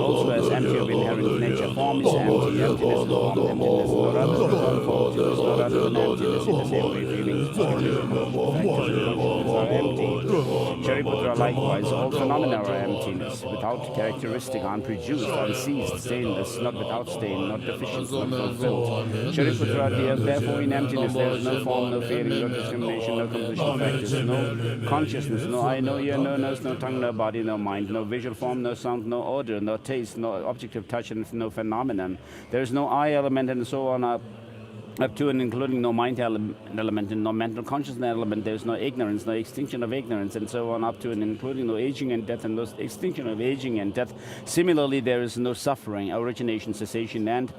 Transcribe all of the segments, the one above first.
Also as empty of inherent nature. Form is empty. Emptiness is form. Emptiness is not other than form. There is not other than emptiness. In the same way, feelings are empty. Shariputra, likewise, all phenomena are emptiness, without characteristic, unproduced, unceased, stainless, not without stain, not deficient, not fulfilled. Shariputra, therefore in emptiness there is no form, no feeling, no discrimination, no composition factors, no consciousness, no eye, no ear, no nose, no tongue, no body, no mind, no visual form, no sound, no odor, no taste, no object of touch, and no phenomenon. There is no eye element, and so on up to and including no mind element and no mental consciousness element. There is no ignorance, no extinction of ignorance, and so on up to and including no aging and death and no extinction of aging and death. Similarly, there is no suffering, origination, cessation, and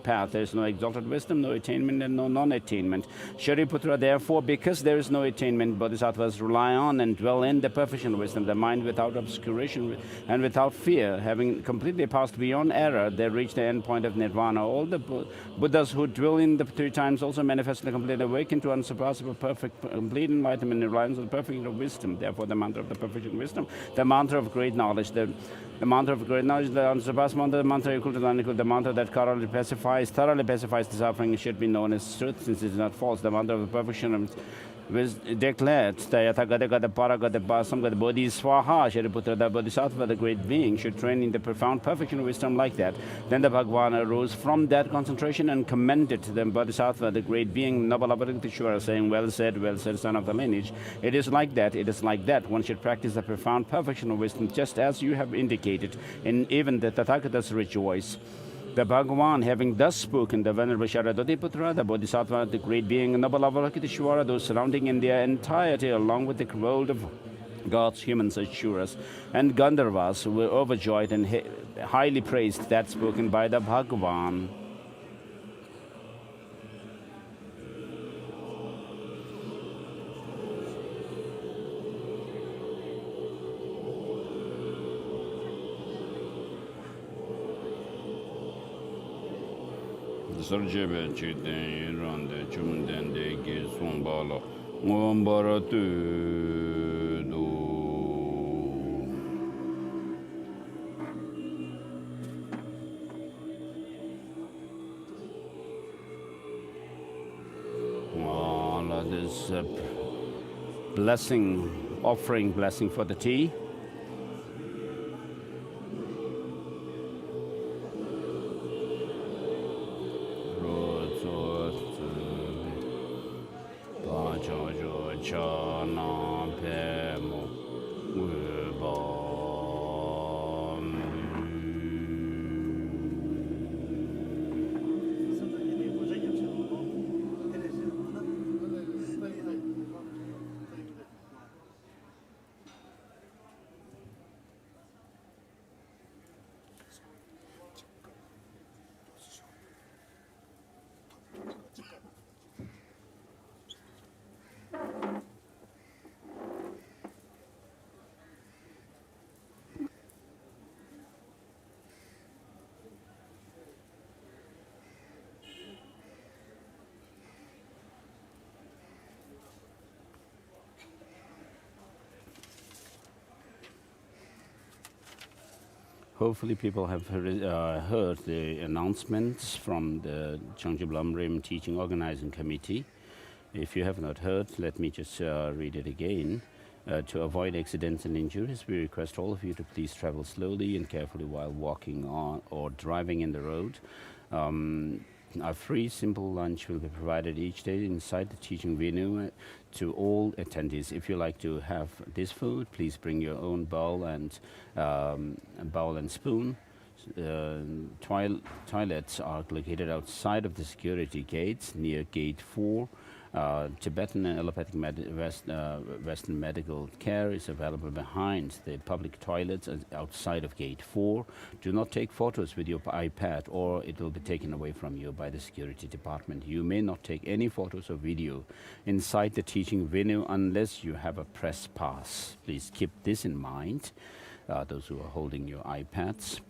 path. There is no exalted wisdom, no attainment, and no non-attainment. Shariputra, therefore, because there is no attainment, bodhisattvas rely on and dwell in the perfection of wisdom, the mind without obscuration and without fear. Having completely passed beyond error, they reach the end point of nirvana. All the Buddhas who dwell in the 3 times also manifestly completely awakened to unsurpassable, perfect, complete enlightenment in reliance on the perfection of wisdom. Therefore, the mantra of the perfection of wisdom, the mantra of great knowledge, the mantra of great knowledge, the unsurpassed mantra, the mantra equal to the unequal, the mantra that thoroughly pacifies the suffering, should be known as truth, since it is not false. The mantra of the perfection of declared, the Bodhi Swaha, Shariputra, the Bodhisattva, the great being, should train in the profound perfection of wisdom like that. Then the Bhagavan arose from that concentration and commended the Bodhisattva, the great being, Navalabharitishwara, saying, well said, son of the lineage. It is like that, it is like that. One should practice the profound perfection of wisdom, just as you have indicated, and even the Tathagatas rejoice. The Bhagavan, having thus spoken, the Venerable Sharadatiputra, the Bodhisattva, the great being, Navalabharitishwara, those surrounding in their entirety, along with the world of Gods, humans, Asuras, and Gandharvas were overjoyed and highly praised that spoken by the Bhagavan. Sarjebe chiten rande chumden de ge sombala ngombara tu do. This offering blessing for the tea. Hopefully people have heard the announcements from the Jangtse Lam Rim Teaching Organizing Committee. If you have not heard, let me just read it again. To avoid accidents and injuries, we request all of you to please travel slowly and carefully while walking on or driving in the road. A free, simple lunch will be provided each day inside the teaching venue to all attendees. If you like to have this food, please bring your own bowl and spoon. Toilets are located outside of the security gates near Gate 4. Tibetan and allopathic Western medical care is available behind the public toilets outside of Gate 4. Do not take photos with your iPad or it will be taken away from you by the security department. You may not take any photos or video inside the teaching venue unless you have a press pass. Please keep this in mind, those who are holding your iPads.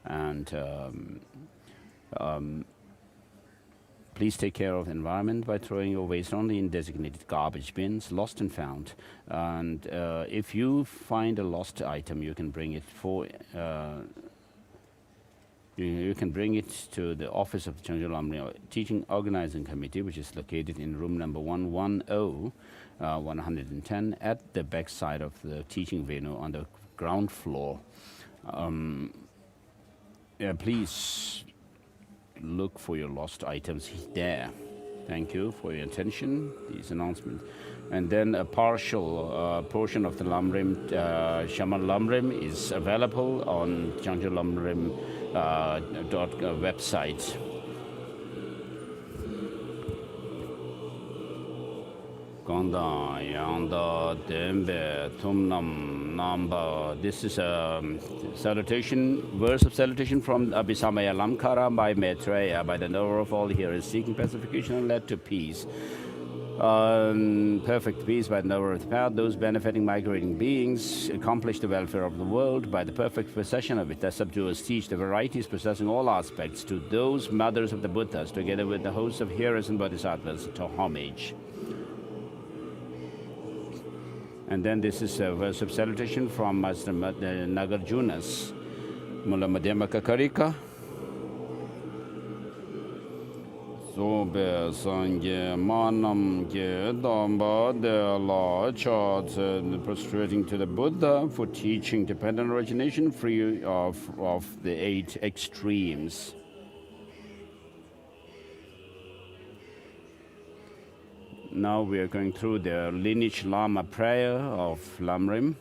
And please take care of the environment by throwing your waste only in designated garbage bins, lost and found. And if you find a lost item, you can bring it you can bring it to the office of the Jangtse Lam Rim Teaching Organizing Committee, which is located in room number 110, 110, at the back side of the teaching venue on the ground floor. Please look for your lost items there. Thank you for your attention, these announcements. And then a partial portion of the Lam Rim, Shaman Lam Rim is available on Jangtse Lam Rim website. This is a salutation, verse of salutation from Abhisamaya Lamkara by Maitreya. By the knower of all here is seeking pacification and led to peace. Perfect peace by the knower of the path. Those benefiting migrating beings accomplish the welfare of the world by the perfect possession of it. The subduers teach the varieties possessing all aspects to those mothers of the Buddhas, together with the hosts of hearers and bodhisattvas, to homage. And then this is a verse of salutation from Master Nagarjunas. Mula Madhyama Kakarika. Sobe Sangye Manam Ge Damba De La Chat, prostrating to the Buddha for teaching dependent origination free of the 8 extremes. Now we are going through the lineage Lama prayer of Lam Rim.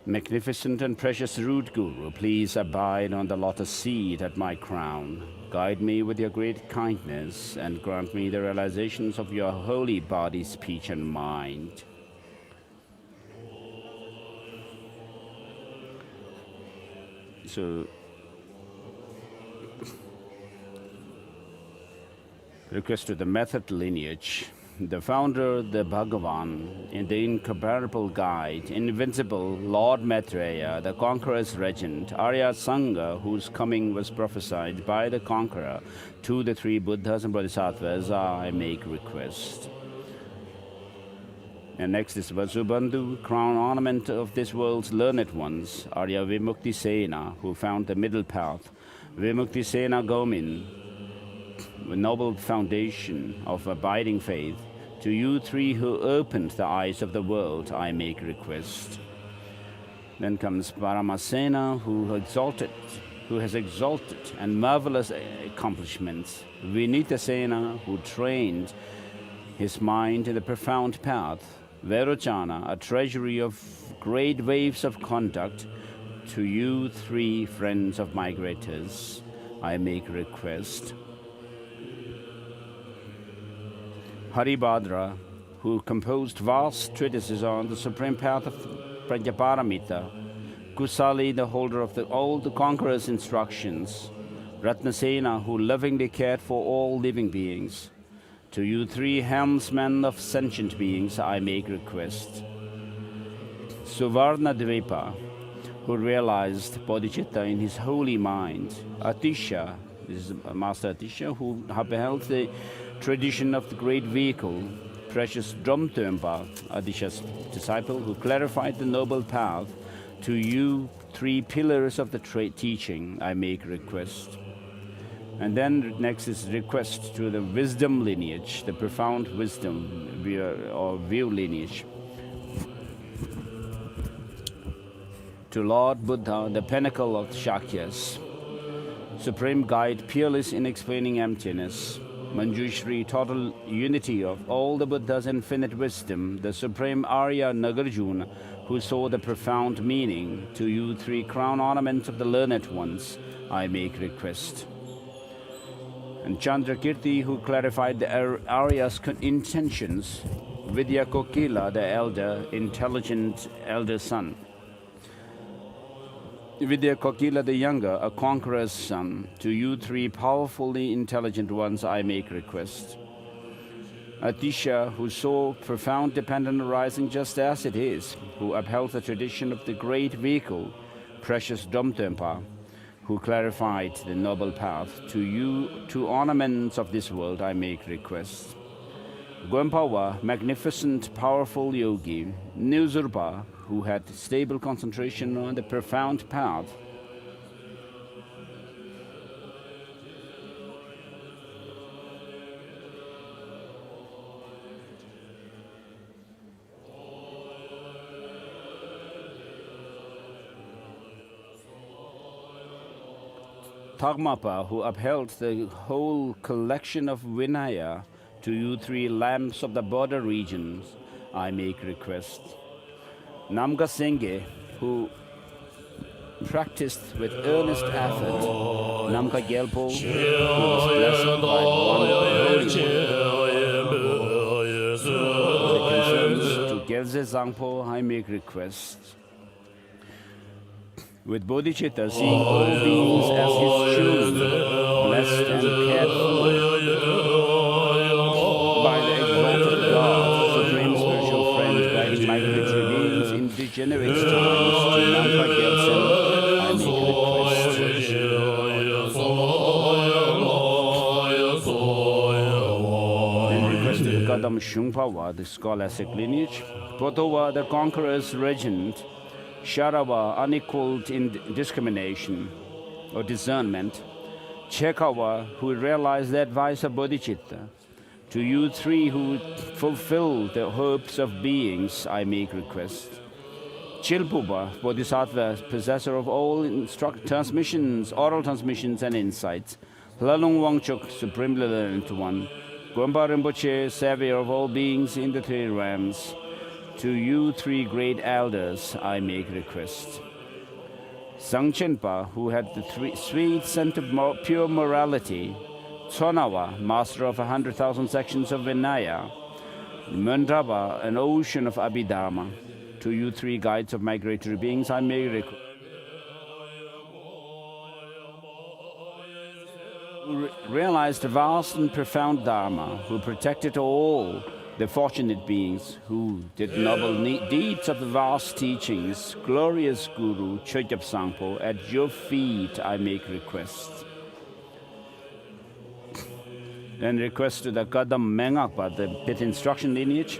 Magnificent and precious root Guru, please abide on the lotus seat at my crown. Guide me with your great kindness and grant me the realizations of your holy body, speech and mind. So, request to the method lineage. The founder, the Bhagavan, in the incomparable guide, invincible Lord Maitreya, the conqueror's regent, Arya Sangha, whose coming was prophesied by the conqueror to the three Buddhas and Bodhisattvas, I make request. And next is Vasubandhu, crown ornament of this world's learned ones, Arya Vimukti Sena, who found the middle path, Vimukti Sena Gomin, the noble foundation of abiding faith. To you three who opened the eyes of the world, I make request. Then comes Paramasena, who has exalted and marvelous accomplishments. Vinitasena, who trained his mind in the profound path. Verochana, a treasury of great waves of conduct. To you three friends of migrators, I make request. Haribhadra, who composed vast treatises on the supreme path of Prajnaparamita. Kusali, the holder of all the conqueror's instructions. Ratnasena, who lovingly cared for all living beings. To you three helmsmen of sentient beings, I make request. Suvarna Dvipa, who realized bodhicitta in his holy mind. Atisha, this is Master Atisha, who beheld the tradition of the great vehicle. Precious Dromthömpa, Atisha's disciple, who clarified the noble path. To you three pillars of the teaching, I make request. And then next is request to the wisdom lineage, the profound wisdom or view lineage. To Lord Buddha, the pinnacle of Shakyas, supreme guide, peerless in explaining emptiness. Manjushri, total unity of all the Buddha's infinite wisdom, the supreme Arya Nagarjuna, who saw the profound meaning. To you three crown ornaments of the learned ones, I make request. And Chandrakirti, who clarified the Arya's intentions. Vidya Kokila, the elder, intelligent elder son. Vidya Kokila the younger, a conqueror's son. To you three powerfully intelligent ones, I make request. Atisha, who saw profound dependence arising just as it is, who upheld the tradition of the great vehicle. Precious Dromthömpa, who clarified the noble path. To you, two ornaments of this world, I make request. Goempawa, magnificent, powerful yogi. Nuzurpa, who had stable concentration on the profound path. Tagmapa, who upheld the whole collection of Vinaya. To you three lamps of the border regions, I make request. Namga Singhe, who practiced with earnest effort. Namka Gyalpo, who was blessed by one holy concerns. To Gyalze Zangpo, I make request. With bodhicitta, seeing all beings as his children, blessed and cared for by the exalted God, supreme spiritual friend, guiding migratory beings in degenerate times. To Nampa Gyaltsen, I make request. And request to Kadam Shungpawa, the scholastic lineage. Potowa, the conqueror's regent. Sharawa, unequaled in discrimination or discernment. Chekawa, who realized the advice of bodhicitta. To you three who fulfill the hopes of beings, I make request. Chilpuba, Bodhisattva, possessor of all transmissions, oral transmissions and insights. Lalung Wangchuk, supremely learned one. Gompa Rinpoche, savior of all beings in the three realms. To you three great elders I make request. Sangchenpa, who had the sweet scent of pure morality, Tsonawa, master of 100,000 sections of Vinaya, Mundaba, an ocean of Abhidharma. To you three guides of migratory beings I make request. Who realized the vast and profound Dharma, who protected all the fortunate beings, who did noble deeds of the vast teachings, glorious Guru Chögyap Sangpo, at your feet I make request. Then request to the Kadam Mengakpa, the pit instruction lineage.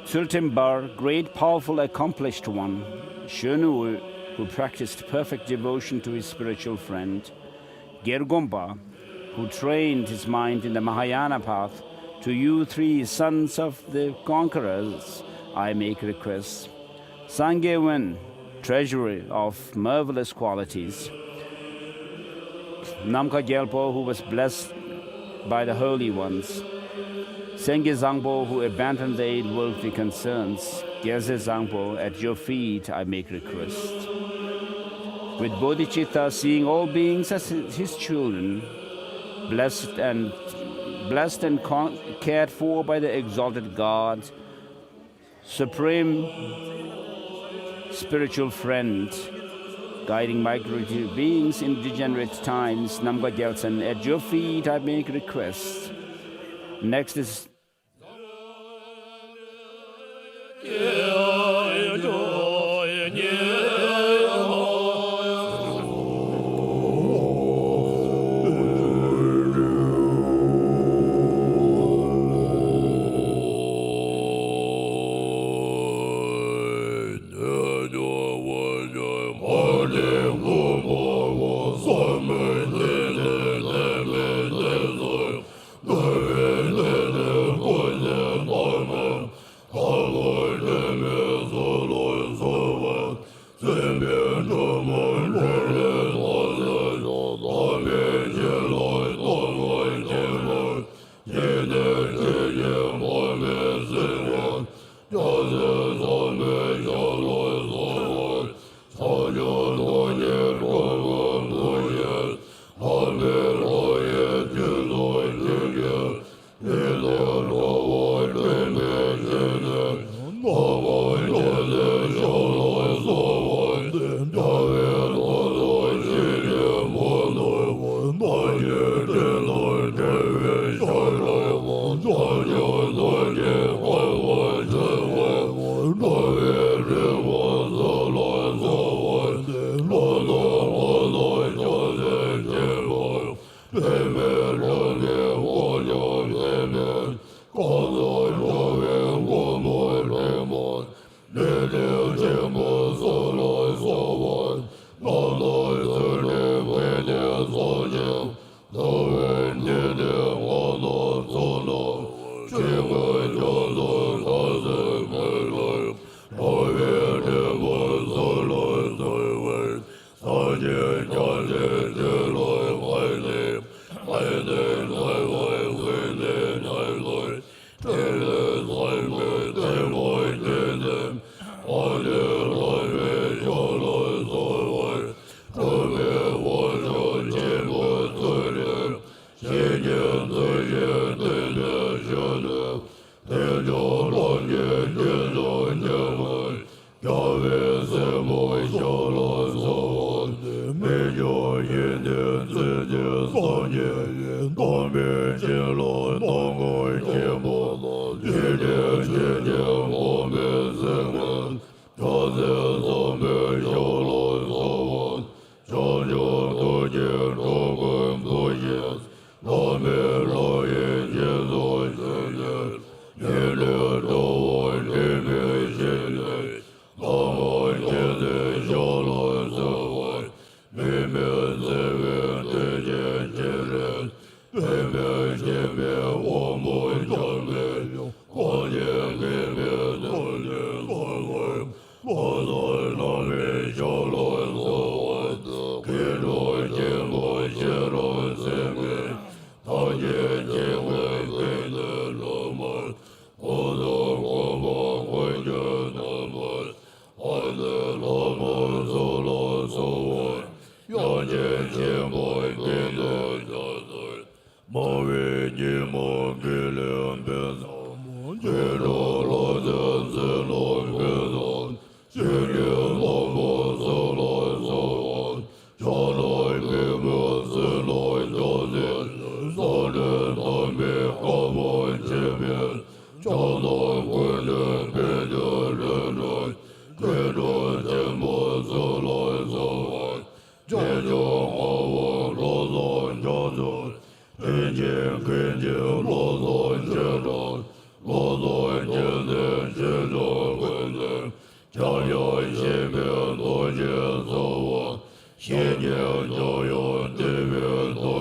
Tsultimbar, great, powerful, accomplished one. Shenu, who practiced perfect devotion to his spiritual friend. Gergompa, who trained his mind in the Mahayana path. To you three sons of the conquerors, I make request. Sangye-wen, treasury of marvelous qualities. Namka Gyalpo, who was blessed by the holy ones. Sengye Zangpo, who abandoned the worldly concerns. Gyalse Zangpo, at your feet I make request. With bodhicitta, seeing all beings as his children, blessed and cared for by the exalted God, supreme spiritual friend, guiding migratory beings in degenerate times, Namga Gyaltsen, at your feet I make request. Next is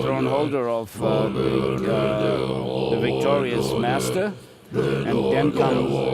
Throne holder of the victorious master, and then comes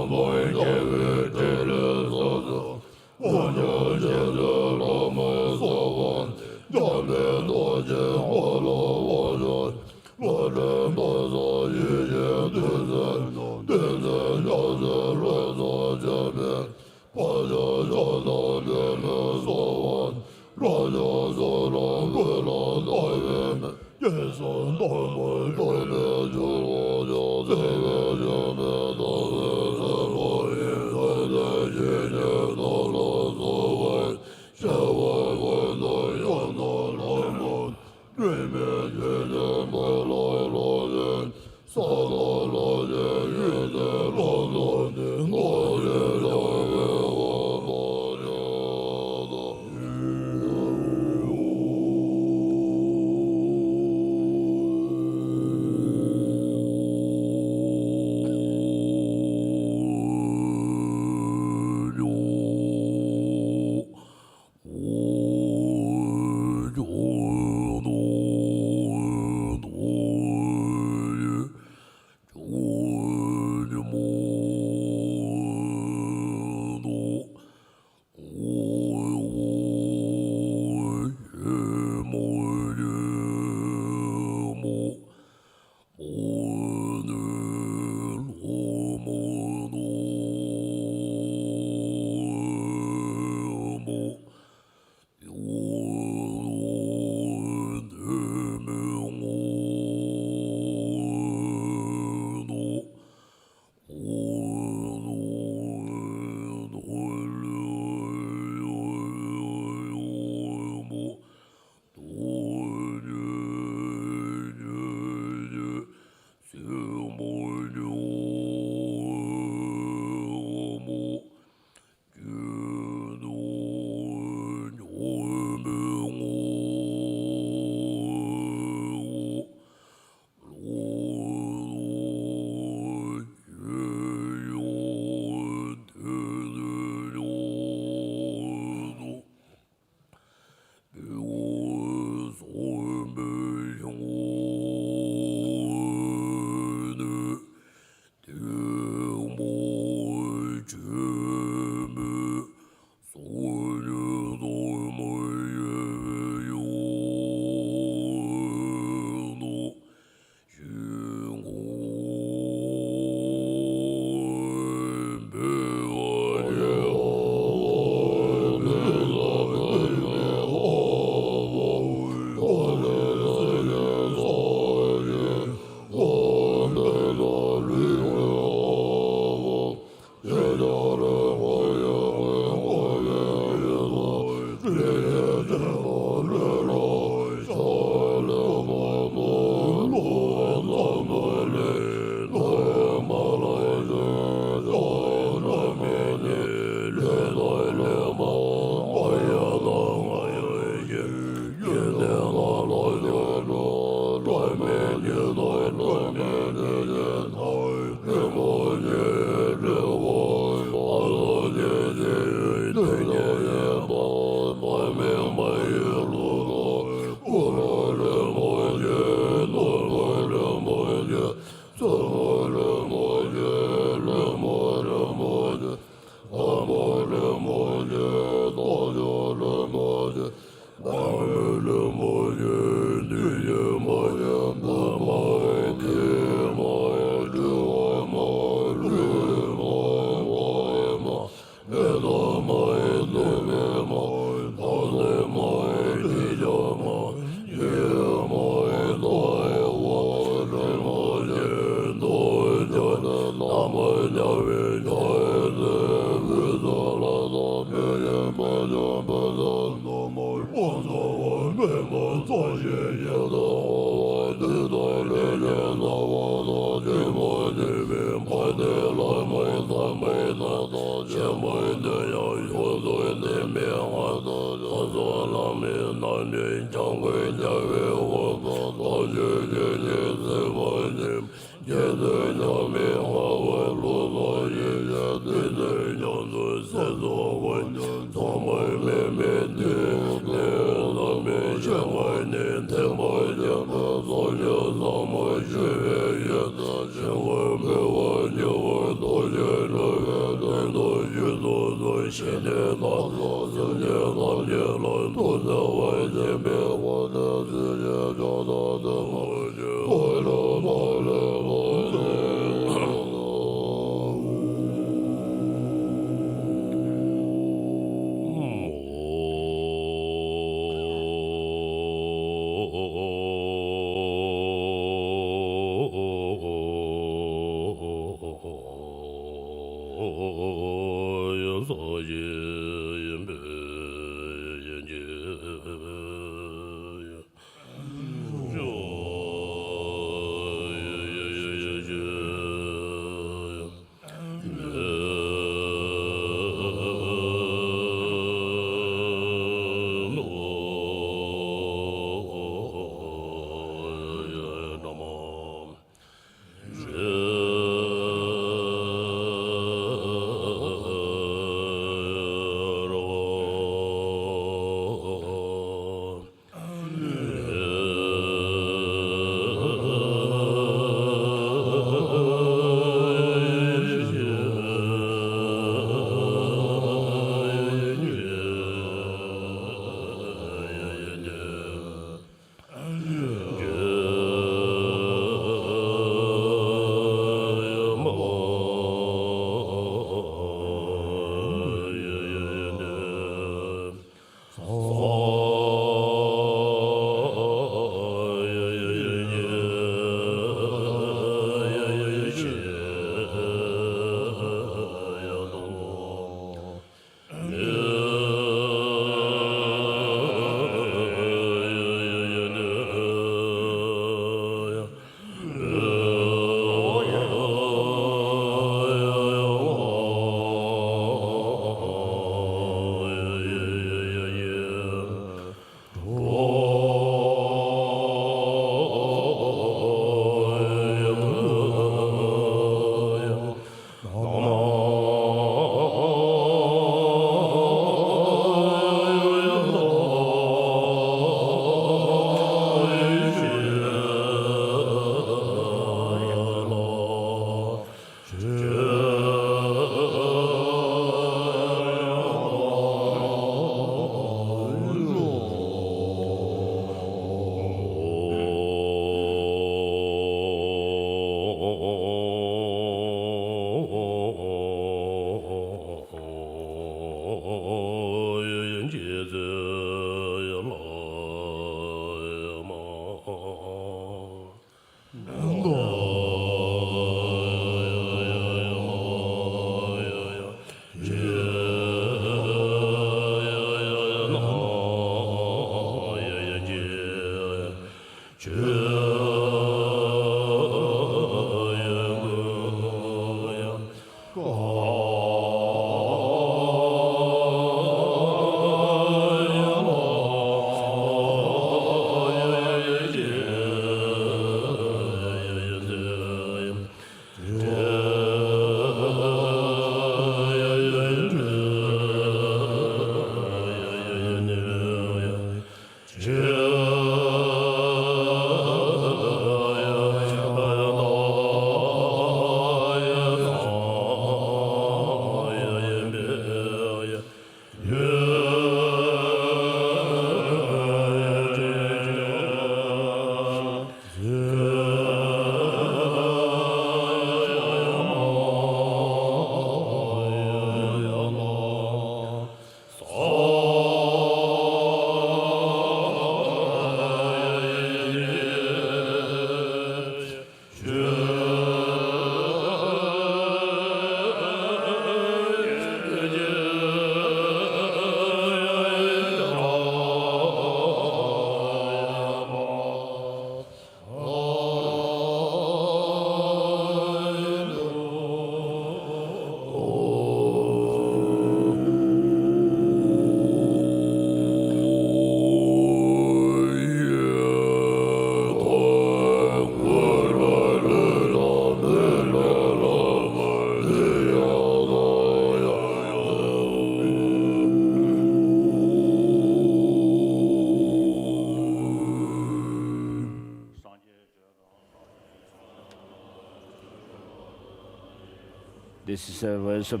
was a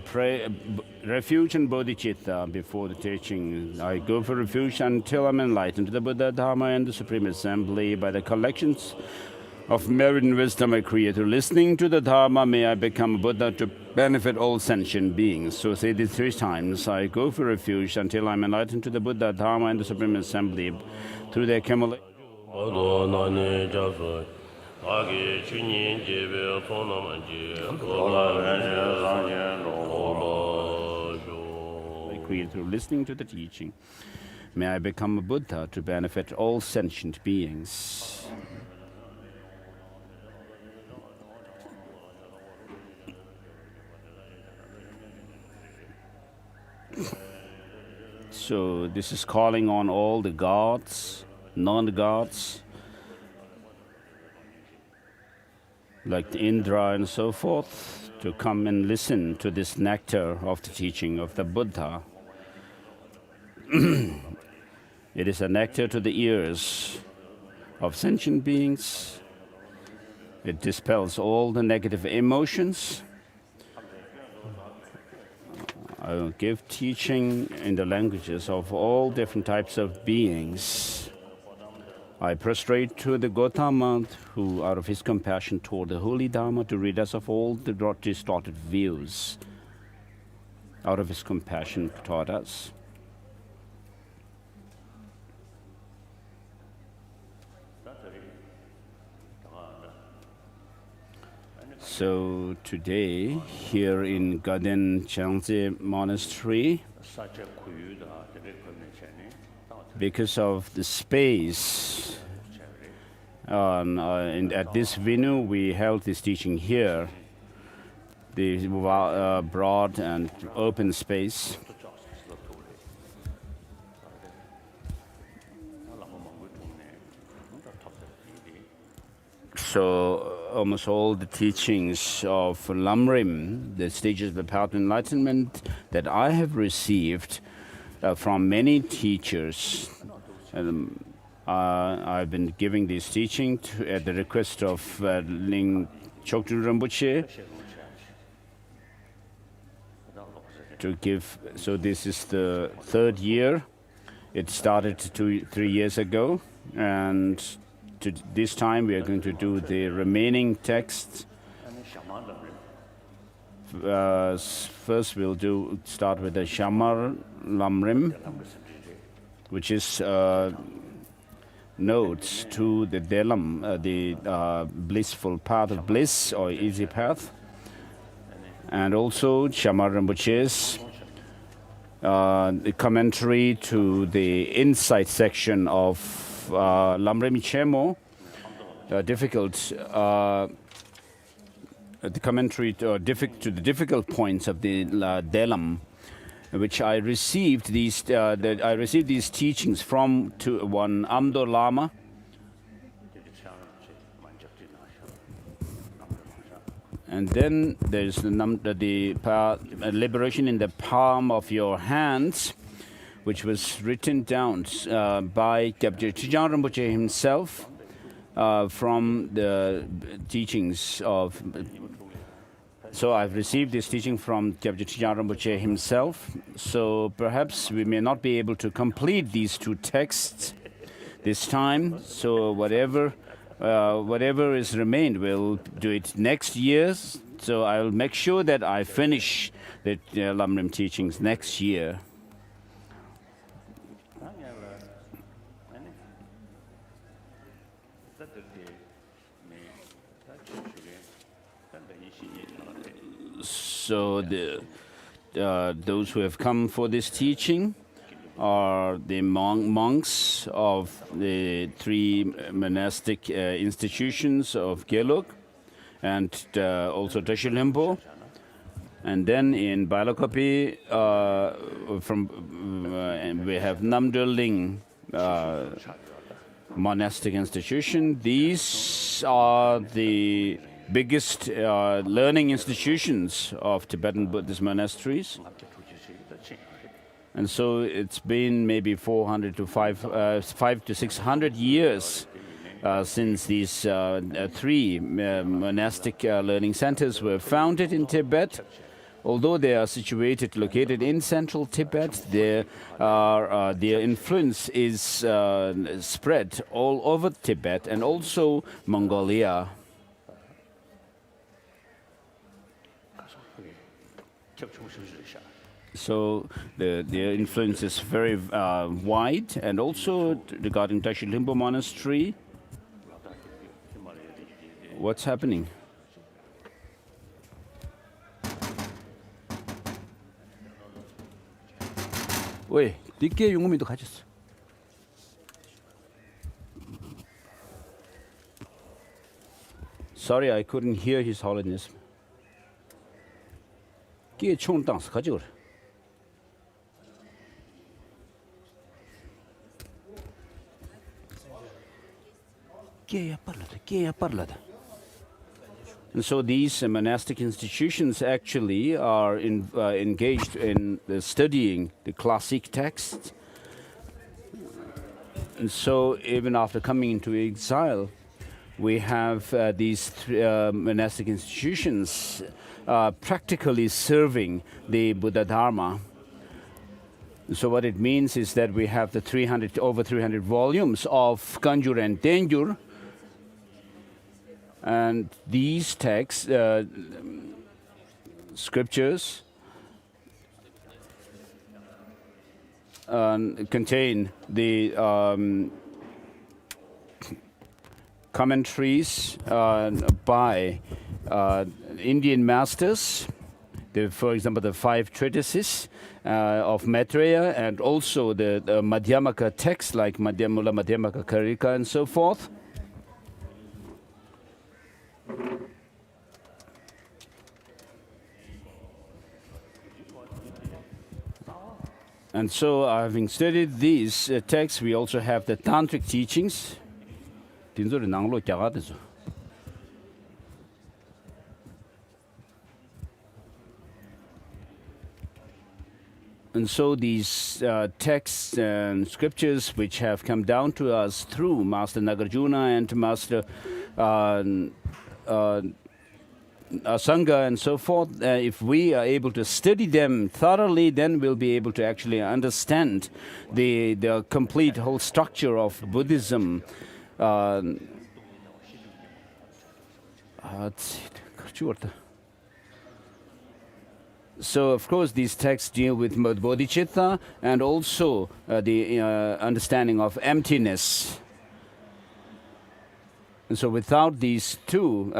refuge and bodhicitta before the teaching. I go for refuge until I'm enlightened to the Buddha, Dharma, and the Supreme Assembly by the collections of merit and wisdom I create. Through listening to the Dharma, may I become a Buddha to benefit all sentient beings. So say this 3 times. I go for refuge until I'm enlightened to the Buddha, Dharma, and the Supreme Assembly through the accumulation. I create through listening to the teaching. May I become a Buddha to benefit all sentient beings. So this is calling on all the gods, non-gods, like Indra and so forth, to come and listen to this nectar of the teaching of the Buddha. It is a nectar to the ears of sentient beings. It dispels all the negative emotions. I will give teaching in the languages of all different types of beings. I prostrate to the Gautama, who out of his compassion toward the holy Dharma to rid us of all the distorted views. Out of his compassion taught us. So today, here in Ganden Jangtse Monastery, because of the space, at this venue we held this teaching here, the broad and open space. So almost all the teachings of Lam Rim, the stages of the path of enlightenment that I have received from many teachers, I've been giving this teaching at the request of Ling Choktrul Rinpoche to give. So this is the 3rd year. It started 3 years ago, and this time we are going to do the remaining texts. First we'll start with the Shamar Lam Rim, which is notes to the Delam, the blissful path of bliss or easy path, and also Shamar Rinpoche's the commentary to the insight section of Lam Rim Chemo, the commentary to the difficult points of the Delam, which I received these teachings from one Dalai Lama. And then there's the liberation in the palm of your hands, which was written down by Kyabje Chijang Rinpoche himself from the teachings of. So I've received this teaching from Kyabje Chijang Rinpoche himself. So perhaps we may not be able to complete these 2 texts this time. So whatever is remained, we'll do it next year. So I'll make sure that I finish the Lam Rim teachings next year. So those who have come for this teaching are the monks of the 3 monastic institutions of Gelug, and also Tashi Lempo. And then in Bailakopi, we have Namdul Ling monastic institution. These are the biggest learning institutions of Tibetan Buddhist monasteries. And so it's been maybe 500 to 600 years since these 3 monastic learning centers were founded in Tibet. although they are located in central Tibet, their influence is spread all over Tibet and also Mongolia. So their influence is very wide, and also regarding Tashi Limbo Monastery. What's happening? 왜? 니께 용금이도 가졌어. Sorry, I couldn't hear His Holiness. 끼에 총을 땅스 가지고 그래. 끼야 빨라다. And so these monastic institutions actually are engaged in studying the classic texts. And so even after coming into exile, we have these monastic institutions practically serving the Buddha Dharma. So what it means is that we have the over 300 volumes of Kanjur and Tenjur. And these texts, scriptures, contain the commentaries by Indian masters, for example, the 5 treatises of Maitreya, and also the Madhyamaka texts like Madhyamula, Madhyamaka Karika, and so forth. And so, having studied these texts, we also have the tantric teachings. And so these texts and scriptures which have come down to us through Master Nagarjuna and Master Sangha and so forth, if we are able to study them thoroughly, then we'll be able to actually understand the complete whole structure of Buddhism. So, of course, these texts deal with bodhicitta and also the understanding of emptiness. And so without these two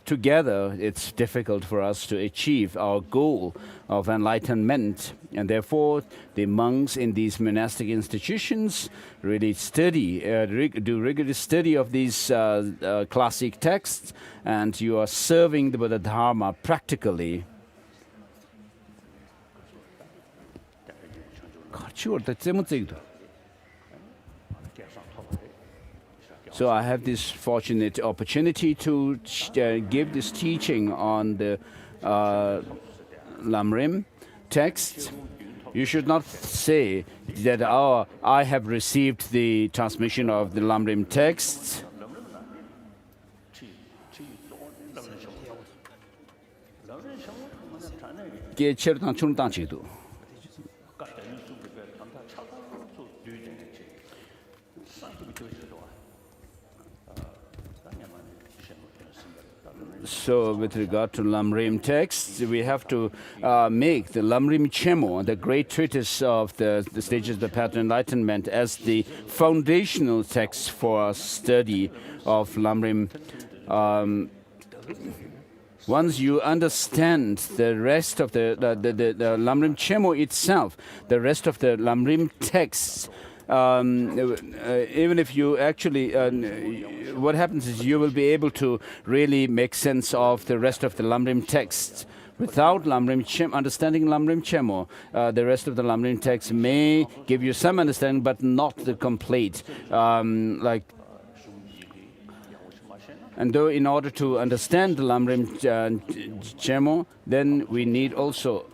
together, it's difficult for us to achieve our goal of enlightenment. And therefore, the monks in these monastic institutions really study, do rigorous study of these classic texts, and you are serving the Buddha Dharma practically. So I have this fortunate opportunity to give this teaching on the Lam Rim text. You should not say that, oh, I have received the transmission of the Lam Rim text. So with regard to Lam Rim texts, we have to make the Lam Rim Chemo, the great treatise of the stages of the path to enlightenment, as the foundational text for our study of Lam Rim. Once you understand the rest of the Lam Rim Chemo itself, the rest of the Lam Rim texts, even if you actually, what happens is you will be able to really make sense of the rest of the Lam Rim texts. Without Lam Rim understanding Lam Rim Chemo, the rest of the Lam Rim text may give you some understanding, but not the complete. And though in order to understand the Lam Rim Chemo, then we need also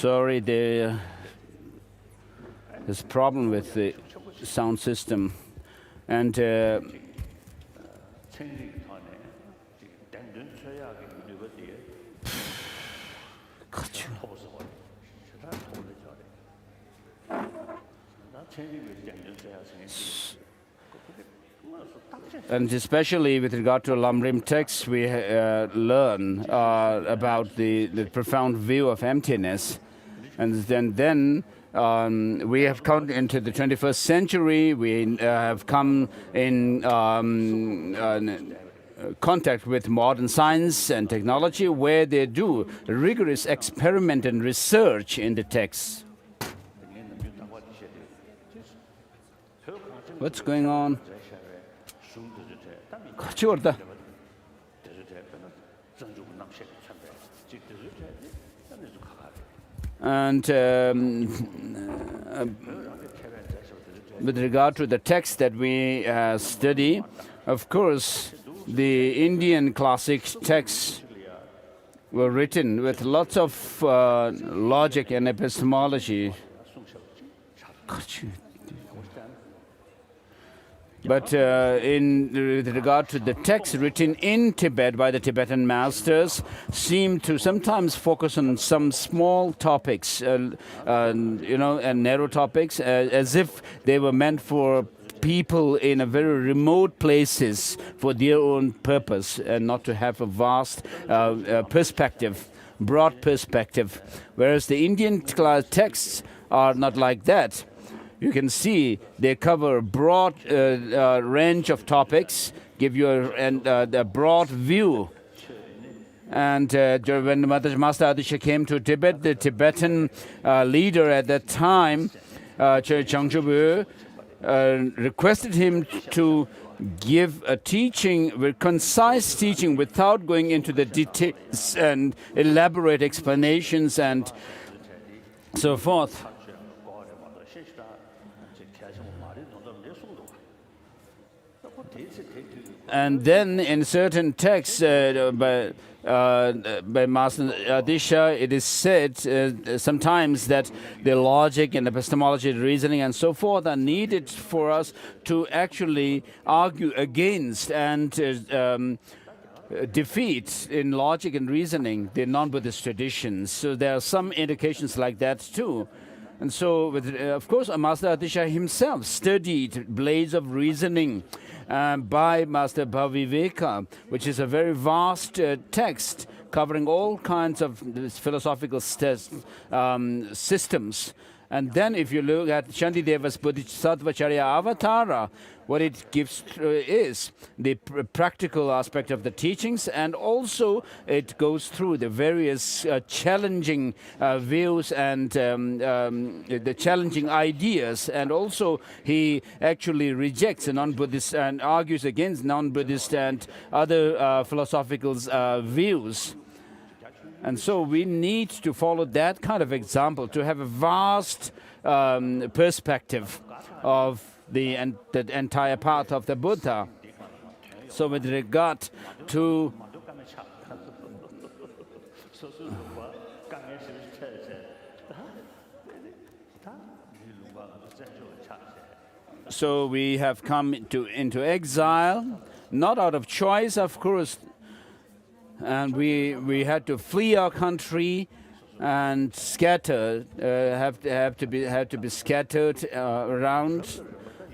Sorry, there's a problem with the sound system. And and especially with regard to Lam Rim text, we learn about the profound view of emptiness. And then we have come into the 21st century. We have come in contact with modern science and technology, where they do rigorous experiment and research in the text. What's going on? And with regard to the text that we study, of course, the Indian classic texts were written with lots of logic and epistemology. But with regard to the texts written in Tibet by the Tibetan masters, seem to sometimes focus on some small topics, and narrow topics, as if they were meant for people in a very remote places for their own purpose, and not to have a vast perspective, broad perspective. Whereas the Indian texts are not like that. You can see they cover a broad range of topics, give you a broad view. And when Master Adisha came to Tibet, the Tibetan leader at that time, Changchobu, requested him to give a teaching, a concise teaching, without going into the details and elaborate explanations and so forth. And then in certain texts by Master Adisha, it is said sometimes that the logic and epistemology, reasoning and so forth are needed for us to actually argue against and defeat in logic and reasoning the non-Buddhist traditions. So there are some indications like that too. And so, of course, Master Adisha himself studied Blades of Reasoning by Master Bhaviveka, which is a very vast text covering all kinds of philosophical systems. And then if you look at Shantideva's Bodhisattvacharya Avatara, what it gives is the practical aspect of the teachings, and also it goes through the various challenging views and the challenging ideas, and also he actually rejects a non-Buddhist and argues against non-Buddhist and other philosophical views. And so we need to follow that kind of example, to have a vast perspective of the entire path of the Buddha. So with regard to so we have come into exile, not out of choice, of course, and we had to flee our country and scatter, had to be scattered around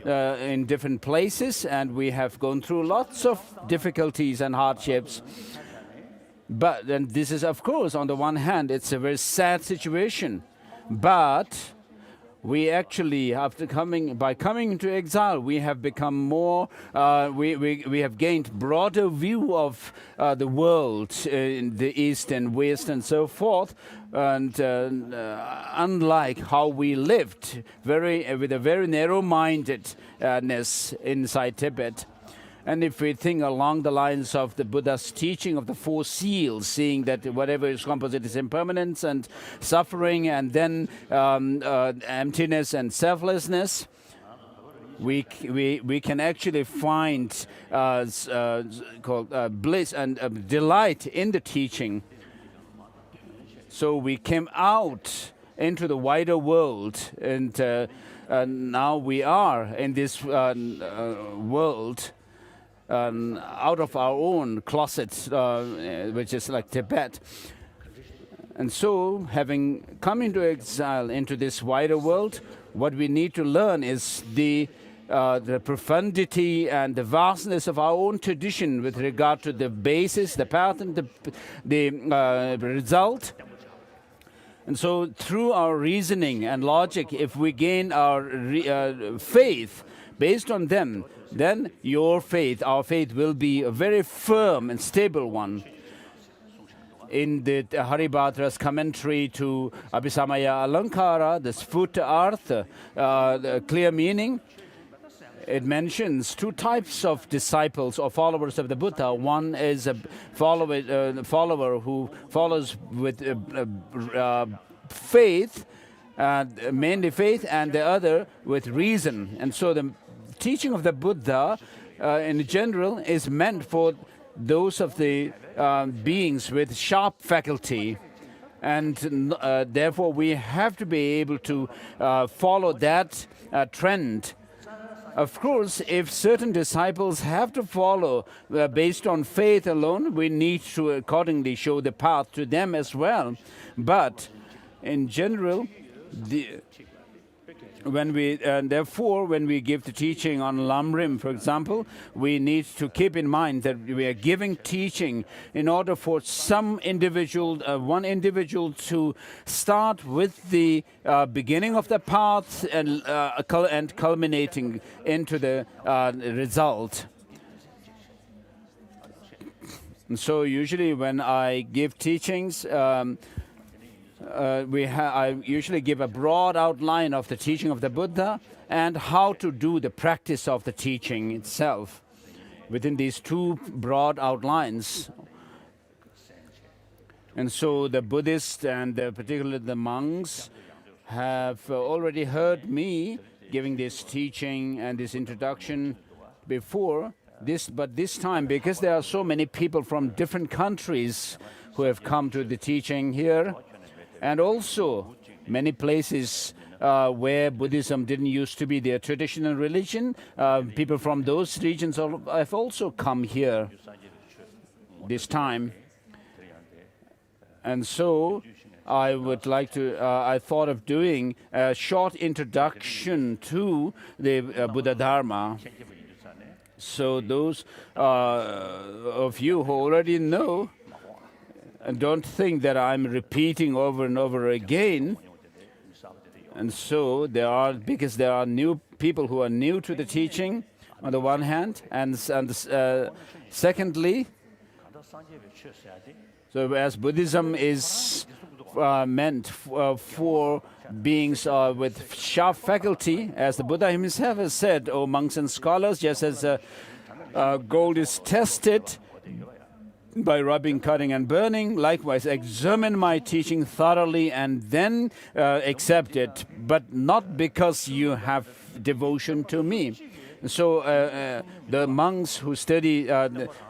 in different places, and we have gone through lots of difficulties and hardships. But and this is, of course, on the one hand, it's a very sad situation, but we actually, by coming into exile, we have become more, we have gained broader view of the world in the East and West and so forth. And unlike how we lived, with a very narrow-mindedness inside Tibet. And if we think along the lines of the Buddha's teaching of the four seals, seeing that whatever is composite is impermanence and suffering, and then emptiness and selflessness, we can actually find bliss and delight in the teaching. So we came out into the wider world. And now we are in this world out of our own closet, which is like Tibet. And so, having come into exile into this wider world, what we need to learn is the profundity and the vastness of our own tradition with regard to the basis, the path, and the result. And so, through our reasoning and logic, if we gain our faith based on them, then your faith, our faith, will be a very firm and stable one. In the Haribhadra's commentary to Abhisamaya Alankara, the Sphuta the clear meaning, it mentions two types of disciples or followers of the Buddha. One is a follower who follows with faith, mainly faith, and the other with reason. And so the teaching of the Buddha in general is meant for those of the beings with sharp faculty. And therefore we have to be able to follow that trend. Of course, if certain disciples have to follow based on faith alone, we need to accordingly show the path to them as well. But in general, therefore, when we give the teaching on Lam Rim, for example, we need to keep in mind that we are giving teaching in order for some individual, one individual, to start with the beginning of the path and culminating into the result. And so usually when I give teachings, I usually give a broad outline of the teaching of the Buddha and how to do the practice of the teaching itself within these two broad outlines. And so the Buddhists and particularly the monks have already heard me giving this teaching and this introduction before. But this time, because there are so many people from different countries who have come to the teaching here, and also many places where Buddhism didn't used to be their traditional religion, people from those regions have also come here this time. And so I would like to, I thought of doing a short introduction to the Buddha Dharma. So those of you who already know, and don't think that I'm repeating over and over again. And so because there are new people who are new to the teaching on the one hand, and secondly, so as Buddhism is meant for beings with sharp faculty, as the Buddha himself has said, O monks and scholars, just as gold is tested by rubbing, cutting, and burning, likewise examine my teaching thoroughly and then accept it, but not because you have devotion to me. So the monks who study,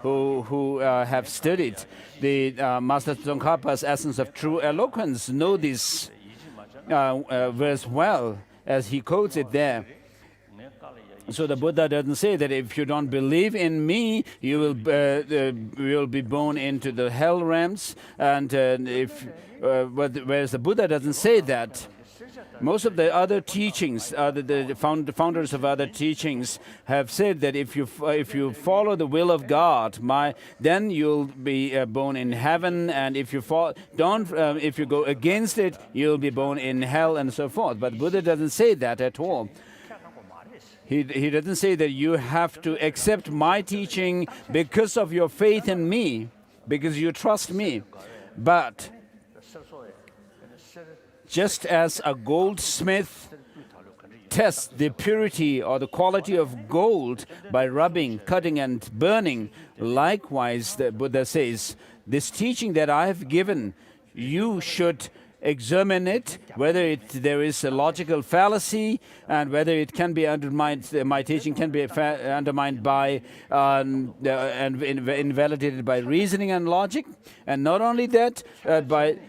who have studied the Master Tsongkhapa's Essence of True Eloquence know this verse well, as he quotes it there. So the Buddha doesn't say that if you don't believe in me, you will be born into the hell realms. And whereas the Buddha doesn't say that. Most of the other teachings, the founders of other teachings, have said that if you follow the will of God, then you'll be born in heaven, and if you if you go against it, you'll be born in hell, and so forth. But Buddha doesn't say that at all. He doesn't say that you have to accept my teaching because of your faith in me, because you trust me. But just as a goldsmith tests the purity or the quality of gold by rubbing, cutting, and burning, likewise, the Buddha says, this teaching that I have given, you should examine it, whether there is a logical fallacy, and whether it can be undermined. My teaching can be undermined by and invalidated by reasoning and logic, and not only that, by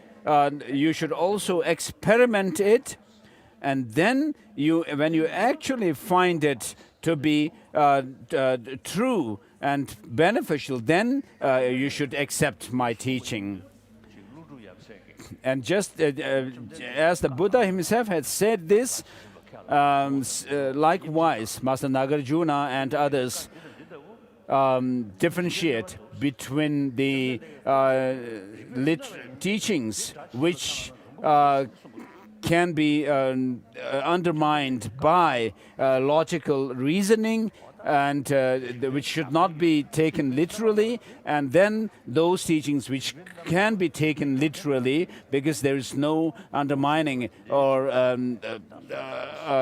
you should also experiment it, and then when you actually find it to be true and beneficial, then you should accept my teaching. And just as the Buddha himself had said this, likewise, Master Nagarjuna and others differentiate between the teachings which can be undermined by logical reasoning and which should not be taken literally, and then those teachings which can be taken literally because there is no undermining or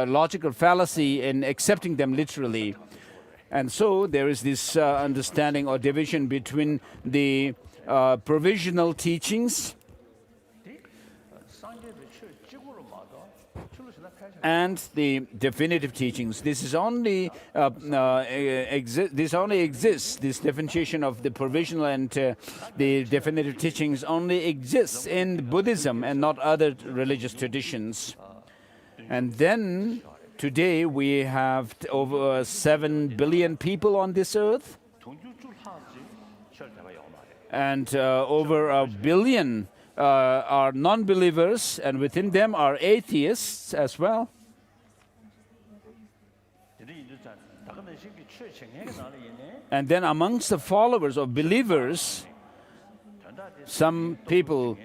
logical fallacy in accepting them literally. And so there is this understanding or division between the provisional teachings and the definitive teachings. This is only exists. This differentiation of the provisional and the definitive teachings only exists in Buddhism and not other religious traditions. And then today we have over 7 billion people on this earth, and over 1 billion are non-believers, and within them are atheists as well. And then amongst the followers of believers, some people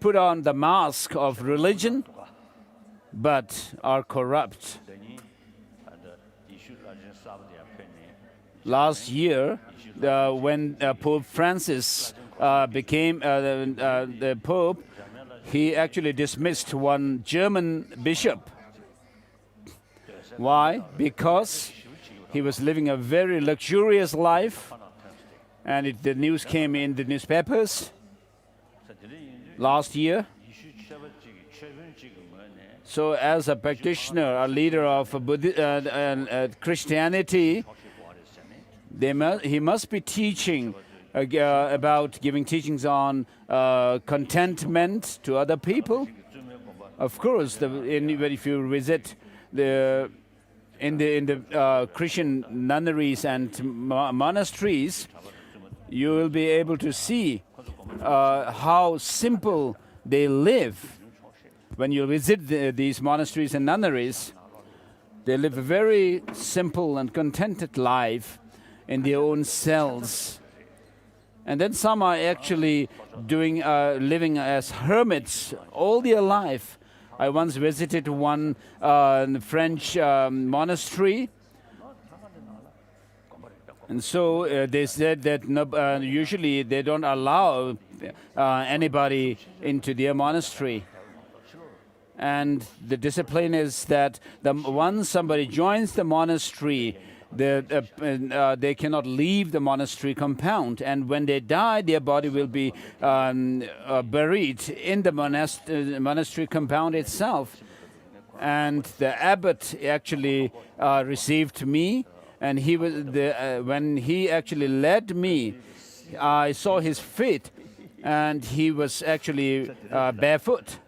put on the mask of religion but are corrupt. Last year, when Pope Francis became the Pope, he actually dismissed one German bishop. Why? Because he was living a very luxurious life, and the news came in the newspapers last year. So as a practitioner, a leader of Christianity, he must be teaching about giving teachings on contentment to other people. Of course, if you visit the Christian nunneries and monasteries, you will be able to see how simple they live. When you visit these monasteries and nunneries, they live a very simple and contented life in their own cells. And then some are actually living as hermits all their life. I once visited one French monastery, and so they said that usually they don't allow anybody into their monastery. And the discipline is that once somebody joins the monastery, they cannot leave the monastery compound, and when they die, their body will be buried in the monastery compound itself. And the abbot actually received me, and when he actually led me, I saw his feet, and he was actually barefoot,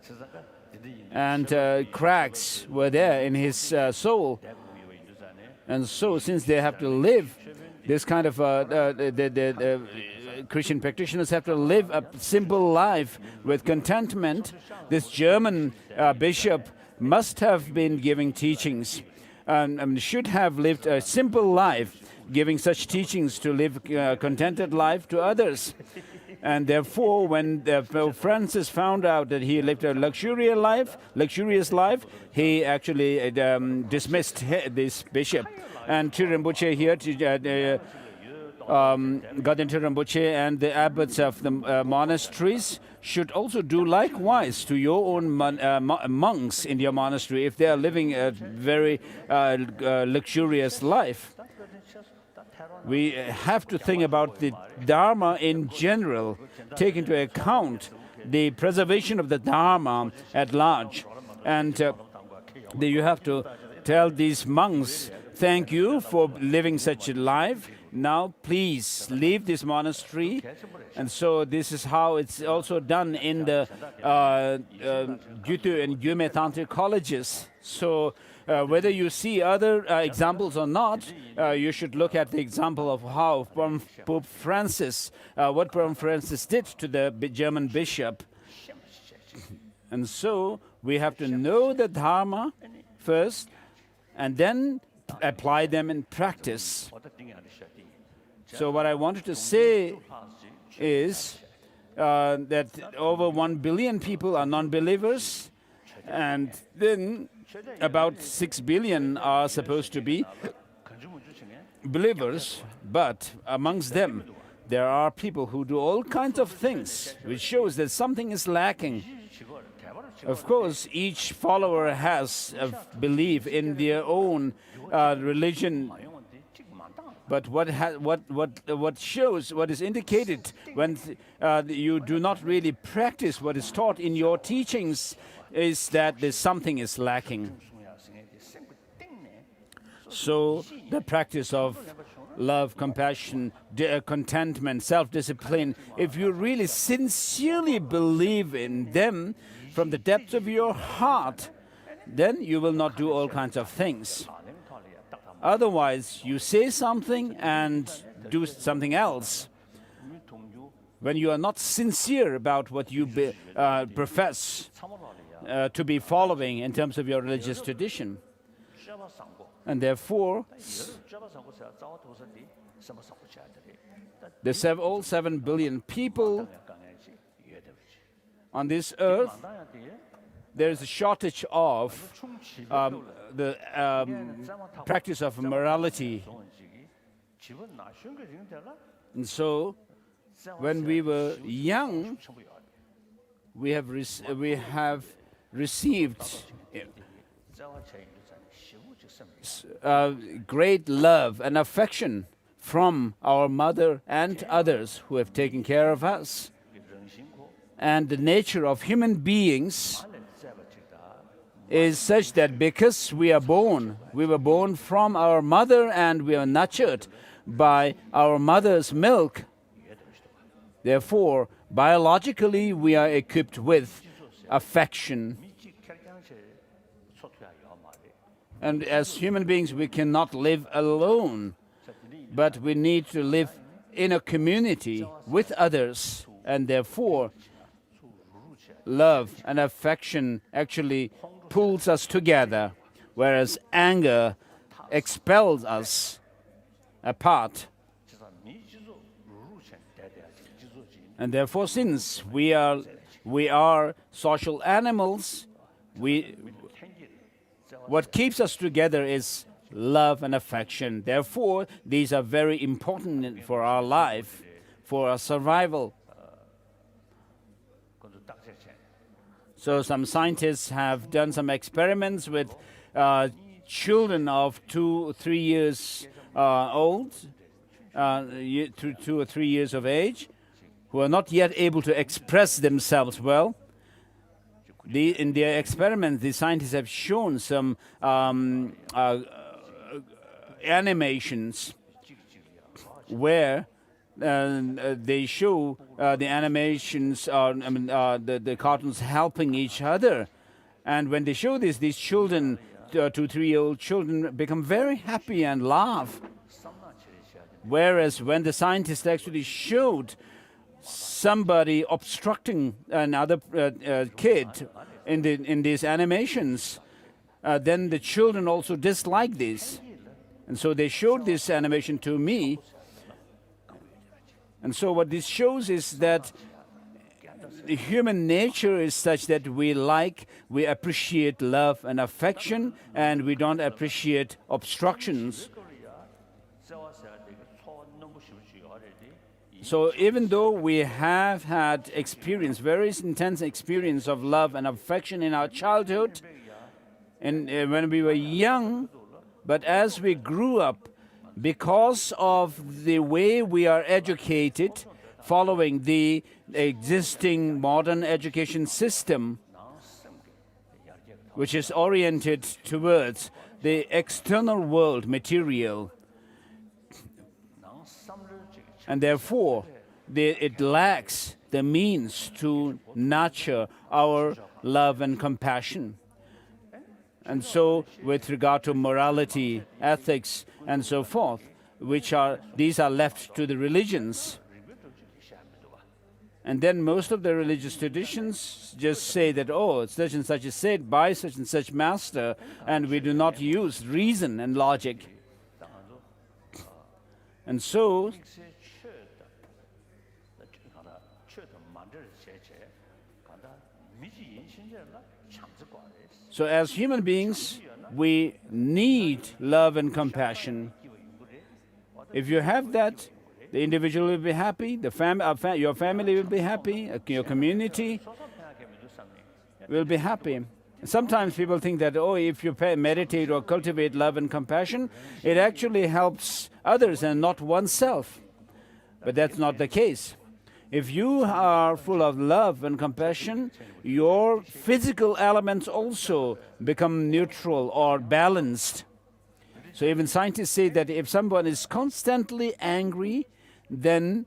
and cracks were there in his soul. And so, since they have to live this kind of Christian practitioners have to live a simple life with contentment, this German bishop must have been giving teachings and should have lived a simple life, giving such teachings to live a contented life to others. And therefore, when Pope Francis found out that he lived a luxurious life, he actually dismissed this bishop. And Rinpoche here, Ganden Rinpoche and the abbots of the monasteries should also do likewise to your own monks in your monastery if they are living a very luxurious life. We have to think about the Dharma in general, take into account the preservation of the Dharma at large. And you have to tell these monks, thank you for living such a life, now please leave this monastery. And so this is how it's also done in the Gyutu and Gyume Tantric colleges. So whether you see other examples or not, you should look at the example of how Pope Francis, what Pope Francis did to the German bishop. And so we have to know the Dharma first and then apply them in practice. So what I wanted to say is that over 1 billion people are non-believers, and then about 6 billion are supposed to be believers, but amongst them there are people who do all kinds of things, which shows that something is lacking. Of course, each follower has a belief in their own religion. But what is indicated when you do not really practice what is taught in your teachings is that there's something is lacking. So the practice of love, compassion, contentment, self-discipline, if you really sincerely believe in them from the depths of your heart, then you will not do all kinds of things. Otherwise, you say something and do something else. When you are not sincere about what you profess to be following in terms of your religious tradition. And therefore, all 7 billion people on this earth, there is a shortage of the practice of morality. And so, when we were young, we have received great love and affection from our mother and others who have taken care of us. And the nature of human beings is such that because we were born from our mother and we are nurtured by our mother's milk. Therefore, biologically, we are equipped with affection. And as human beings, we cannot live alone, but we need to live in a community with others, and therefore, love and affection actually pulls us together, whereas anger expels us apart. And therefore, since we are social animals, what keeps us together is love and affection. Therefore, these are very important for our life, for our survival. So some scientists have done some experiments with children of 2 or 3 years old, 2 or 3 years of age, who are not yet able to express themselves well. In their experiments, the scientists have shown some animations where they show the animations, the cartoons helping each other. And when they show this, these children, 2 or 3-year-old children, become very happy and laugh. Whereas when the scientists actually showed somebody obstructing another kid in these animations, then the children also dislike this. And so they showed this animation to me. And so what this shows is that the human nature is such that we appreciate love and affection, and we don't appreciate obstructions. So even though we have had very intense experience of love and affection in our childhood, and when we were young, but as we grew up, because of the way we are educated, following the existing modern education system, which is oriented towards the external world, material, and therefore it lacks the means to nurture our love and compassion. And so, with regard to morality, ethics, and so forth, these are left to the religions. And then most of the religious traditions just say that, oh, such and such is said by such and such master, and we do not use reason and logic. And so, as human beings, we need love and compassion. If you have that, the individual will be happy, your family will be happy, your community will be happy. Sometimes people think that, oh, if you meditate or cultivate love and compassion, it actually helps others and not oneself. But that's not the case. If you are full of love and compassion, your physical elements also become neutral or balanced. So even scientists say that if someone is constantly angry, then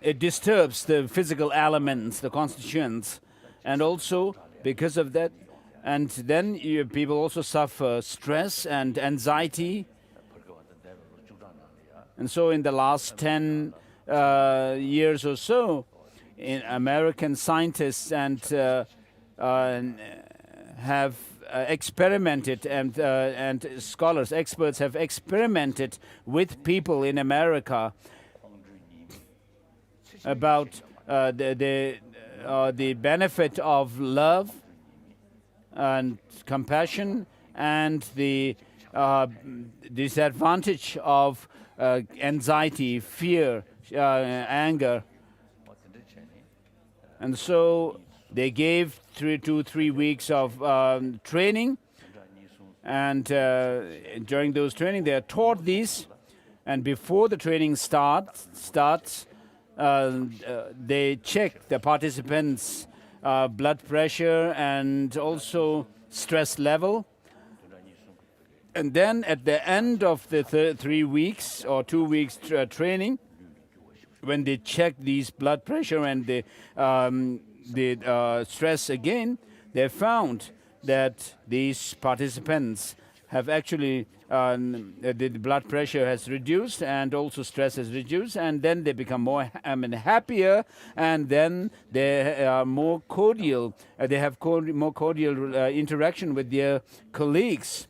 it disturbs the physical elements, the constituents, and also because of that, and then people also suffer stress and anxiety. And so in the last 10 years or so, American scientists have experimented, and scholars, experts have experimented with people in America about the benefit of love and compassion and the disadvantage of anxiety, fear, anger. And so they gave 3 weeks of training, and during those training they are taught these, and before the training starts, they check the participants' blood pressure and also stress level. And then at the end of the 3 weeks or 2 weeks training, when they check these blood pressure and the stress again, they found that these participants have actually, the blood pressure has reduced and also stress has reduced, and then they become more happier, and then they are more cordial. They have more cordial interaction with their colleagues.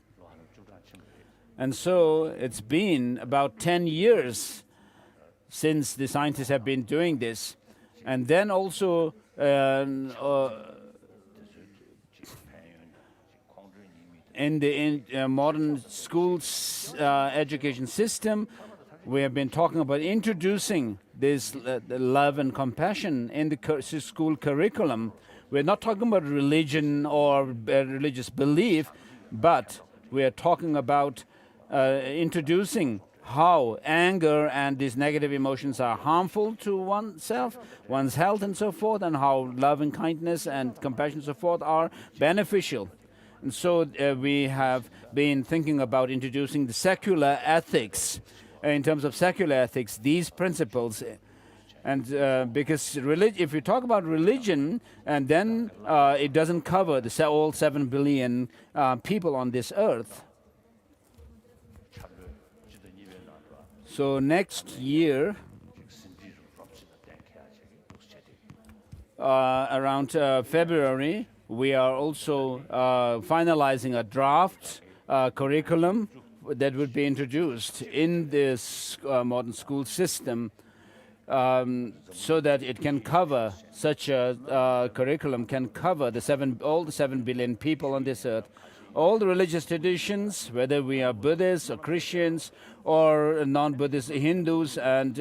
And so it's been about 10 years since the scientists have been doing this. And then also in the modern schools education system, we have been talking about introducing this love and compassion in the school curriculum. We're not talking about religion or religious belief, but we are talking about introducing how anger and these negative emotions are harmful to oneself, one's health and so forth, and how love and kindness and compassion and so forth are beneficial. And so we have been thinking about introducing the secular ethics. In terms of secular ethics, these principles, and because if you talk about religion, and then it doesn't cover all 7 billion people on this earth. So next year, around February, we are also finalizing a draft curriculum that would be introduced in this modern school system, so that it can cover, such a curriculum can cover all the 7 billion people on this earth. All the religious traditions, whether we are Buddhists or Christians or non-Buddhist Hindus and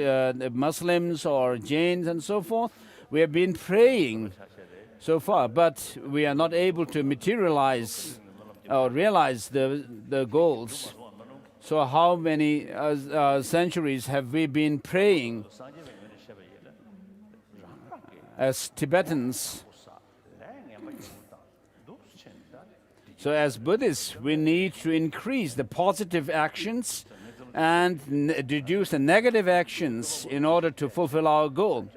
Muslims or Jains and so forth, we have been praying so far, but we are not able to materialize or realize the goals. So how many centuries have we been praying as Tibetans? So as Buddhists, we need to increase the positive actions and reduce the negative actions in order to fulfill our goal.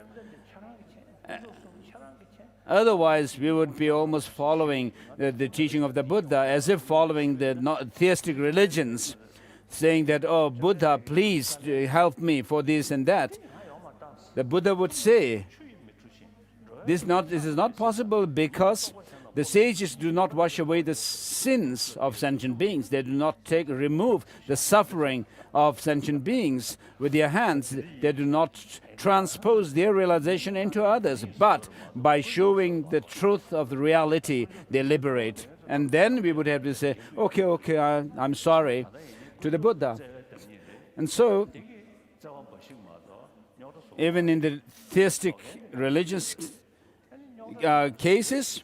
Otherwise, we would be almost following the teaching of the Buddha, as if following the theistic religions, saying that, oh, Buddha, please help me for this and that. The Buddha would say, this is not possible because the sages do not wash away the sins of sentient beings. They do not remove the suffering of sentient beings with their hands. They do not transpose their realization into others. But by showing the truth of the reality, they liberate. And then we would have to say, okay, I'm sorry, to the Buddha. And so, even in the theistic religious cases,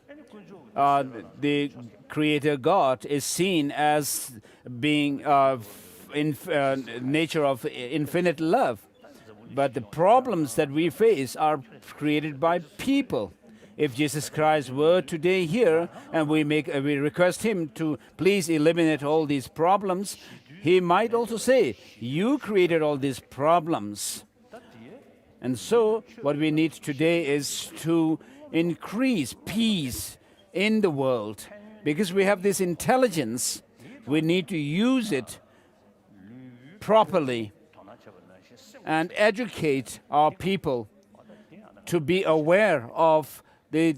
the Creator God is seen as being nature of infinite love. But the problems that we face are created by people. If Jesus Christ were today here and we request him to please eliminate all these problems, he might also say, you created all these problems. And so what we need today is to increase peace in the world. Because we have this intelligence, we need to use it properly and educate our people to be aware of the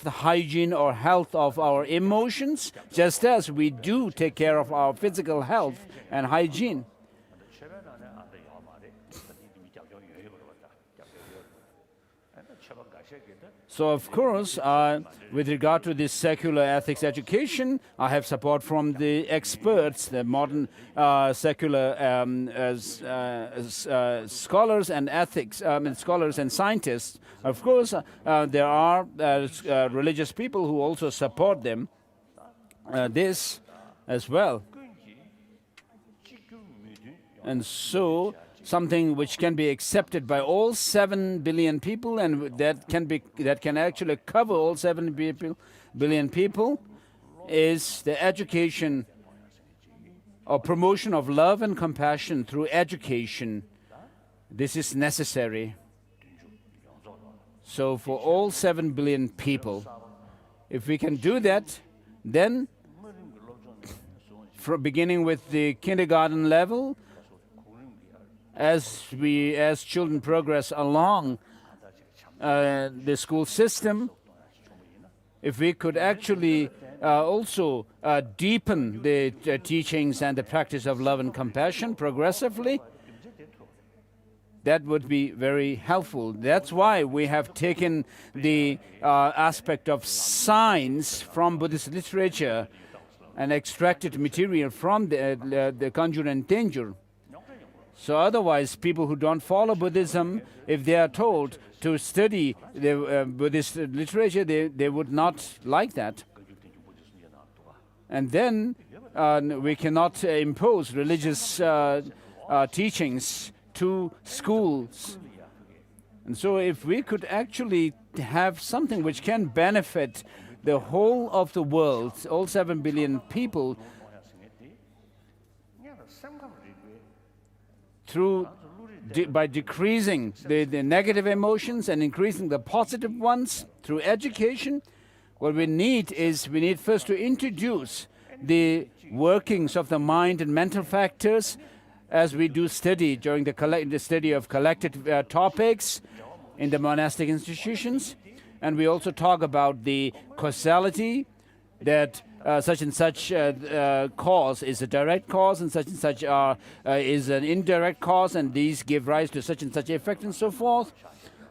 hygiene or health of our emotions, just as we do take care of our physical health and hygiene. So, of course, with regard to this secular ethics education, I have support from the experts, the modern secular scholars and ethics, scholars and scientists. Of course, there are religious people who also support them, this as well. And so, something which can be accepted by all 7 billion people, and that can actually cover all 7 billion people, is the education or promotion of love and compassion through education. This is necessary. So for all 7 billion people, if we can do that, then beginning with the kindergarten level, as children progress along the school system, if we could actually also deepen the teachings and the practice of love and compassion progressively, that would be very helpful. That's why we have taken the aspect of science from Buddhist literature and extracted material from the Kanjur and Tenjur. So otherwise, people who don't follow Buddhism, if they are told to study the Buddhist literature, they would not like that. And then we cannot impose religious teachings to schools. And so if we could actually have something which can benefit the whole of the world, all 7 billion people, by decreasing the negative emotions and increasing the positive ones through education, what we need first to introduce the workings of the mind and mental factors as we do study during the study of collected topics in the monastic institutions. And we also talk about the causality, that such and such cause is a direct cause and such is an indirect cause, and these give rise to such and such effect and so forth.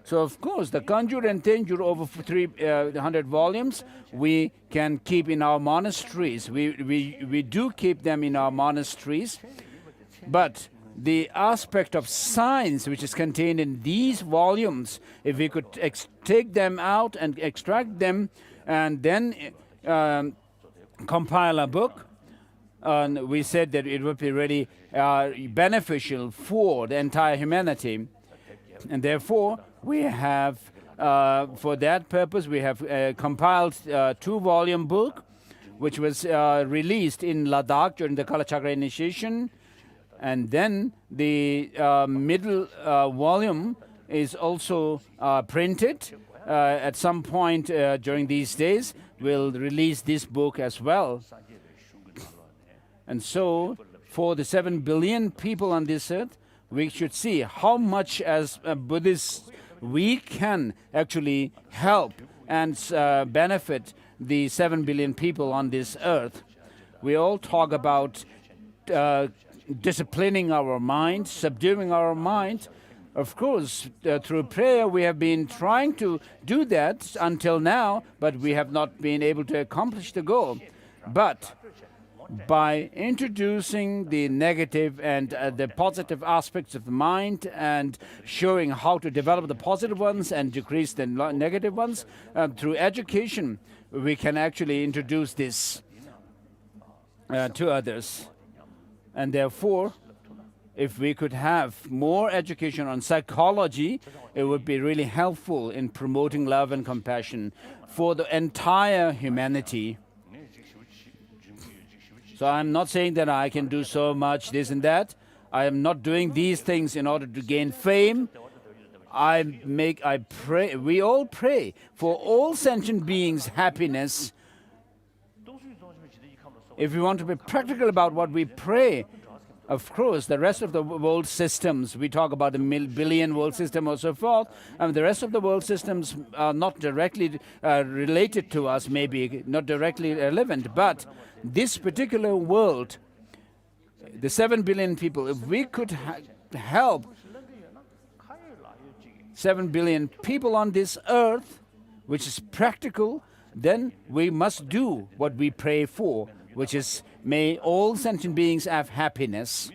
So, of course, the Kanjur and Tenjur, over 300 volumes, we can keep in our monasteries. We do keep them in our monasteries. But the aspect of science which is contained in these volumes, if we could take them out and extract them and then compile a book, we said that it would be really beneficial for the entire humanity. And therefore, we have, for that purpose, we have compiled a 2-volume book, which was released in Ladakh during the Kalachakra initiation. And then the middle volume is also printed. At some point during these days, we'll release this book as well. And so, for the 7 billion people on this earth, we should see how much as Buddhists we can actually help and benefit the 7 billion people on this earth. We all talk about disciplining our mind, subduing our mind. Of course, through prayer we have been trying to do that until now, but we have not been able to accomplish the goal. But by introducing the negative and the positive aspects of the mind and showing how to develop the positive ones and decrease the negative ones, through education, we can actually introduce this to others. And therefore, if we could have more education on psychology, it would be really helpful in promoting love and compassion for the entire humanity. So I'm not saying that I can do so much, this and that. I am not doing these things in order to gain fame. I pray, we all pray for all sentient beings' happiness. If we want to be practical about what we pray, of course, the rest of the world systems, we talk about the billion world system or so forth, and the rest of the world systems are not directly related to us, maybe not directly relevant, but this particular world, the 7 billion people, if we could help 7 billion people on this earth, which is practical, then we must do what we pray for, which is may all sentient beings have happiness.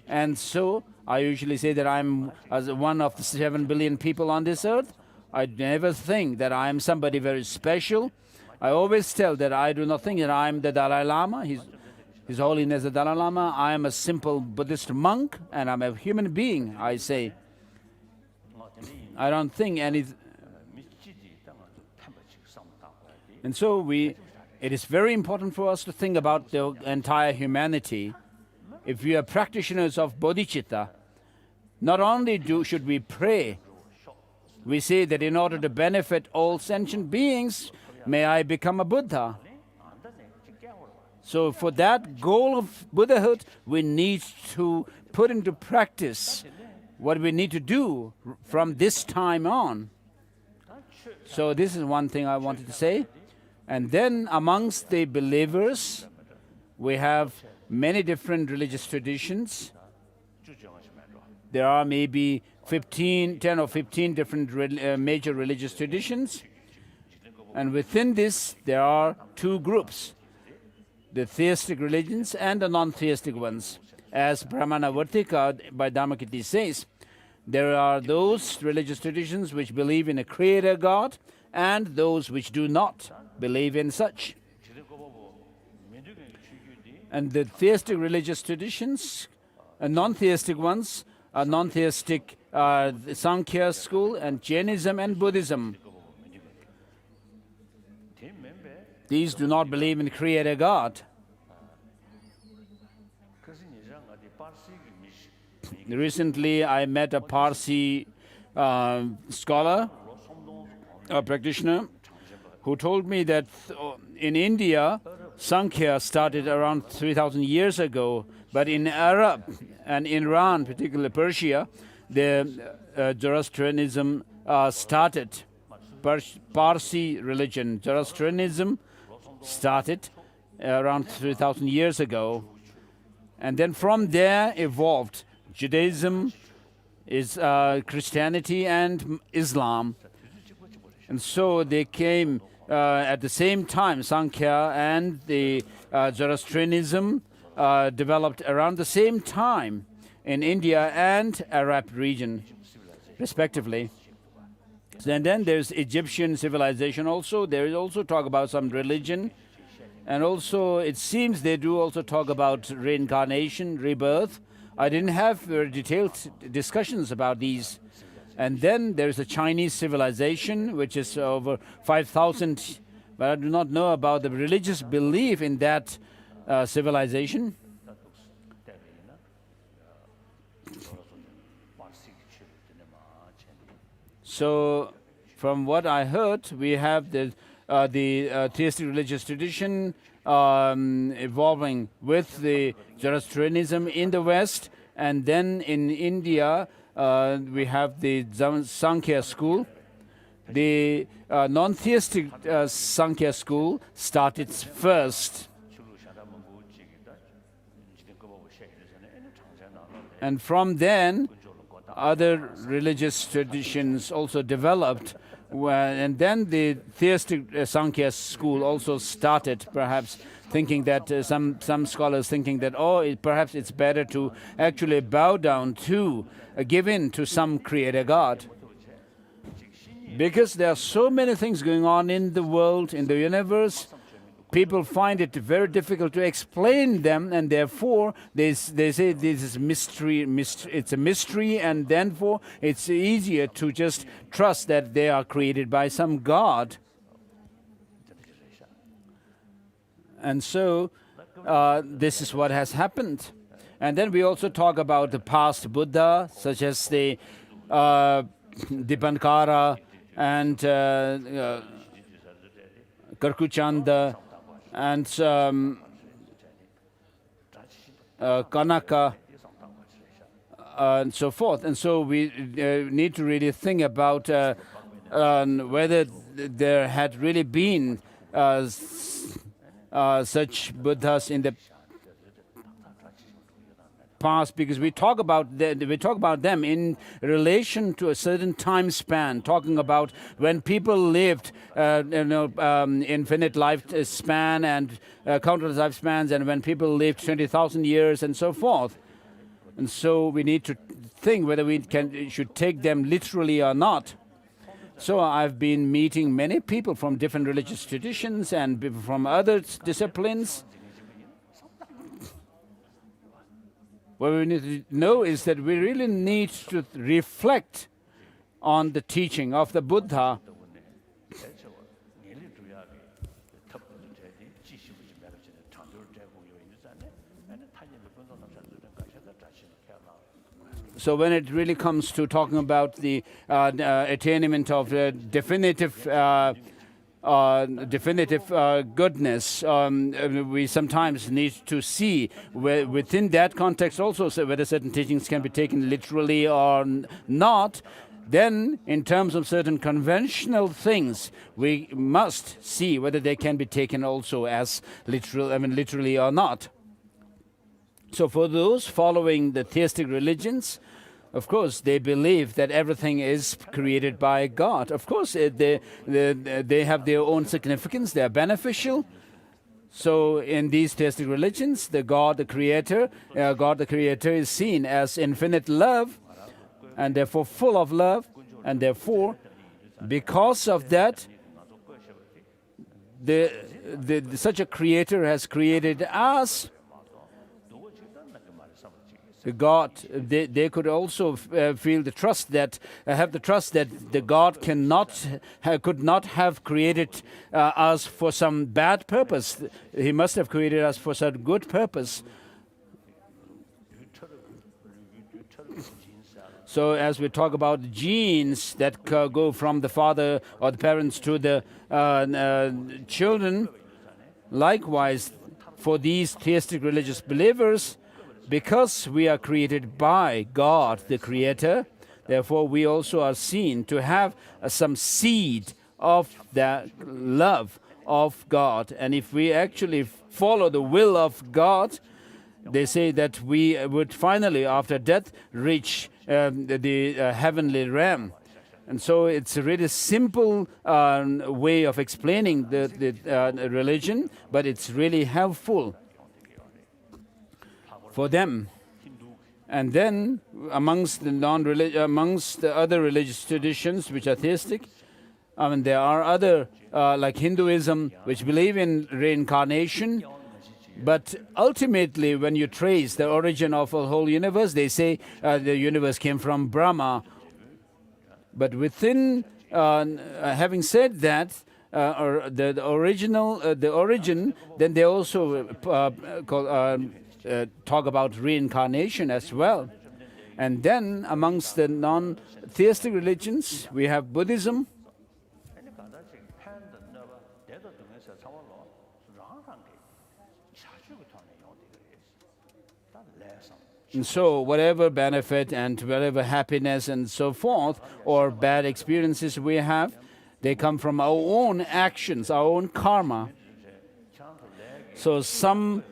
And so I usually say that I'm as one of the 7 billion people on this earth. I never think that I am somebody very special. I always tell that I do not think that I am the Dalai Lama, His Holiness the Dalai Lama. I am a simple Buddhist monk and I'm a human being, I say. I don't think any. And so it is very important for us to think about the entire humanity. If we are practitioners of bodhicitta, not only should we pray, we say that in order to benefit all sentient beings, may I become a Buddha. So for that goal of Buddhahood, we need to put into practice what we need to do from this time on. So this is one thing I wanted to say. And then amongst the believers, we have many different religious traditions. There are maybe 10 or 15 different major religious traditions. And within this, there are two groups, the theistic religions and the non-theistic ones. As Brahmana Vartika by Dharmakirti says, there are those religious traditions which believe in a creator God and those which do not believe in such. And the theistic religious traditions, non-theistic ones, are non-theistic Sankhya school and Jainism and Buddhism. These do not believe in creator God. Recently, I met a Parsi scholar, a practitioner, who told me that in India, Sankhya started around 3,000 years ago, but in Arab and Iran, particularly Persia, the Zoroastrianism started. Parsi religion, Zoroastrianism, started around 3,000 years ago. And then from there evolved Judaism, Christianity and Islam. And so they came at the same time. Sankhya and the Zoroastrianism developed around the same time in India and Arab region, respectively. And then there's Egyptian civilization also. There is also talk about some religion. And also it seems they do also talk about reincarnation, rebirth. I didn't have very detailed discussions about these. And then there's a Chinese civilization, which is over 5,000, but I do not know about the religious belief in that civilization. So, from what I heard, we have the theistic religious tradition evolving with the Zoroastrianism in the West, and then in India we have the Sankhya school. The non-theistic Sankhya school started first. And from then, other religious traditions also developed. And then the theistic Sankhya school also started, perhaps thinking that some scholars thinking that, perhaps it's better to actually bow down to, give in to some creator God. Because there are so many things going on in the world, in the universe, people find it very difficult to explain them, and therefore they say this is mystery. It's a mystery, and therefore it's easier to just trust that they are created by some God. And so this is what has happened. And then we also talk about the past Buddha, such as the Dipankara and Karkuchanda and Kanaka and so forth. And so we need to really think about whether there had really been such Buddhas in the past, because we talk about them in relation to a certain time span, talking about when people lived, infinite lifespan and countless lifespans, and when people lived 20,000 years and so forth. And so we need to think whether we should take them literally or not. So I've been meeting many people from different religious traditions and from other disciplines. What we need to know is that we really need to reflect on the teaching of the Buddha. So when it really comes to talking about the attainment of definitive goodness, we sometimes need to see within that context also whether certain teachings can be taken literally or not. Then, in terms of certain conventional things, we must see whether they can be taken also as literally or not. So for those following the theistic religions, of course, they believe that everything is created by God. Of course, they have their own significance. They are beneficial. So in these theistic religions, God the Creator is seen as infinite love, and therefore full of love. And therefore, because of that, such a Creator has created us. God, they could also feel the trust that have the trust that the God could not have created us for some bad purpose. He must have created us for some good purpose. So as we talk about genes that go from the father or the parents to the children, likewise for these theistic religious believers, because we are created by God, the Creator, therefore we also are seen to have some seed of that love of God. And if we actually follow the will of God, they say that we would finally, after death, reach the heavenly realm. And so it's a really simple way of explaining the religion, but it's really helpful for them. And then amongst the other religious traditions which are theistic, there are other like Hinduism, which believe in reincarnation. But ultimately, when you trace the origin of the whole universe, they say the universe came from Brahma. But within, having said that, or the origin, then they also talk about reincarnation as well. And then amongst the non-theistic religions, we have Buddhism. And so whatever benefit and whatever happiness and so forth, or bad experiences we have, they come from our own actions, our own karma. So some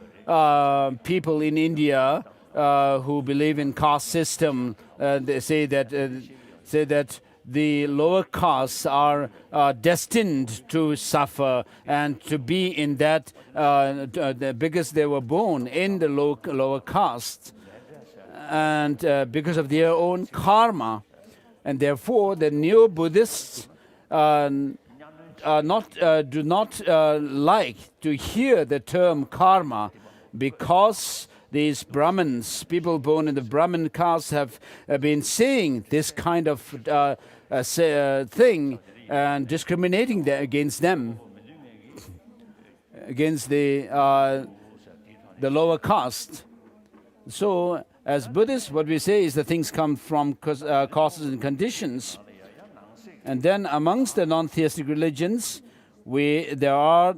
people in India who believe in caste system, they say that the lower castes are destined to suffer and to be in that because they were born in the lower caste, and because of their own karma. And therefore the neo-Buddhists do not like to hear the term karma, because these Brahmins, people born in the Brahmin caste, have been saying this kind of thing and discriminating against them, against the lower caste. So as Buddhists, what we say is that things come from causes and conditions. And then amongst the non-theistic religions, there are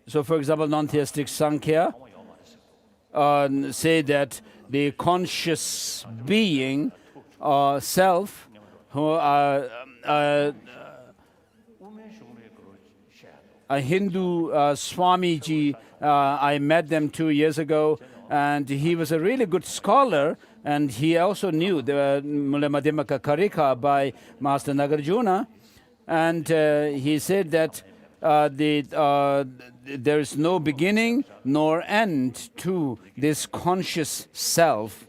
so for example, non-theistic Sankhya say that the conscious being, self, who a Hindu Swamiji, I met them 2 years ago, and he was a really good scholar, and he also knew the Mula Madhyamaka Karika by Master Nagarjuna, and he said that there is no beginning nor end to this conscious self.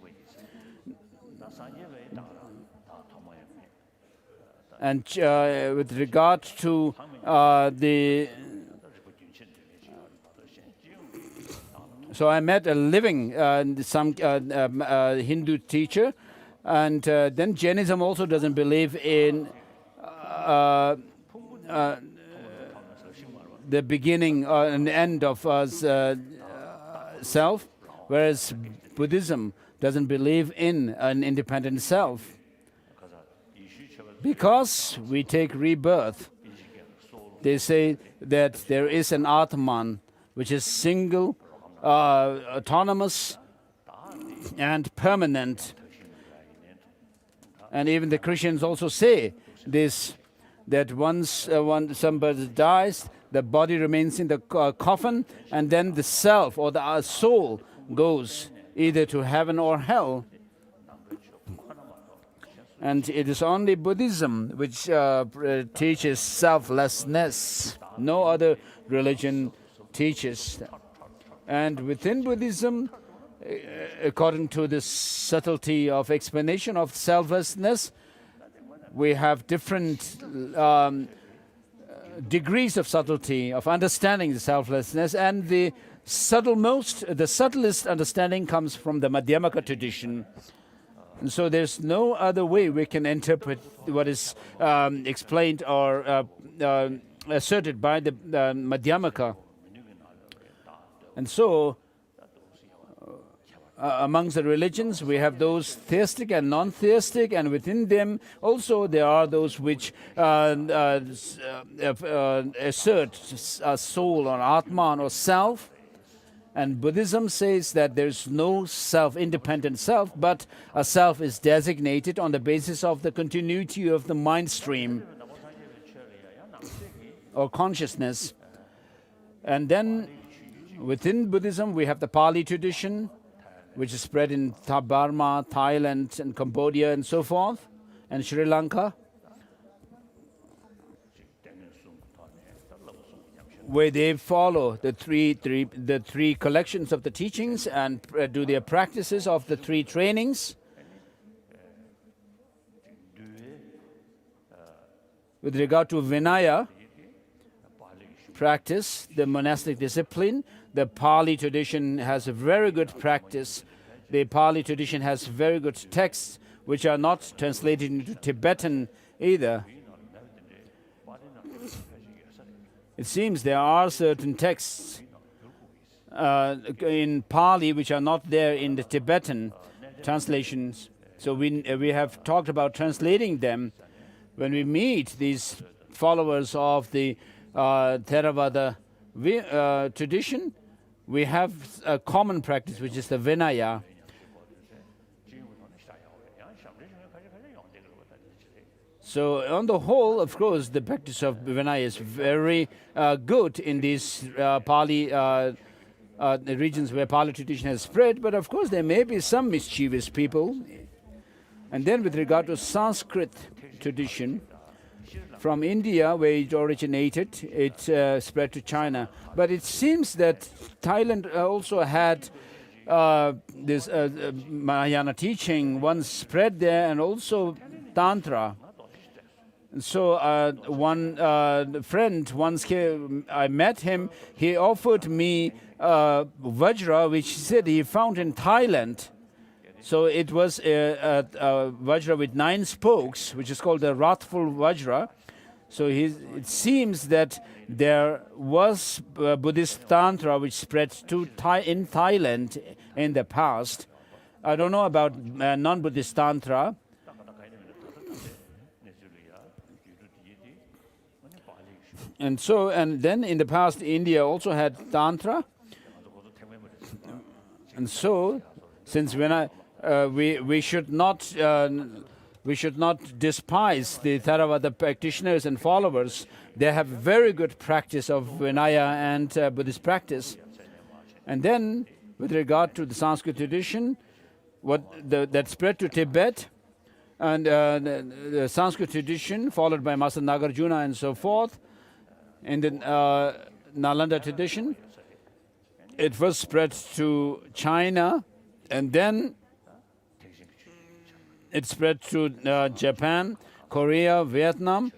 And with regard to so I met a living some Hindu teacher, and then Jainism also doesn't believe in the beginning and end of self, whereas Buddhism doesn't believe in an independent self. Because we take rebirth, they say that there is an Atman, which is single, autonomous, and permanent. And even the Christians also say this, that once somebody dies, the body remains in the coffin, and then the self or the soul goes either to heaven or hell. And it is only Buddhism which teaches selflessness. No other religion teaches that. And within Buddhism, according to the subtlety of explanation of selflessness, we have different degrees of subtlety of understanding the selflessness, and the subtlest understanding comes from the Madhyamaka tradition. And so there's no other way we can interpret what is explained or asserted by the Madhyamaka. And so amongst the religions, we have those theistic and non-theistic, and within them also there are those which assert a soul or Atman or self. And Buddhism says that there's no self-independent self, but a self is designated on the basis of the continuity of the mind stream or consciousness. And then within Buddhism, we have the Pali tradition, which is spread in Burma, Thailand, and Cambodia, and so forth, and Sri Lanka, where they follow the three collections of the teachings and do their practices of the three trainings. With regard to Vinaya practice, the monastic discipline, the Pali tradition has a very good practice. The Pali tradition has very good texts which are not translated into Tibetan either. It seems there are certain texts in Pali which are not there in the Tibetan translations. So we have talked about translating them. When we meet these followers of the Theravada tradition, we have a common practice, which is the Vinaya. So on the whole, of course, the practice of Vinaya is very good in these Pali the regions where Pali tradition has spread, but of course there may be some mischievous people. And then with regard to Sanskrit tradition, from India, where it originated, it spread to China. But it seems that Thailand also had this Mahayana teaching once spread there, and also Tantra. And so one friend, once I met him, he offered me Vajra, which he said he found in Thailand. So it was a Vajra with 9 spokes, which is called the wrathful Vajra. So it seems that there was Buddhist Tantra which spread in Thailand in the past. I don't know about non-Buddhist Tantra. And then in the past, India also had Tantra. And so, since we should not despise the Theravada practitioners and followers. They have very good practice of Vinaya and Buddhist practice. And then, with regard to the Sanskrit tradition, that spread to Tibet, and the Sanskrit tradition, followed by Master Nagarjuna and so forth, in the Nalanda tradition, it first spread to China, and then it spread to Japan, Korea, Vietnam.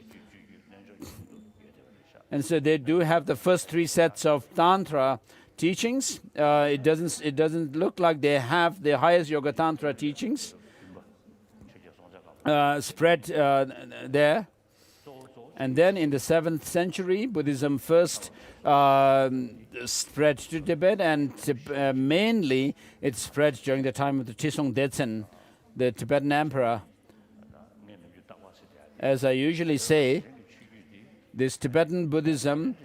And so they do have the first 3 sets of Tantra teachings. It doesn't look like they have the highest Yoga Tantra teachings spread there. And then in the 7th century, Buddhism first spread to Tibet, and mainly it spread during the time of the Trisong Detsen, the Tibetan emperor. As I usually say, this Tibetan Buddhism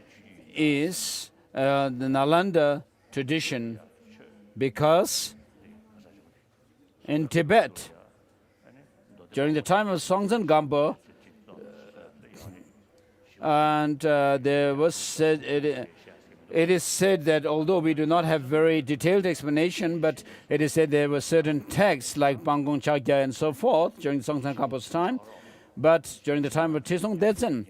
is the Nalanda tradition, because in Tibet, during the time of Songtsen Gampo, and there was said, it is said that although we do not have very detailed explanation, but it is said there were certain texts like Pangong Chagya and so forth during Songtsen Gampo's time. But during the time of Trisong Detsen,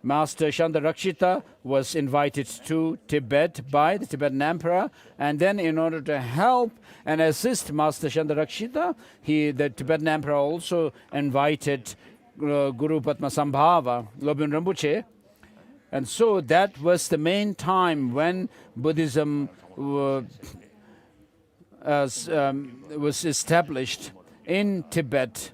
Master Chandarakshita was invited to Tibet by the Tibetan emperor, and then in order to help and assist Master Chandarakshita, the Tibetan emperor also invited Guru Padmasambhava, Lobun Rinpoche. And so that was the main time when Buddhism was established in Tibet.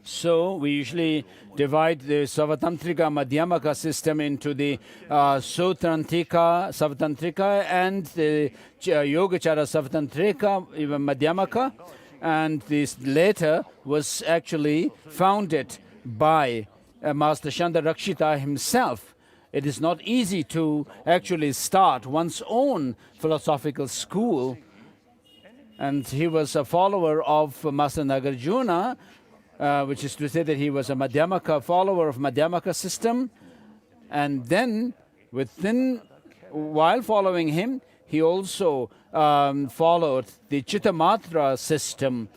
So we usually divide the Savatantrika Madhyamaka system into the Sutrantrika Savatantrika and the Yogacara Savatantrika Madhyamaka. And this later was actually founded by Master Chandarakshita himself. It is not easy to actually start one's own philosophical school. And he was a follower of Master Nagarjuna, which is to say that he was a Madhyamaka follower of Madhyamaka system. And then while following him, he also followed the Chittamatra system.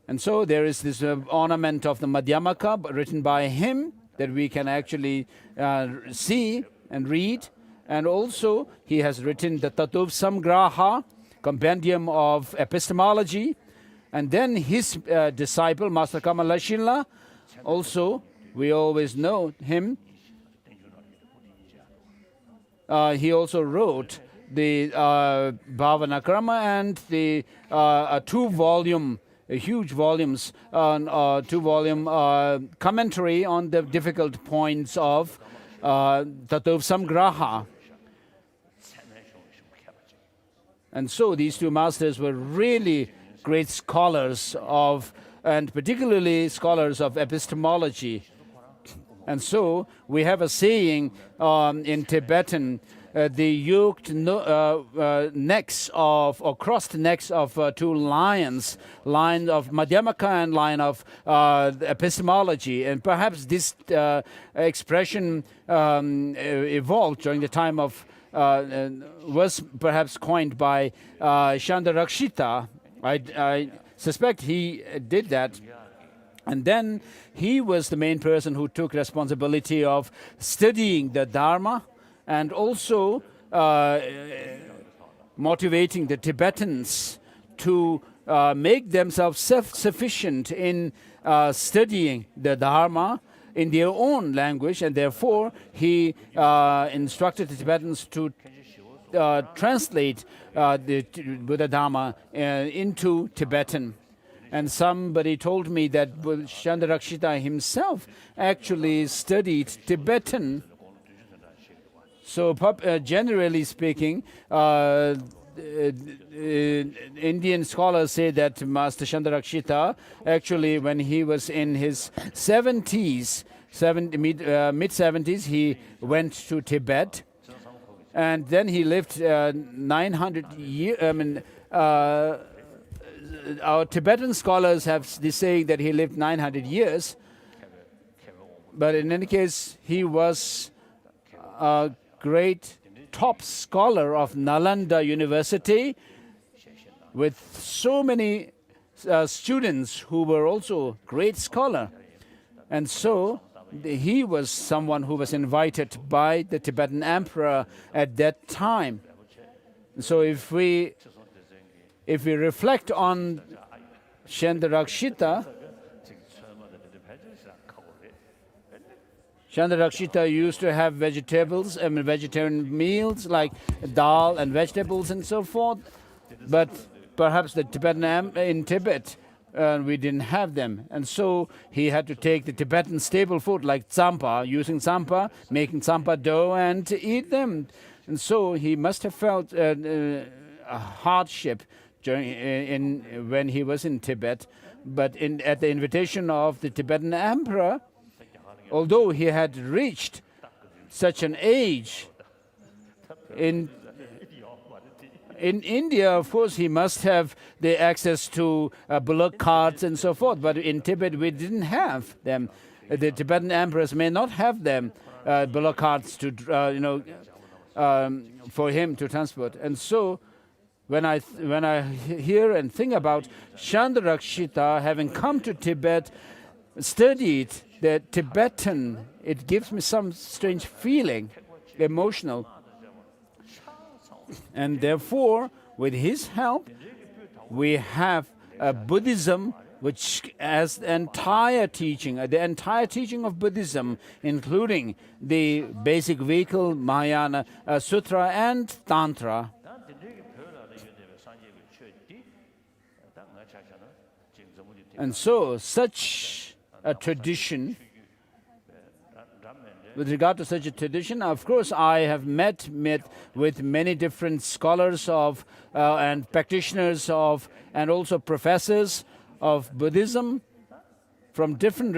And so there is this ornament of the Madhyamaka written by him that we can actually see and read. And also he has written the Tatuv Samgraha, compendium of epistemology. And then his disciple, Master Kamalashila, also, we always know him. He also wrote the Bhavanakrama and the 2-volume huge volumes, 2-volume commentary on the difficult points of Tattva Samgraha. And so these two masters were really great scholars of, and particularly scholars of epistemology. And so we have a saying in Tibetan, the yoked necks of, or crossed necks of two lions, line of Madhyamaka and line of epistemology. And perhaps this expression evolved during the time of, was perhaps coined by Chandarakshita. I suspect he did that. And then he was the main person who took responsibility of studying the Dharma and also motivating the Tibetans to make themselves self-sufficient in studying the Dharma in their own language, and therefore he instructed the Tibetans to translate the Buddha Dharma into Tibetan. And somebody told me that Chandarakshita himself actually studied Tibetan. So generally speaking, Indian scholars say that Master Chandarakshita, actually when he was in his 70s, mid-70s, he went to Tibet. And then he lived 900 years. Our Tibetan scholars have this saying that he lived 900 years. But in any case, he was a great top scholar of Nalanda University with so many students who were also great scholar. And so he was someone who was invited by the Tibetan emperor at that time. So if we reflect on Chandarakshita, Chandarakshita used to have vegetarian meals like dal and vegetables and so forth. But perhaps the Tibetan in Tibet, we didn't have them. And so he had to take the Tibetan staple food like tsampa, using tsampa, making tsampa dough and eat them. And so he must have felt a hardship when he was in Tibet. But at the invitation of the Tibetan emperor, although he had reached such an age, in India, of course, he must have the access to bullock carts and so forth. But in Tibet, we didn't have them. The Tibetan emperors may not have them, bullock carts to, for him to transport. And so, when I hear and think about Chandarakshita having come to Tibet, studied the Tibetan, it gives me some strange feeling, emotional. And therefore, with his help, we have a Buddhism which has the entire teaching of Buddhism, including the basic vehicle, Mahayana Sutra and Tantra. And so, such a tradition, with regard to such a tradition, of course, I have met with many different scholars of and practitioners of, and also professors of Buddhism from different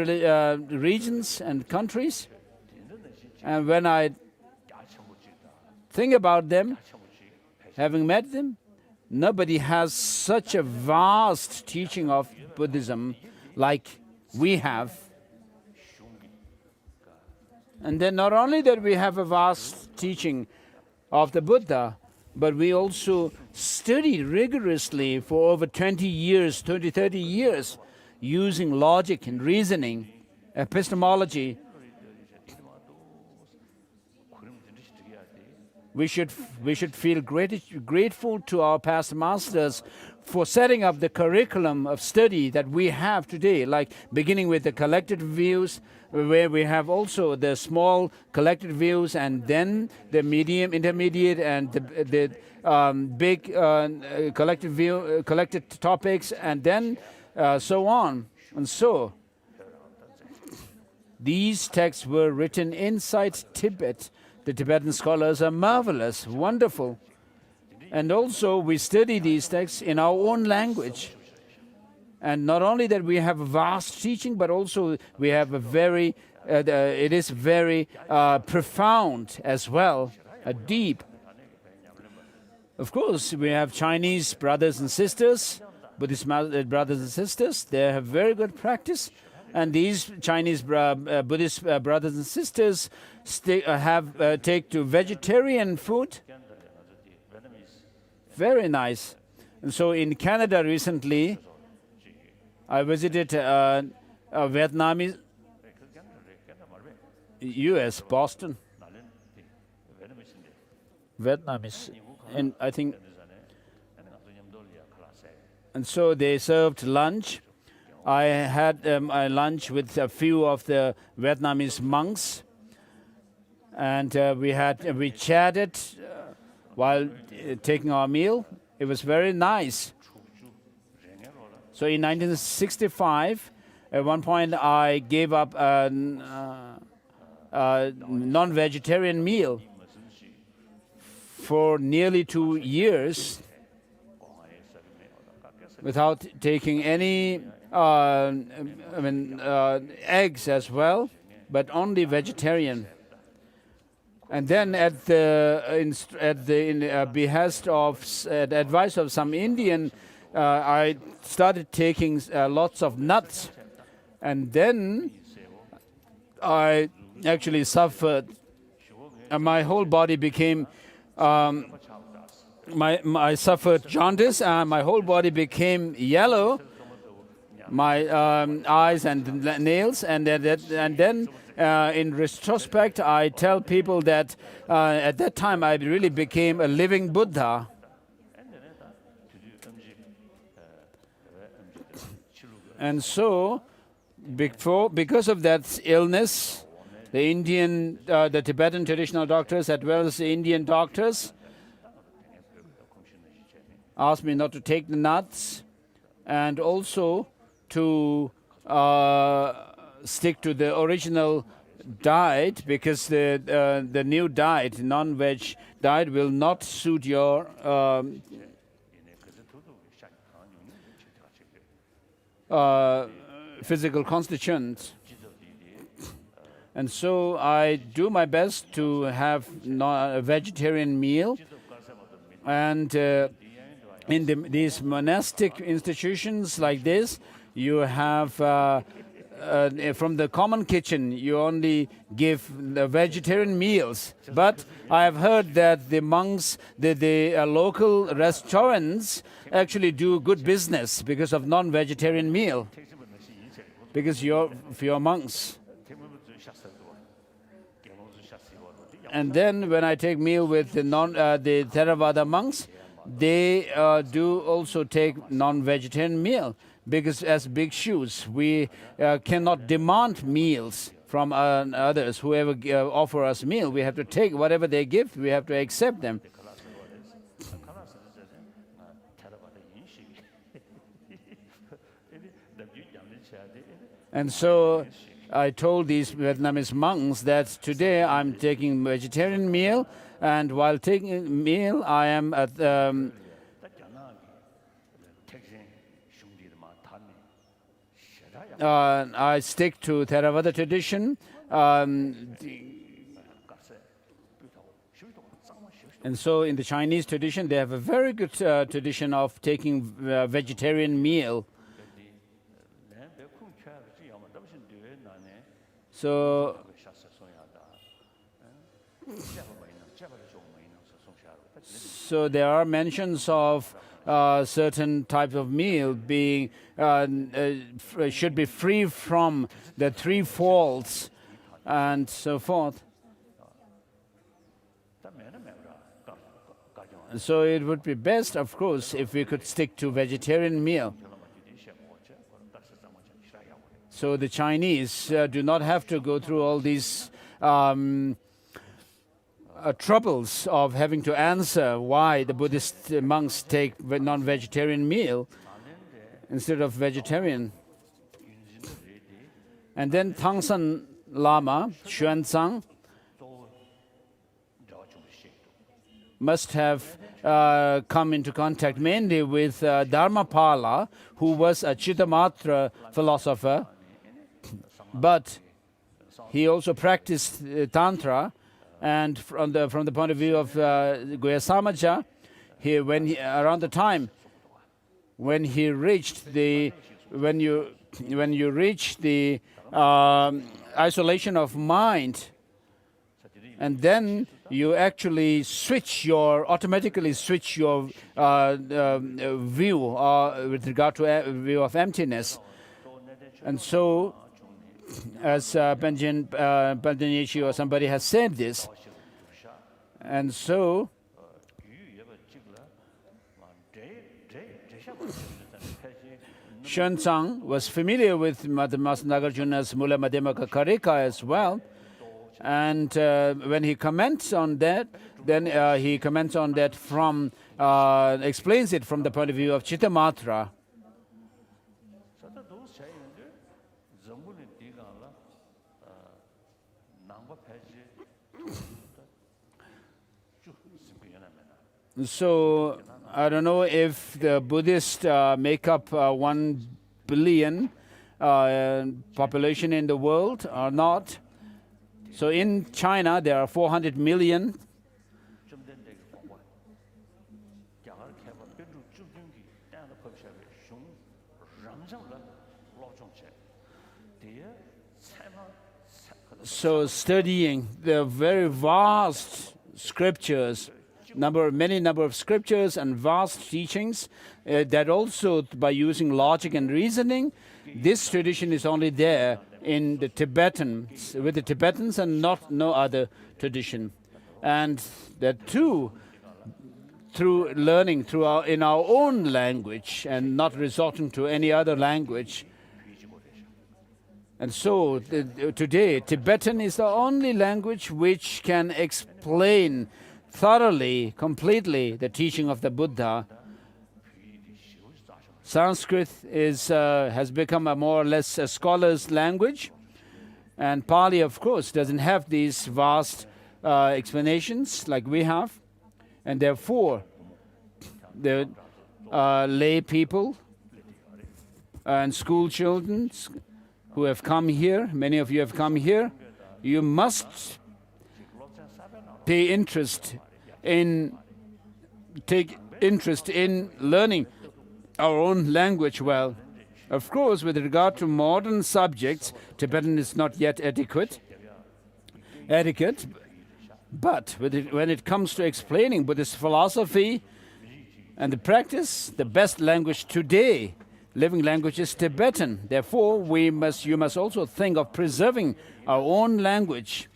regions and countries. And when I think about them, having met them, nobody has such a vast teaching of Buddhism like we have. And then not only that we have a vast teaching of the Buddha, but we also studied rigorously for over 20 years, 30 years, using logic and reasoning, epistemology. We should feel grateful to our past masters for setting up the curriculum of study that we have today, like beginning with the collected views, where we have also the small collected views, and then the medium, intermediate, and the big collected topics, and then so on. And so, these texts were written inside Tibet. The Tibetan scholars are marvelous, wonderful. And also, we study these texts in our own language. And not only that we have a vast teaching, but also we have a very, it is very profound as well, deep. Of course, we have Chinese brothers and sisters, Buddhist brothers and sisters. They have very good practice. And these Chinese Buddhist brothers and sisters take to vegetarian food. Very nice. And so in Canada recently, I visited a Vietnamese, US, Boston. Vietnamese. And I think, and so they served lunch. I had a lunch with a few of the Vietnamese monks, and we chatted while taking our meal. It was very nice. So in 1965, at one point I gave up a non-vegetarian meal for nearly 2 years without taking any eggs as well, but only vegetarian. And then at the behest of the advice of some Indian, I started taking lots of nuts, and then I actually suffered. My whole body became. I suffered jaundice, and my whole body became yellow. My eyes and nails, and then in retrospect, I tell people that at that time I really became a living Buddha. And so, because of that illness, the Tibetan traditional doctors, as well as the Indian doctors, asked me not to take the nuts, and also to stick to the original diet, because the new diet, non-veg diet, will not suit your physical constituents. And so I do my best to have a vegetarian meal. And in these monastic institutions like this, you have, from the common kitchen, you only give the vegetarian meals. But I have heard that the monks, the local restaurants actually do good business because of non-vegetarian meal, because for your monks. And then when I take meal with the Theravada monks, they do also take non-vegetarian meal, because as bhikshus, we cannot demand meals from others. Whoever offer us meal, we have to take whatever they give, we have to accept them. And so I told these Vietnamese monks that today I'm taking vegetarian meal, and while taking meal, I am at I stick to Theravada tradition, and so in the Chinese tradition, they have a very good tradition of taking vegetarian meal. So there are mentions of certain types of meal being should be free from the 3 faults and so forth. So it would be best, of course, if we could stick to vegetarian meal. So the Chinese do not have to go through all these troubles of having to answer why the Buddhist monks take non-vegetarian meal. instead of vegetarian. And then Tangsan Lama, Xuanzang, must have come into contact mainly with Dharmapala, who was a Chittamatra philosopher, but he also practiced Tantra. And from the point of view of Goyasamaja, around the time when you reach the isolation of mind, and then you actually automatically switch your view with regard to a view of emptiness. And so, as Panjin Yishi or somebody has said this, and so Xuanzang was familiar with Master Nagarjuna's Mula Madhyamaka Karika as well. And when he comments on that, then he comments on that from, explains it from the point of view of Chittamatra. So, I don't know if the Buddhists make up 1 billion population in the world or not. So in China, there are 400 million. So studying the very vast scriptures, many number of scriptures and vast teachings, that also by using logic and reasoning, this tradition is only there in the Tibetans, with the Tibetans, and no other tradition. And that too, through learning in our own language and not resorting to any other language. And so today, Tibetan is the only language which can explain thoroughly, completely the teaching of the Buddha. Sanskrit has become a more or less a scholar's language, and Pali, of course, doesn't have these vast explanations like we have, and therefore the lay people and school children who have come here, many of you have come here, you must take interest in learning our own language well. Of course, with regard to modern subjects, Tibetan is not yet etiquette, but when it comes to explaining Buddhist philosophy and the practice, the best language today, living language, is Tibetan. Therefore, you must also think of preserving our own language.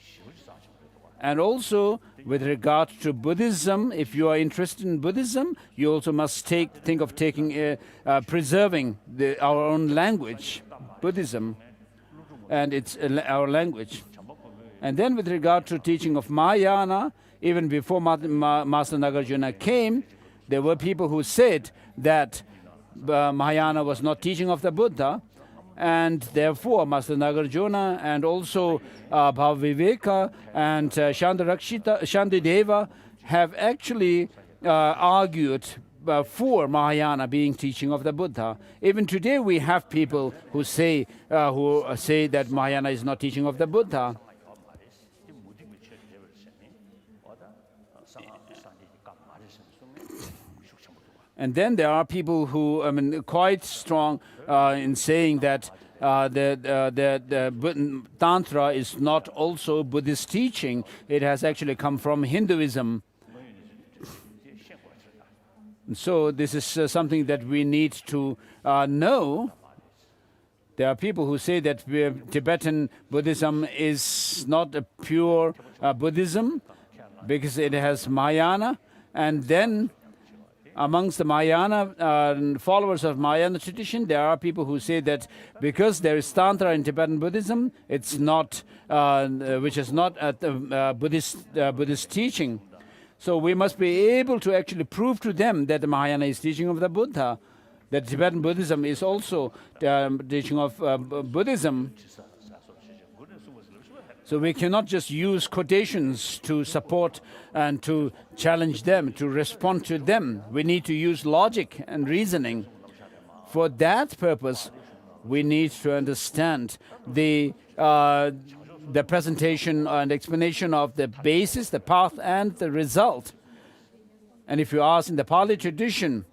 And also, with regard to Buddhism, if you are interested in Buddhism, you also must think of preserving our own language, Buddhism, and it's our language. And then with regard to teaching of Mahayana, even before Master Nagarjuna came, there were people who said that Mahayana was not teaching of the Buddha, and therefore Master Nagarjuna and also Bhaviveka and Shantideva have actually argued for Mahayana being teaching of the Buddha. Even today we have people who say that Mahayana is not teaching of the Buddha. And then there are people who quite strong in saying that the Tantra is not also Buddhist teaching. It has actually come from Hinduism. So this is something that we need to know. There are people who say that Tibetan Buddhism is not a pure Buddhism because it has Mahayana, and then amongst the Mahayana followers of Mahayana tradition, there are people who say that because there is Tantra in Tibetan Buddhism, it's not, which is not Buddhist teaching. So we must be able to actually prove to them that the Mahayana is teaching of the Buddha. that Tibetan Buddhism is also the teaching of Buddhism. So we cannot just use quotations to support and to challenge them, to respond to them. We need to use logic and reasoning. For that purpose, we need to understand the presentation and explanation of the basis, the path, and the result. And if you ask in the Pali tradition,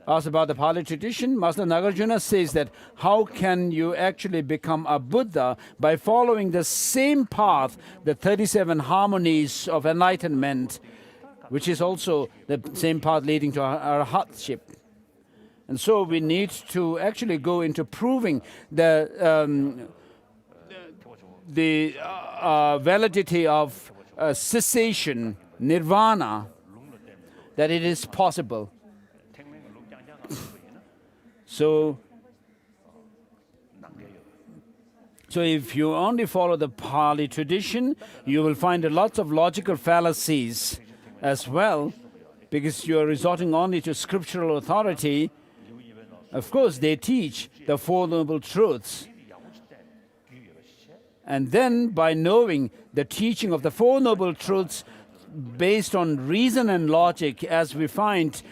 ask about the Pali tradition, Master Nagarjuna says that how can you actually become a Buddha by following the same path, the 37 harmonies of enlightenment, which is also the same path leading to arhatship. And so we need to actually go into proving the validity of cessation, nirvana, that it is possible. So if you only follow the Pali tradition, you will find lots of logical fallacies as well, because you are resorting only to scriptural authority. Of course, they teach the Four Noble Truths. And then by knowing the teaching of the Four Noble Truths based on reason and logic, as we find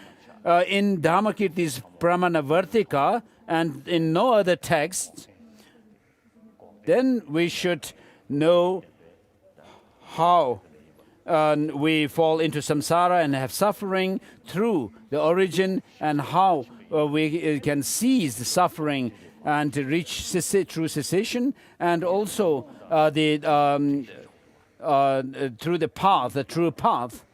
in Dhammakirti's Pramanavartika and in no other text, then we should know how we fall into samsara and have suffering through the origin, and how we can cease the suffering and to reach true cessation, and also through the path, the true path.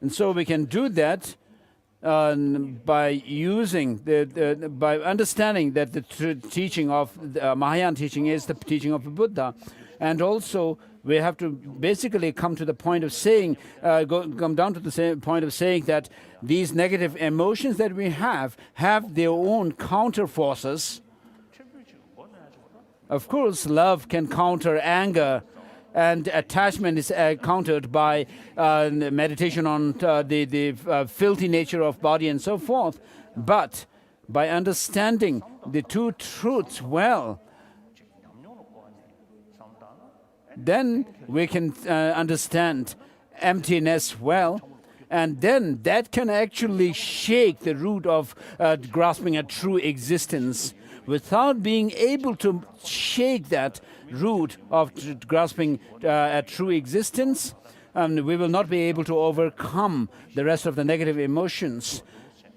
And so we can do that by using by understanding that the teaching of Mahayana teaching is the teaching of the Buddha, and also we have to basically come to the point of saying, come down to the same point of saying that these negative emotions that we have their own counter forces. Of course, love can counter anger, and attachment is countered by meditation on the filthy nature of body and so forth. But by understanding the two truths well, then we can understand emptiness well, and then that can actually shake the root of grasping a true existence. Without being able to shake that root of grasping a true existence, we will not be able to overcome the rest of the negative emotions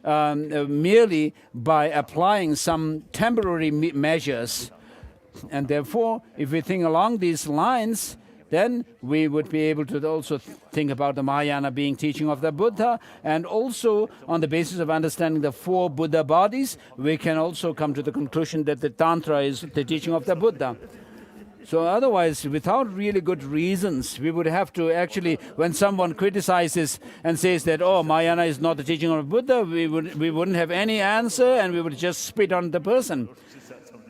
merely by applying some temporary measures. And therefore, if we think along these lines, then we would be able to also think about the Mahayana being teaching of the Buddha, and also on the basis of understanding the four Buddha bodies, we can also come to the conclusion that the Tantra is the teaching of the Buddha. So otherwise, without really good reasons, we would have to actually, when someone criticizes and says that, oh, Mahayana is not the teaching of Buddha, we wouldn't have any answer, and we would just spit on the person.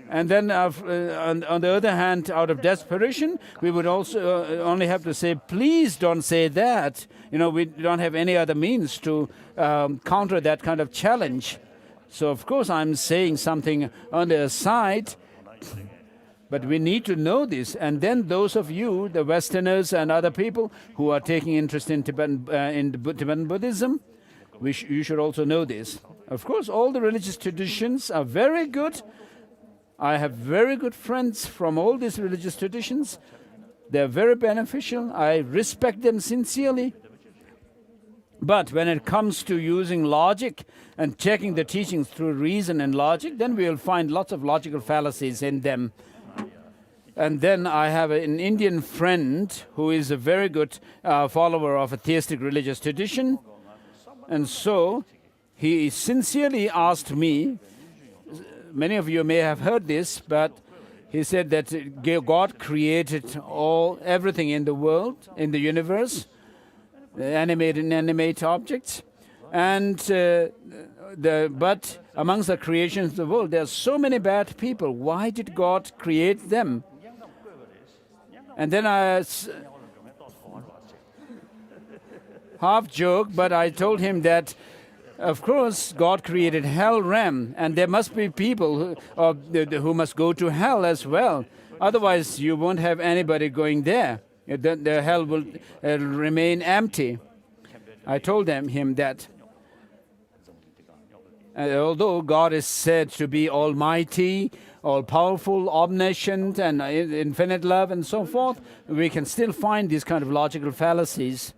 And then, on the other hand, out of desperation, we would also only have to say, please don't say that. You know, we don't have any other means to counter that kind of challenge. So, of course, I'm saying something on the aside, but we need to know this. And then those of you, the Westerners and other people who are taking interest in Tibetan Buddhism, you should also know this. Of course, all the religious traditions are very good. I have very good friends from all these religious traditions. They're very beneficial. I respect them sincerely. But when it comes to using logic and checking the teachings through reason and logic, then we will find lots of logical fallacies in them. And then I have an Indian friend who is a very good follower of a theistic religious tradition. And so he sincerely asked me, many of you may have heard this, but he said that God created everything in the world, in the universe, animate and inanimate objects. And but amongst the creations of the world, there are so many bad people. Why did God create them? And then I half joke, but I told him that, of course, God created hell ram, and there must be people who must go to hell as well. Otherwise, you won't have anybody going there. The hell will remain empty. I told him that. Although God is said to be almighty, all-powerful, omniscient, and infinite love, and so forth, we can still find these kind of logical fallacies.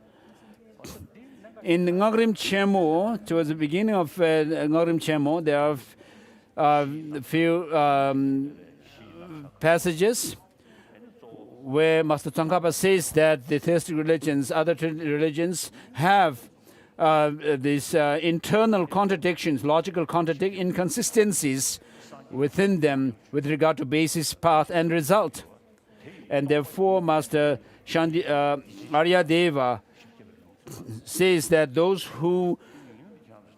In Lam Rim, towards the beginning of Lam Rim, there are a few passages where Master Tsongkhapa says that the theistic religions, other religions, have these internal contradictions, logical inconsistencies within them with regard to basis, path, and result. And therefore, Master Aryadeva says that those who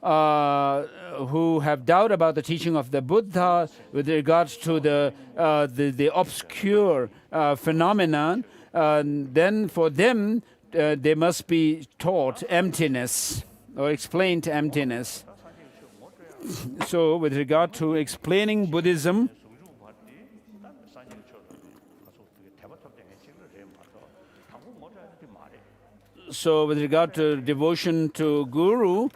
have doubt about the teaching of the Buddha with regards to the obscure phenomenon, then for them they must be taught emptiness or explained emptiness. So with regard to explaining Buddhism, so with regard to devotion to Guru,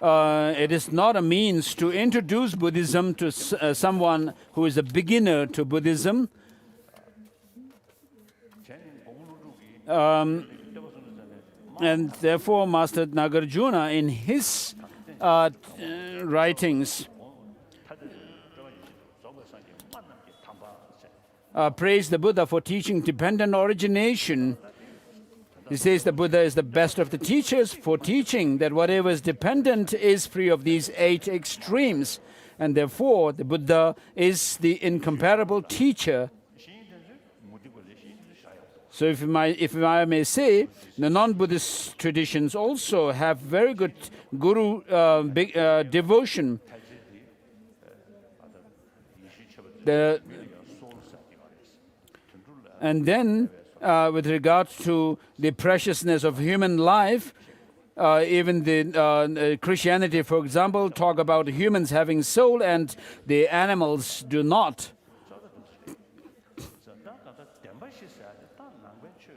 it is not a means to introduce Buddhism to someone who is a beginner to Buddhism. And therefore, Master Nagarjuna, in his writings, praised the Buddha for teaching dependent origination. He says the Buddha is the best of the teachers for teaching that whatever is dependent is free of these 8 extremes. And therefore, the Buddha is the incomparable teacher. So if I may say, the non-Buddhist traditions also have very good Guru devotion. And then, with regard to the preciousness of human life, even the Christianity, for example, talk about humans having soul and the animals do not.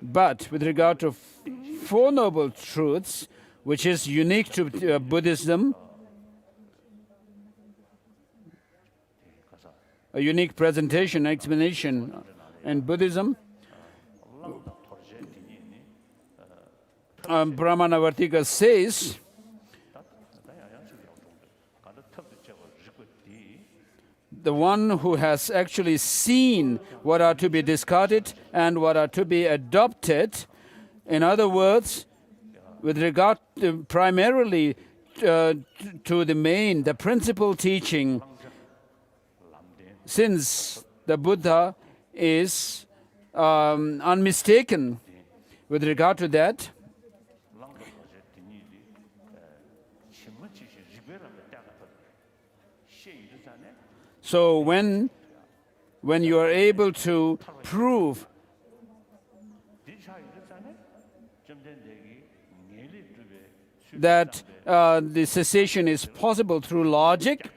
But with regard to 4 noble truths, which is unique to Buddhism, a unique presentation, explanation in Buddhism, Brahmanavartika says the one who has actually seen what are to be discarded and what are to be adopted, in other words, with regard to primarily to the principal teaching, since the Buddha is unmistaken with regard to that, so when you are able to prove that the cessation is possible through logic,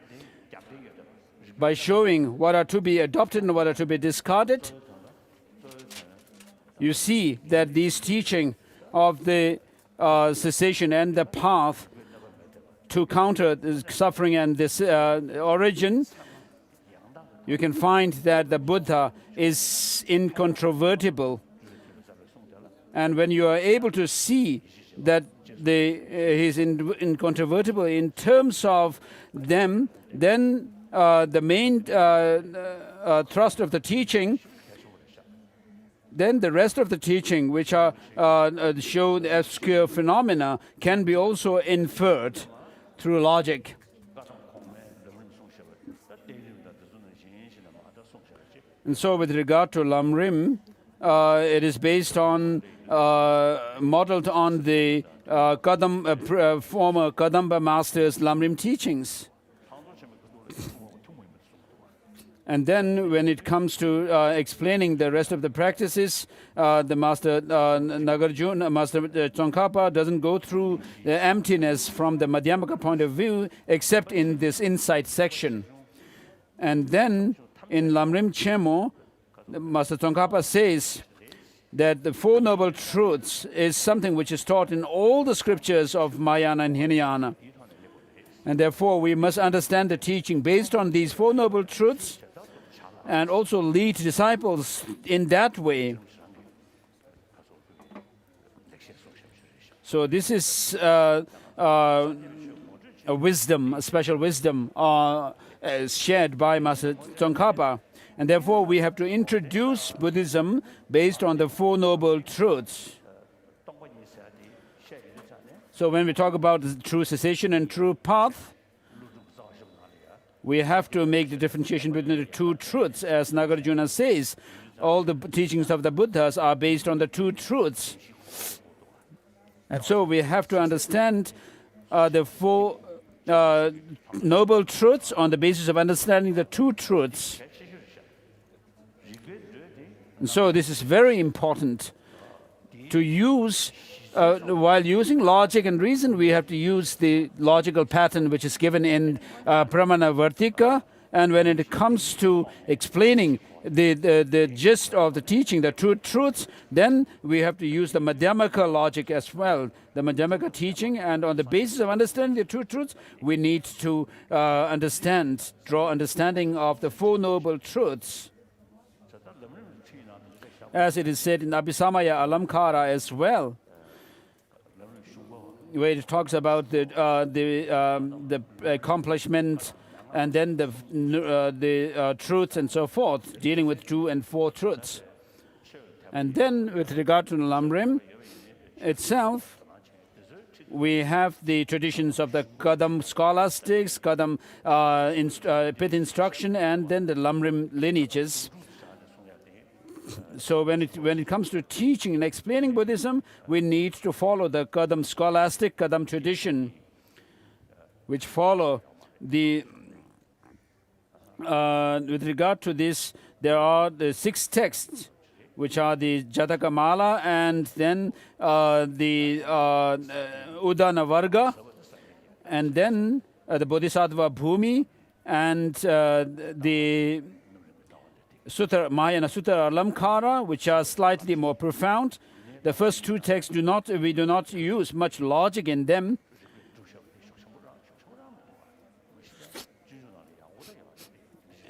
by showing what are to be adopted and what are to be discarded, you see that these teaching of the cessation and the path to counter the suffering and this origin, you can find that the Buddha is incontrovertible. And when you are able to see that he's incontrovertible in terms of them, then the main thrust of the teaching, then the rest of the teaching, which are show the obscure phenomena, can be also inferred through logic. And so with regard to Lam Rim, it is based on, modeled on the former Kadamba Master's Lam Rim teachings. And then when it comes to explaining the rest of the practices, the Master Nagarjuna, Master Tsongkhapa doesn't go through the emptiness from the Madhyamaka point of view, except in this insight section. And then in Lamrim Chemo, Master Tsongkhapa says that the Four Noble Truths is something which is taught in all the scriptures of Mahayana and Hinayana. And therefore, we must understand the teaching based on these Four Noble Truths and also lead disciples in that way. So this is a wisdom, a special wisdom shared by Master Tsongkhapa. And therefore, we have to introduce Buddhism based on the Four Noble Truths. So when we talk about true cessation and true path, we have to make the differentiation between the two truths. As Nagarjuna says, all the teachings of the Buddhas are based on the two truths. And so we have to understand the Four Noble Truths on the basis of understanding the two truths. And so this is very important to use. While using logic and reason, we have to use the logical pattern which is given in Pramana Vartika. And when it comes to explaining the gist of the teaching, the two truths, then we have to use the Madhyamaka logic as well, the Madhyamaka teaching. And on the basis of understanding the two truths, we need to draw understanding of the Four Noble Truths. As it is said in Abhisamaya Alamkara as well, where it talks about the accomplishment and then the truths and so forth, dealing with two and four truths. And then with regard to Lam Rim itself, we have the traditions of the Kadam scholastics, Kadam pith instruction, and then the Lam Rim lineages. So when it comes to teaching and explaining Buddhism, we need to follow the Kadam scholastic, Kadam tradition, which follow the... with regard to this, there are the 6 texts, which are the Jatakamala and then the Udana Varga, and then the Bodhisattva Bhumi, and the Mahayana Sutta Alamkara, which are slightly more profound. The first 2 texts we do not use much logic in them.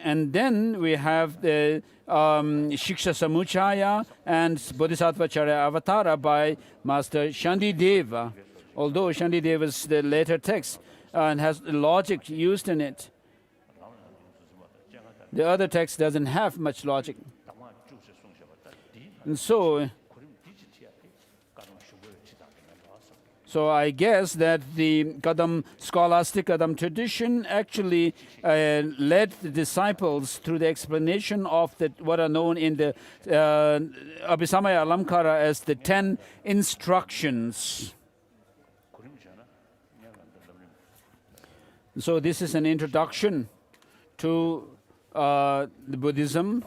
And then we have the Shiksha Samuchaya and Bodhisattva Charya Avatara by Master Shandideva, although Shandideva is the later text and has logic used in it. The other text doesn't have much logic. And so I guess that the Kadam scholastic, Kadam tradition actually led the disciples through the explanation of what are known in the Abhisamaya Alamkara as the 10 instructions. So this is an introduction to the Buddhism.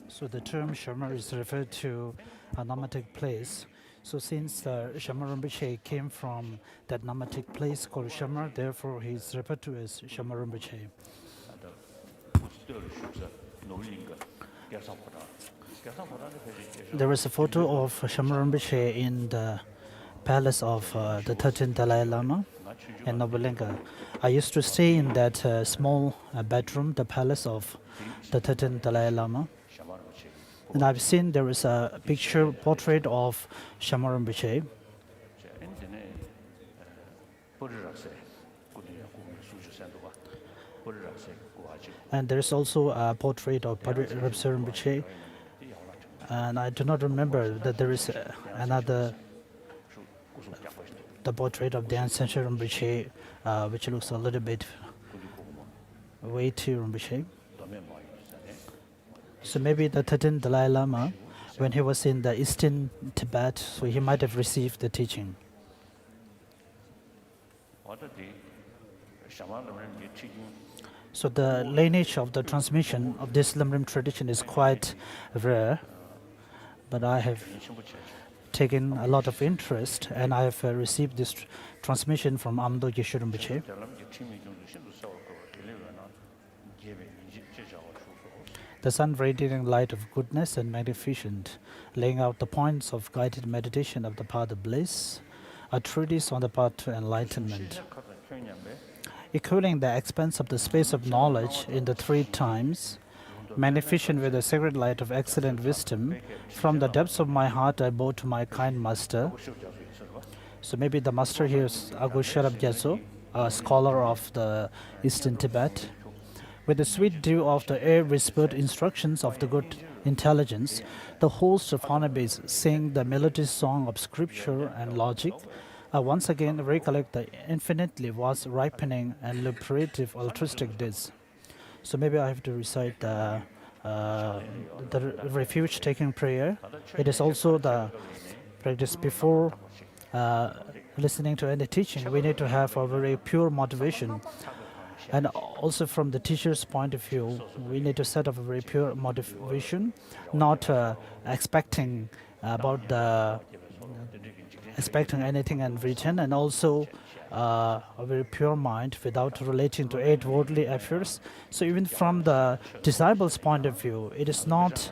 So the term Shamar is referred to a nomadic place. So since Shamar Rinpoche came from that nomadic place called Shamar, therefore he is referred to as Shamar Rinpoche. There is a photo of Shamar Rinpoche in the palace of the 13th Dalai Lama in Nobulenga. I used to stay in that small bedroom, the palace of the 13th Dalai Lama. And I've seen there is a picture portrait of Shamar Rinpoche. And there is also a portrait of Rabsar Rinpoche. And I do not remember that there is another the portrait of Dan Senshar Rinpoche, which looks a little bit way too Rinpoche. So maybe the 13th Dalai Lama, when he was in the eastern Tibet, so he might have received the teaching. So the lineage of the transmission of this Lam Rim tradition is quite rare, but I have taken a lot of interest, and I have received this transmission from Amdo Geshe Rinpoche. The sun radiating light of goodness and magnificent, laying out the points of guided meditation of the path of bliss, a treatise on the path to enlightenment. Equaling the expanse of the space of knowledge in the three times, magnificent with the sacred light of excellent wisdom, from the depths of my heart I bow to my kind master. So maybe the master here is Agu Sharab Gyatso, a scholar of the Eastern Tibet. With the sweet dew of the air whispered instructions of the good intelligence, the host of honeybes sing the melodious song of scripture and logic. I once again recollect the infinitely vast ripening and liberative altruistic deeds. So maybe I have to recite the refuge-taking prayer. It is also the practice before listening to any teaching. We need to have a very pure motivation. And also from the teacher's point of view, we need to set up a very pure motivation, not expecting anything in return, and also a very pure mind without relating to eight worldly affairs. So even from the disciple's point of view, it is not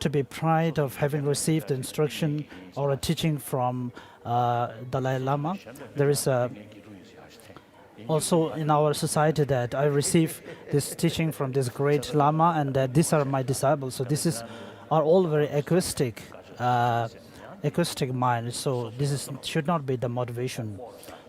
to be proud of having received the instruction or a teaching from Dalai Lama. There is also in our society that I receive this teaching from this great Lama, and that these are my disciples. So this are all very egoistic mind. So this should not be the motivation.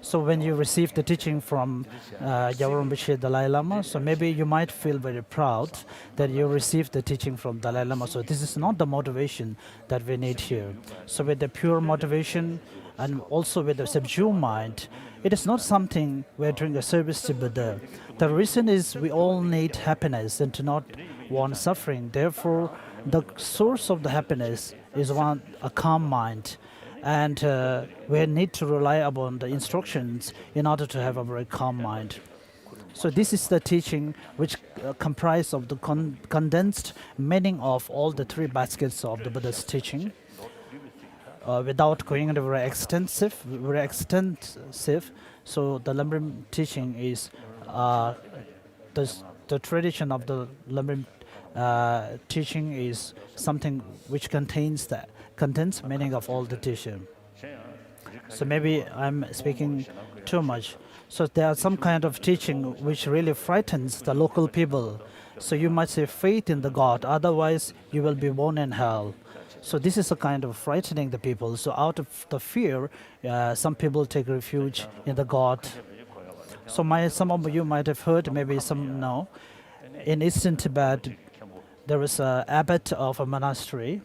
So when you receive the teaching from Yawar Rinpoche Dalai Lama, so maybe you might feel very proud that you received the teaching from Dalai Lama. So this is not the motivation that we need here. So with the pure motivation and also with the subdued mind, it is not something we're doing a service to Buddha. The reason is we all need happiness and to not want suffering. Therefore, the source of the happiness is a calm mind. And we need to rely upon the instructions in order to have a very calm mind. So this is the teaching which comprises of the condensed meaning of all the three baskets of the Buddha's teaching. Without going into very extensive. So the Lam Rim teaching is the tradition of the Lam Rim teaching is something which contains the condensed meaning of all the teaching. So maybe I'm speaking too much. So there are some kind of teaching which really frightens the local people. So you might say faith in the God, otherwise you will be born in hell. So this is a kind of frightening the people. So out of the fear, some people take refuge in the God. So some of you might have heard, maybe some know. In Eastern Tibet, there was an abbot of a monastery.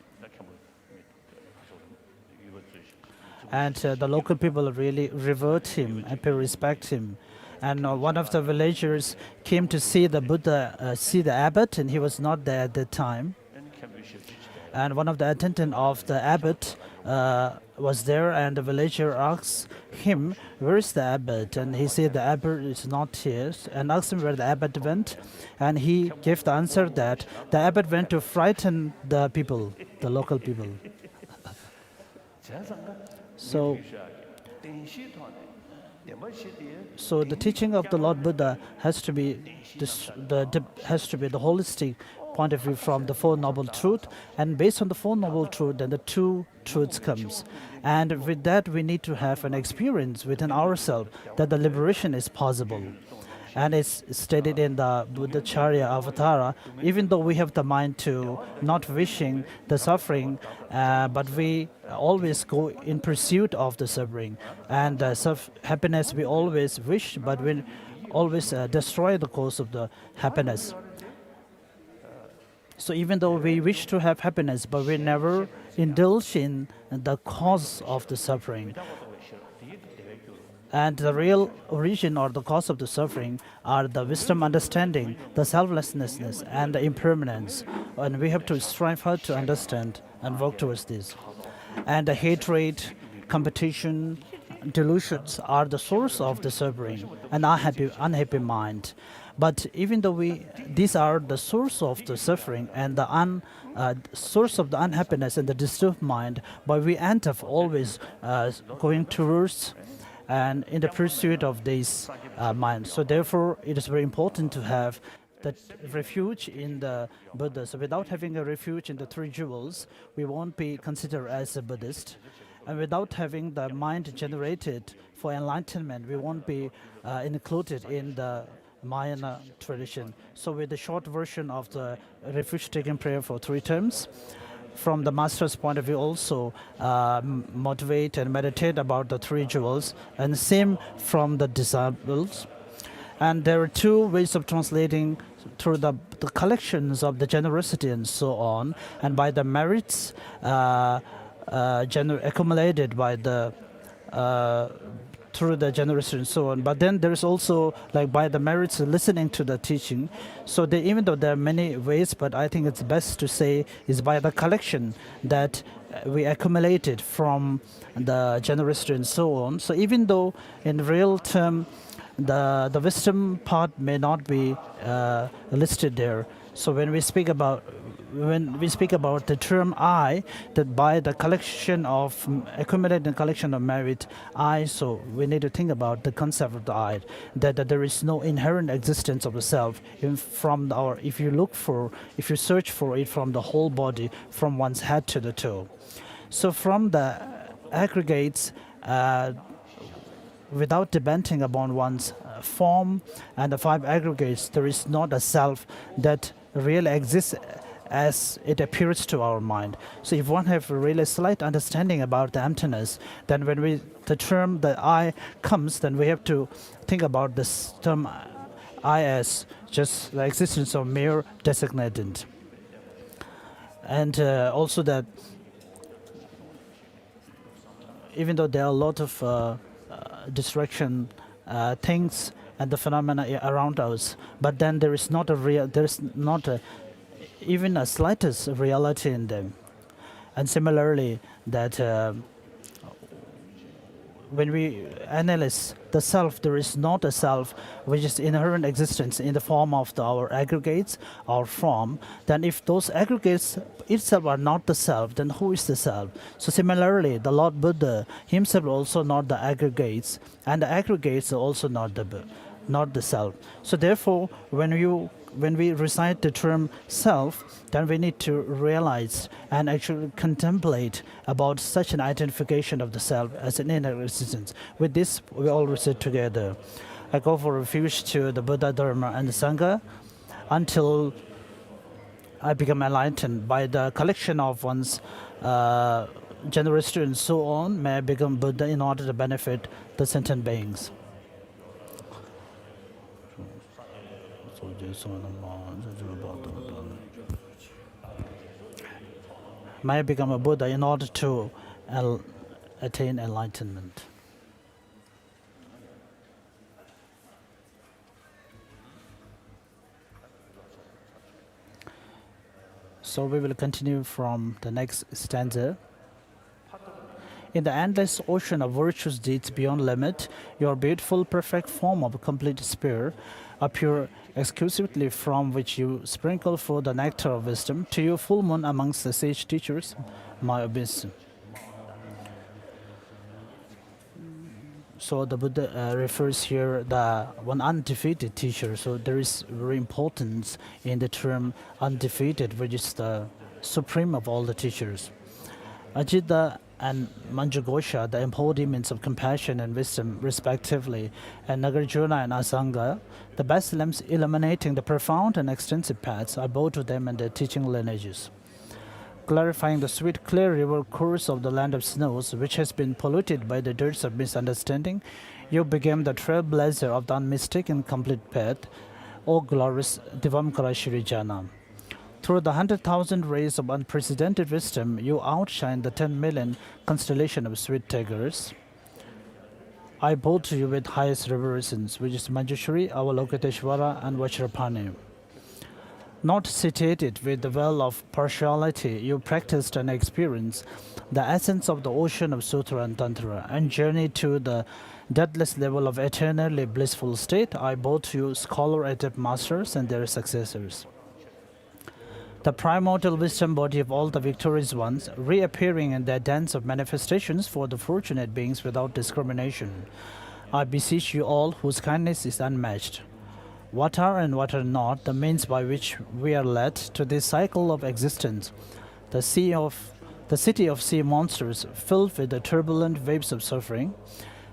And the local people really revere him and pay respect him. And one of the villagers came to see the Buddha, see the abbot, and he was not there at that time. And one of the attendants of the abbot was there, and the villager asked him, "Where is the abbot?" And he said, "The abbot is not here," and asked him where the abbot went. And he gave the answer that the abbot went to frighten the people, the local people. So the teaching of the Lord Buddha has to be the holistic point of view from the Four Noble Truths, and based on the Four Noble Truths, then the two truths comes. And with that, we need to have an experience within ourselves that the liberation is possible. And it's stated in the Buddhacharya Avatara, even though we have the mind to not wishing the suffering, but we always go in pursuit of the suffering. And happiness we always wish, but when always destroy the cause of the happiness. So even though we wish to have happiness, but we never indulge in the cause of the suffering. And the real origin or the cause of the suffering are the wisdom understanding, the selflessness, and the impermanence. And we have to strive hard to understand and work towards this. And the hatred, competition, delusions are the source of the suffering and unhappy mind. But even though these are the source of the suffering and the source of the unhappiness and the disturbed mind, but we end up always going towards and in the pursuit of this mind. So therefore, it is very important to have that refuge in the Buddha. So without having a refuge in the three jewels, we won't be considered as a Buddhist. And without having the mind generated for enlightenment, we won't be included in the Mahayana tradition. So with the short version of the refuge-taking prayer for 3 terms, from the master's point of view also motivate and meditate about the 3 jewels, and same from the disciples. And there are 2 ways of translating through the collections of the generosity and so on, and by the merits accumulated by the through the generosity and so on. But then there's also like by the merits of listening to the teaching. So even though there are many ways, but I think it's best to say is by the collection that we accumulated from the generosity and so on. So even though in real term the wisdom part may not be listed there. So when we speak about the term I, that by the collection of accumulated collection of merit, I, so we need to think about the concept of the I, that there is no inherent existence of the self. If you search for it from the whole body, from one's head to the toe. So from the aggregates, without depending upon one's form and the 5 aggregates, there is not a self that really exists as it appears to our mind. So if one have a really slight understanding about the emptiness, then when the term the I comes, then we have to think about this term I as just the existence of mere designated. And also that even though there are a lot of distraction things and the phenomena around us, but then there is not even a slightest reality in them. And similarly, that when we analyze the self, there is not a self which is inherent existence in the form of our aggregates or form. Then if those aggregates itself are not the self, then who is the self? So similarly, the Lord Buddha himself also not the aggregates, and the aggregates are also not the self. So therefore, when we recite the term self, then we need to realize and actually contemplate about such an identification of the self as an inner existence. With this, we all recite together. I go for refuge to the Buddha, Dharma, and the Sangha until I become enlightened. By the collection of one's generosity and so on, may I become Buddha in order to benefit the sentient beings. May I become a Buddha in order to attain enlightenment. So we will continue from the next stanza. In the endless ocean of virtuous deeds beyond limit, your beautiful, perfect form of complete spirit appear exclusively from which you sprinkle forth the nectar of wisdom. To you, full moon amongst the sage teachers, my abyss. So the Buddha refers here the one undefeated teacher. So there is very importance in the term undefeated, which is the supreme of all the teachers. Ajita and Manjughosha, the embodiments of compassion and wisdom, respectively, and Nagarjuna and Asanga, the best lamps illuminating the profound and extensive paths, are both of them and their teaching lineages. Clarifying the sweet, clear river course of the land of snows, which has been polluted by the dirts of misunderstanding, You became the trailblazer of the unmistaken complete path, O glorious Divamkara Shirijana. Through the 100,000 rays of unprecedented wisdom, you outshine the 10 million constellation of sweet tigers. I bow to you with highest reverence, which is Manjushri, Avalokiteshvara, and Vajrapani. Not satiated with the well of partiality, you practiced and experienced the essence of the ocean of Sutra and Tantra and journeyed to the deathless level of eternally blissful state. I bow to you, scholar adept masters and their successors. The primordial wisdom body of all the victorious ones, reappearing in their dance of manifestations for the fortunate beings without discrimination. I beseech you all, whose kindness is unmatched. What are and what are not the means by which we are led to this cycle of existence, the city of sea monsters filled with the turbulent waves of suffering,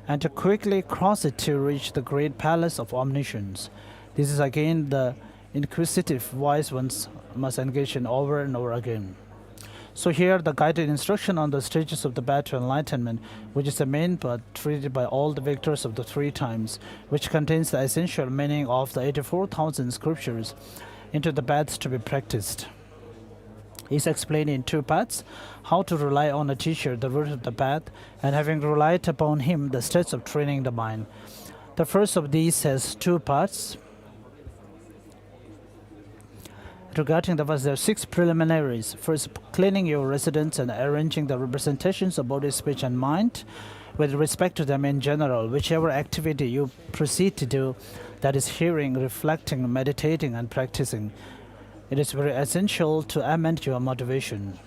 and to quickly cross it to reach the great palace of omniscience. This is again the inquisitive wise ones must engage in over and over again. So here the guided instruction on the stages of the path to enlightenment, which is the main part treated by all the victors of the three times, which contains the essential meaning of the 84,000 scriptures into the paths to be practiced. Is explained in two parts: how to rely on a teacher, the route of the path, and having relied upon him, the steps of training the mind. The first of these has two parts. Regarding the verse, there are 6 preliminaries. First, cleaning your residence and arranging the representations of body, speech, and mind with respect to them in general. Whichever activity you proceed to do, that is hearing, reflecting, meditating, and practicing, it is very essential to amend your motivation.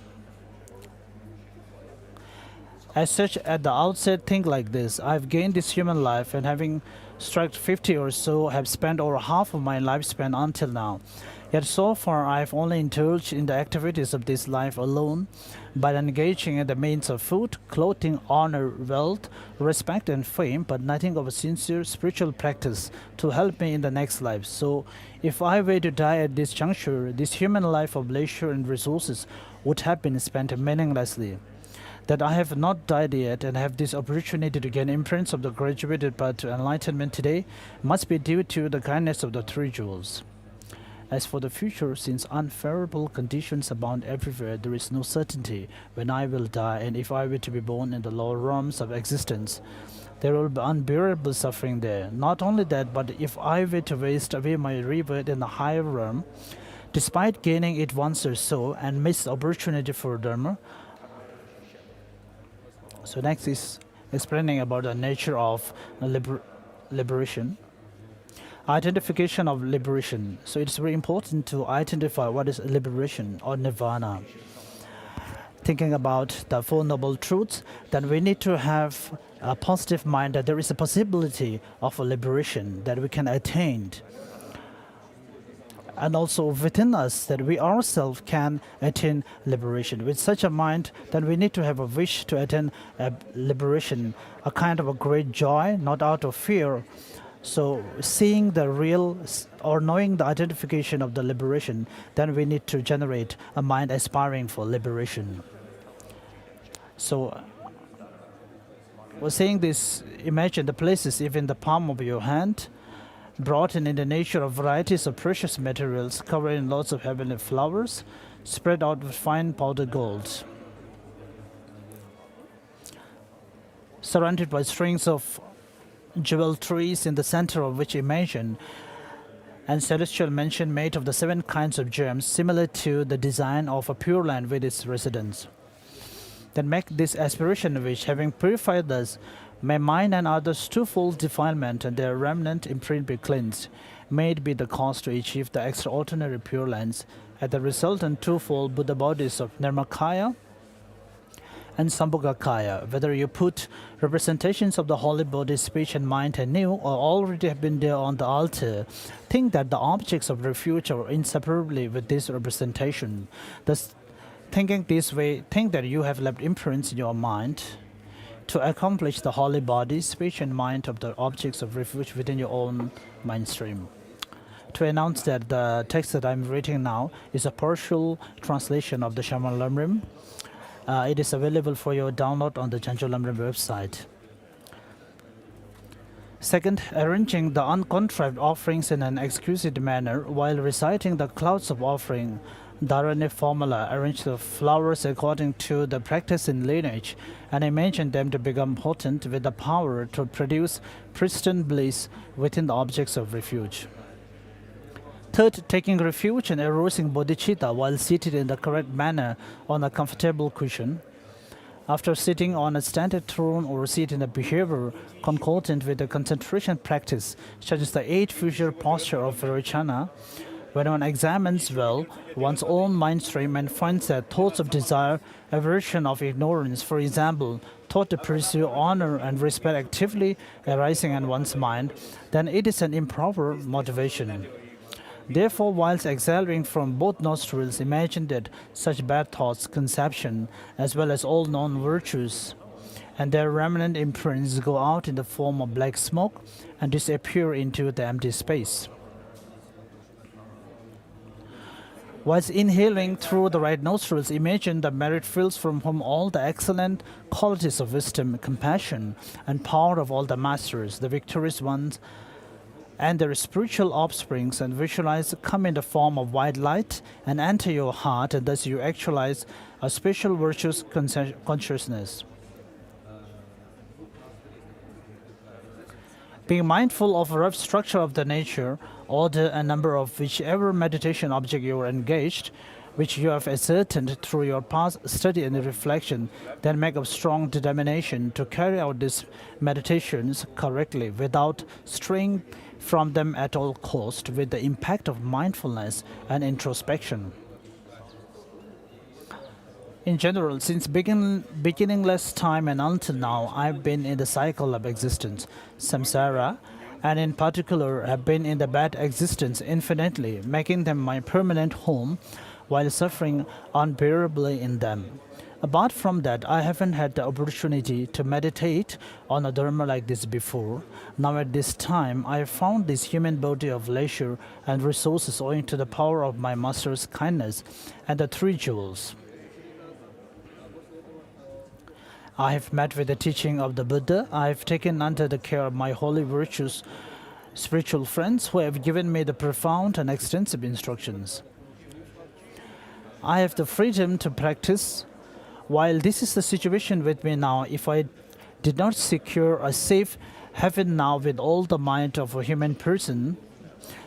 As such, at the outset, think like this: I've gained this human life, and having struck 50 or so, have spent over half of my lifespan until now. Yet so far I have only indulged in the activities of this life alone, by engaging in the means of food, clothing, honor, wealth, respect, and fame, but nothing of a sincere spiritual practice to help me in the next life. So, if I were to die at this juncture, this human life of leisure and resources would have been spent meaninglessly. That I have not died yet and have this opportunity to gain imprints of the graduated path to enlightenment today must be due to the kindness of the three jewels. As for the future, since unfavorable conditions abound everywhere, there is no certainty when I will die, and if I were to be born in the lower realms of existence, there will be unbearable suffering there. Not only that, but if I were to waste away my rebirth in the higher realm, despite gaining it once or so, and miss the opportunity for Dharma. So next is explaining about the nature of liberation. Identification of liberation. So it's very important to identify what is liberation or nirvana. Thinking about the Four Noble Truths, then we need to have a positive mind that there is a possibility of a liberation that we can attain. And also within us that we ourselves can attain liberation. With such a mind, then we need to have a wish to attain a liberation, a kind of a great joy, not out of fear. So seeing the real or knowing the identification of the liberation, then we need to generate a mind aspiring for liberation. So we're saying this: imagine the places even the palm of your hand, brought in the nature of varieties of precious materials, covered in lots of heavenly flowers, spread out with fine powdered gold, surrounded by strings of jewel trees, in the center of which imagine and celestial mansion made of the 7 kinds of gems, similar to the design of a pure land with its residence. Then make this aspiration wish: having purified us, may mine and others twofold defilement and their remnant imprint be cleansed. May it be the cause to achieve the extraordinary pure lands, at the resultant twofold Buddha bodies of Nirmakaya and Sambhogakaya. Whether you put representations of the holy body, speech, and mind anew, or already have been there on the altar, think that the objects of refuge are inseparably with this representation. Thus, thinking this way, think that you have left imprints in your mind to accomplish the holy body, speech, and mind of the objects of refuge within your own mind stream. To announce that the text that I'm reading now is a partial translation of the Shaman Lam Rim. It is available for your download on the Lam Rim website. Second, arranging the uncontrived offerings in an exquisite manner while reciting the clouds of offering. Dharani formula: arrange the flowers according to the practice in lineage and imagine them to become potent with the power to produce pristine bliss within the objects of refuge. Third, taking refuge in arousing bodhicitta while seated in the correct manner on a comfortable cushion. After sitting on a standard throne or seat in a behavior concordant with the concentration practice, such as the 8 figure posture of Virochana, when one examines well one's own mind stream and finds that thoughts of desire, aversion of ignorance, for example, thought to pursue honor and respect actively arising in one's mind, then it is an improper motivation. Therefore, whilst exhaling from both nostrils, imagine that such bad thoughts, conception, as well as all non-virtues, and their remnant imprints go out in the form of black smoke and disappear into the empty space. Whilst inhaling through the right nostrils, imagine the merit fields from whom all the excellent qualities of wisdom, compassion, and power of all the masters, the victorious ones, and their spiritual offsprings, and visualize come in the form of white light and enter your heart, and thus you actualize a special virtuous consciousness. Being mindful of a rough structure of the nature, order, and number of whichever meditation object you are engaged, which you have ascertained through your past study and reflection, then make a strong determination to carry out these meditations correctly without straying from them at all cost, with the impact of mindfulness and introspection. In general, since beginningless time and until now, I've been in the cycle of existence, samsara, and in particular have been in the bad existence infinitely, making them my permanent home while suffering unbearably in them. Apart from that, I haven't had the opportunity to meditate on a dharma like this before. Now at this time, I have found this human body of leisure and resources owing to the power of my master's kindness and the 3 jewels. I have met with the teaching of the Buddha. I have taken under the care of my holy virtuous spiritual friends who have given me the profound and extensive instructions. I have the freedom to practice. While this is the situation with me now, if I did not secure a safe heaven now with all the might of a human person,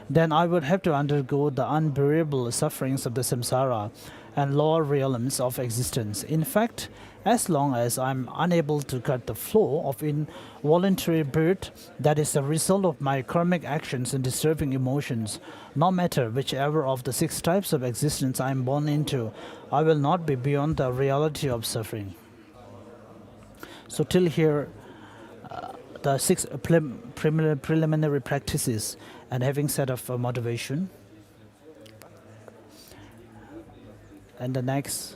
then I would have to undergo the unbearable sufferings of the samsara and lower realms of existence. In fact, as long as I'm unable to cut the flow of involuntary birth that is the result of my karmic actions and disturbing emotions, no matter whichever of the 6 types of existence I am born into, I will not be beyond the reality of suffering. So till here, the 6 preliminary practices and having set of motivation. And the next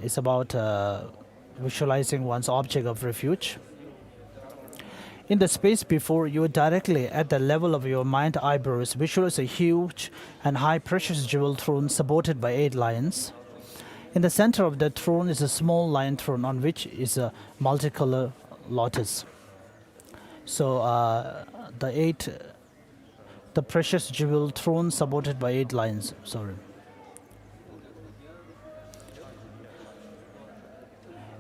is about visualizing one's object of refuge. In the space before you, directly at the level of your mind eyebrows, visualize a huge and high precious jewel throne supported by 8 lions. In the center of that throne is a small lion throne on which is a multicolor lotus. So the precious jewel throne supported by 8 lions.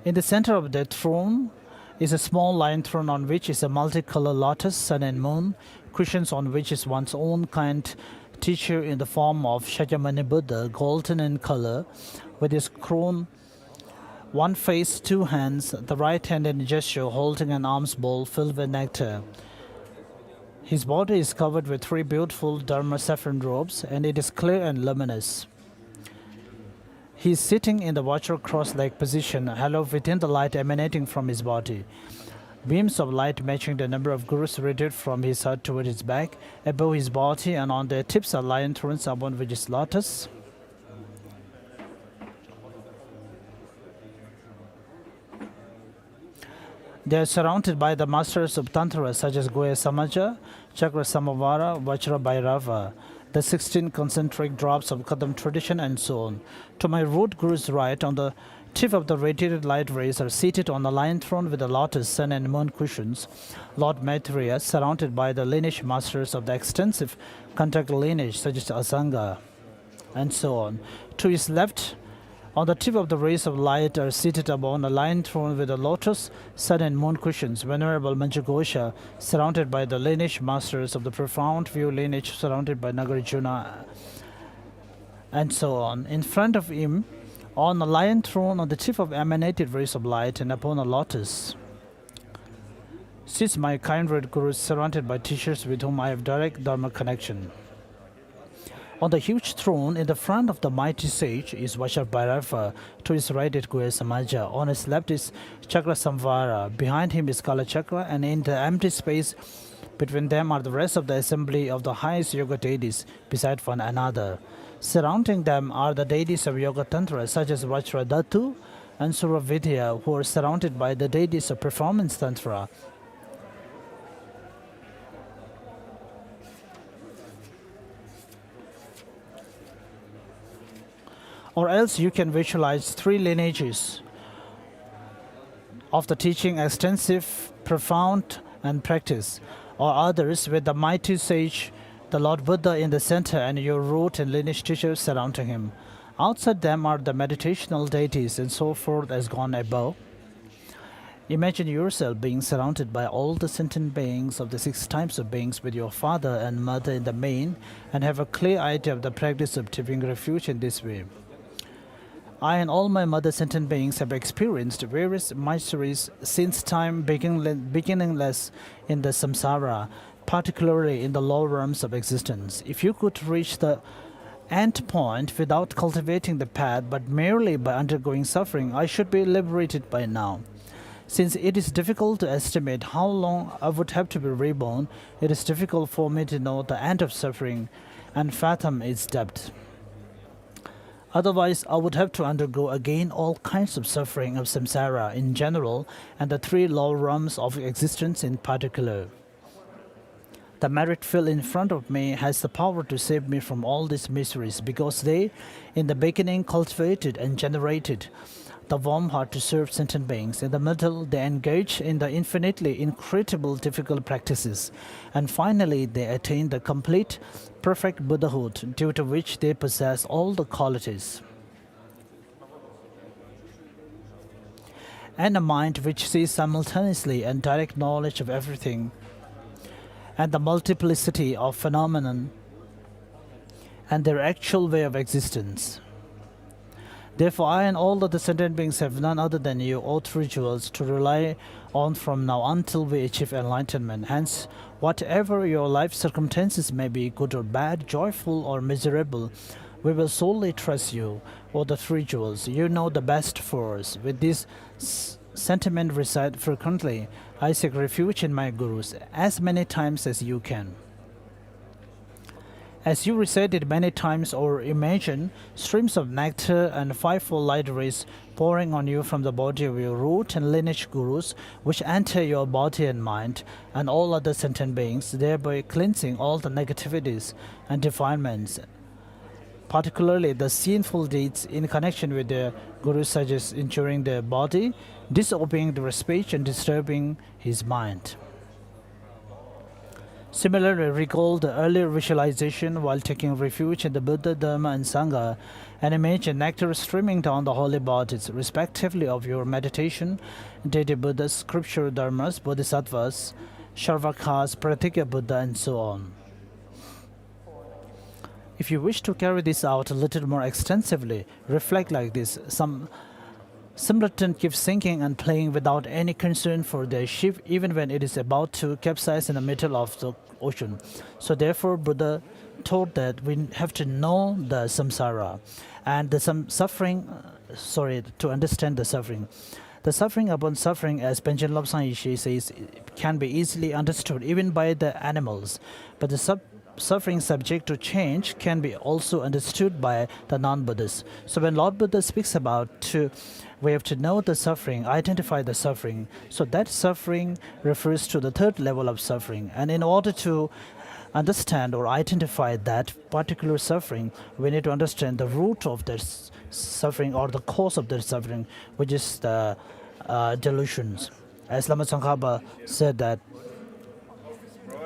In the center of that throne is a small lion throne on which is a multicolor lotus, sun and moon, cushions on which is one's own kind teacher in the form of Shakyamuni Buddha, golden in color, with his crown, 1 face, 2 hands, the right hand in gesture holding an alms bowl filled with nectar. His body is covered with 3 beautiful Dharma saffron robes, and it is clear and luminous. He is sitting in the watcher cross-leg position, hallowed within the light emanating from his body. Beams of light matching the number of gurus radiate from his head toward his back, above his body, and on their tips are lion thrones upon which is lotus. They are surrounded by the masters of Tantra such as Goya Samaja, Chakra Samavara, Vajra Bhairava, the 16 concentric drops of Ganden tradition, and so on. To my root guru's right, on the tip of the radiated light rays, are seated on a lion throne with the lotus, sun, and moon cushions, Lord Maitreya, surrounded by the lineage masters of the extensive Karnataka lineage, such as Asanga, and so on. To his left, on the tip of the rays of light, are seated upon a lion throne with the lotus, sun, and moon cushions, Venerable Manjughosha, surrounded by the lineage masters of the profound view lineage, surrounded by Nagarjuna, and so on. In front of him, on a lion throne, on the tip of emanated rays of light, and upon a lotus, sits my kindred guru, surrounded by teachers with whom I have direct dharma connection. On the huge throne in the front of the mighty sage is Vajrabhairava. To his right is Guhya Samaja. On his left is Chakra Samvara. Behind him is Kala Chakra, and in the empty space between them are the rest of the assembly of the highest yoga deities beside one another. Surrounding them are the deities of Yoga Tantra, such as Vajradhatu and Suravidya, who are surrounded by the deities of Performance Tantra. Or else you can visualize three lineages of the teaching: extensive, profound, and practice, or others with the mighty sage, the Lord Buddha, in the center, and your root and lineage teachers surrounding him. Outside them are the meditational deities, and so forth as gone above. Imagine yourself being surrounded by all the sentient beings of the 6 types of beings, with your father and mother in the main, and have a clear idea of the practice of taking refuge in this way. I and all my mother sentient beings have experienced various miseries since time beginningless in the samsara, particularly in the lower realms of existence. If you could reach the end point without cultivating the path, but merely by undergoing suffering, I should be liberated by now. Since it is difficult to estimate how long I would have to be reborn, it is difficult for me to know the end of suffering and fathom its depth. Otherwise, I would have to undergo again all kinds of suffering of samsara in general, and the 3 lower realms of existence in particular. The merit field in front of me has the power to save me from all these miseries, because they, in the beginning, cultivated and generated the warm heart to serve sentient beings. In the middle, they engage in the infinitely incredible difficult practices. And finally, they attain the complete, perfect Buddhahood, due to which they possess all the qualities. And a mind which sees simultaneously and direct knowledge of everything, and the multiplicity of phenomenon, and their actual way of existence. Therefore, I and all other sentient beings have none other than you, O 3 jewels, to rely on from now until we achieve enlightenment. Hence, whatever your life circumstances may be, good or bad, joyful or miserable, we will solely trust you, O the 3 jewels. You know the best for us. With this sentiment reside frequently, I seek refuge in my gurus as many times as you can. As you recite it many times or imagine streams of nectar and 5-fold light rays pouring on you from the body of your root and lineage gurus, which enter your body and mind and all other sentient beings, thereby cleansing all the negativities and defilements, particularly the sinful deeds in connection with the guru, such as injuring their body, disobeying their speech, and disturbing his mind. Similarly, recall the earlier visualization while taking refuge in the Buddha, Dharma, and Sangha, and imagine nectar streaming down the holy bodies, respectively, of your meditation, deity Buddhas, scripture Dharmas, Bodhisattvas, Sharvakas, Pratigya Buddha, and so on. If you wish to carry this out a little more extensively, reflect like this. Some simpleton keeps singing and playing without any concern for their ship, even when it is about to capsize in the middle of the ocean. So therefore, Buddha taught that we have to know the samsara and the to understand the suffering. The suffering upon suffering, as Panchen Lobsang Yeshe says, can be easily understood even by the animals, but the suffering subject to change can be also understood by the non-Buddhists. So when Lord Buddha speaks about we have to know the suffering, identify the suffering. So that suffering refers to the 3rd level of suffering. And in order to understand or identify that particular suffering, we need to understand the root of this suffering or the cause of the suffering, which is the delusions. As Lama Tsongkhapa said that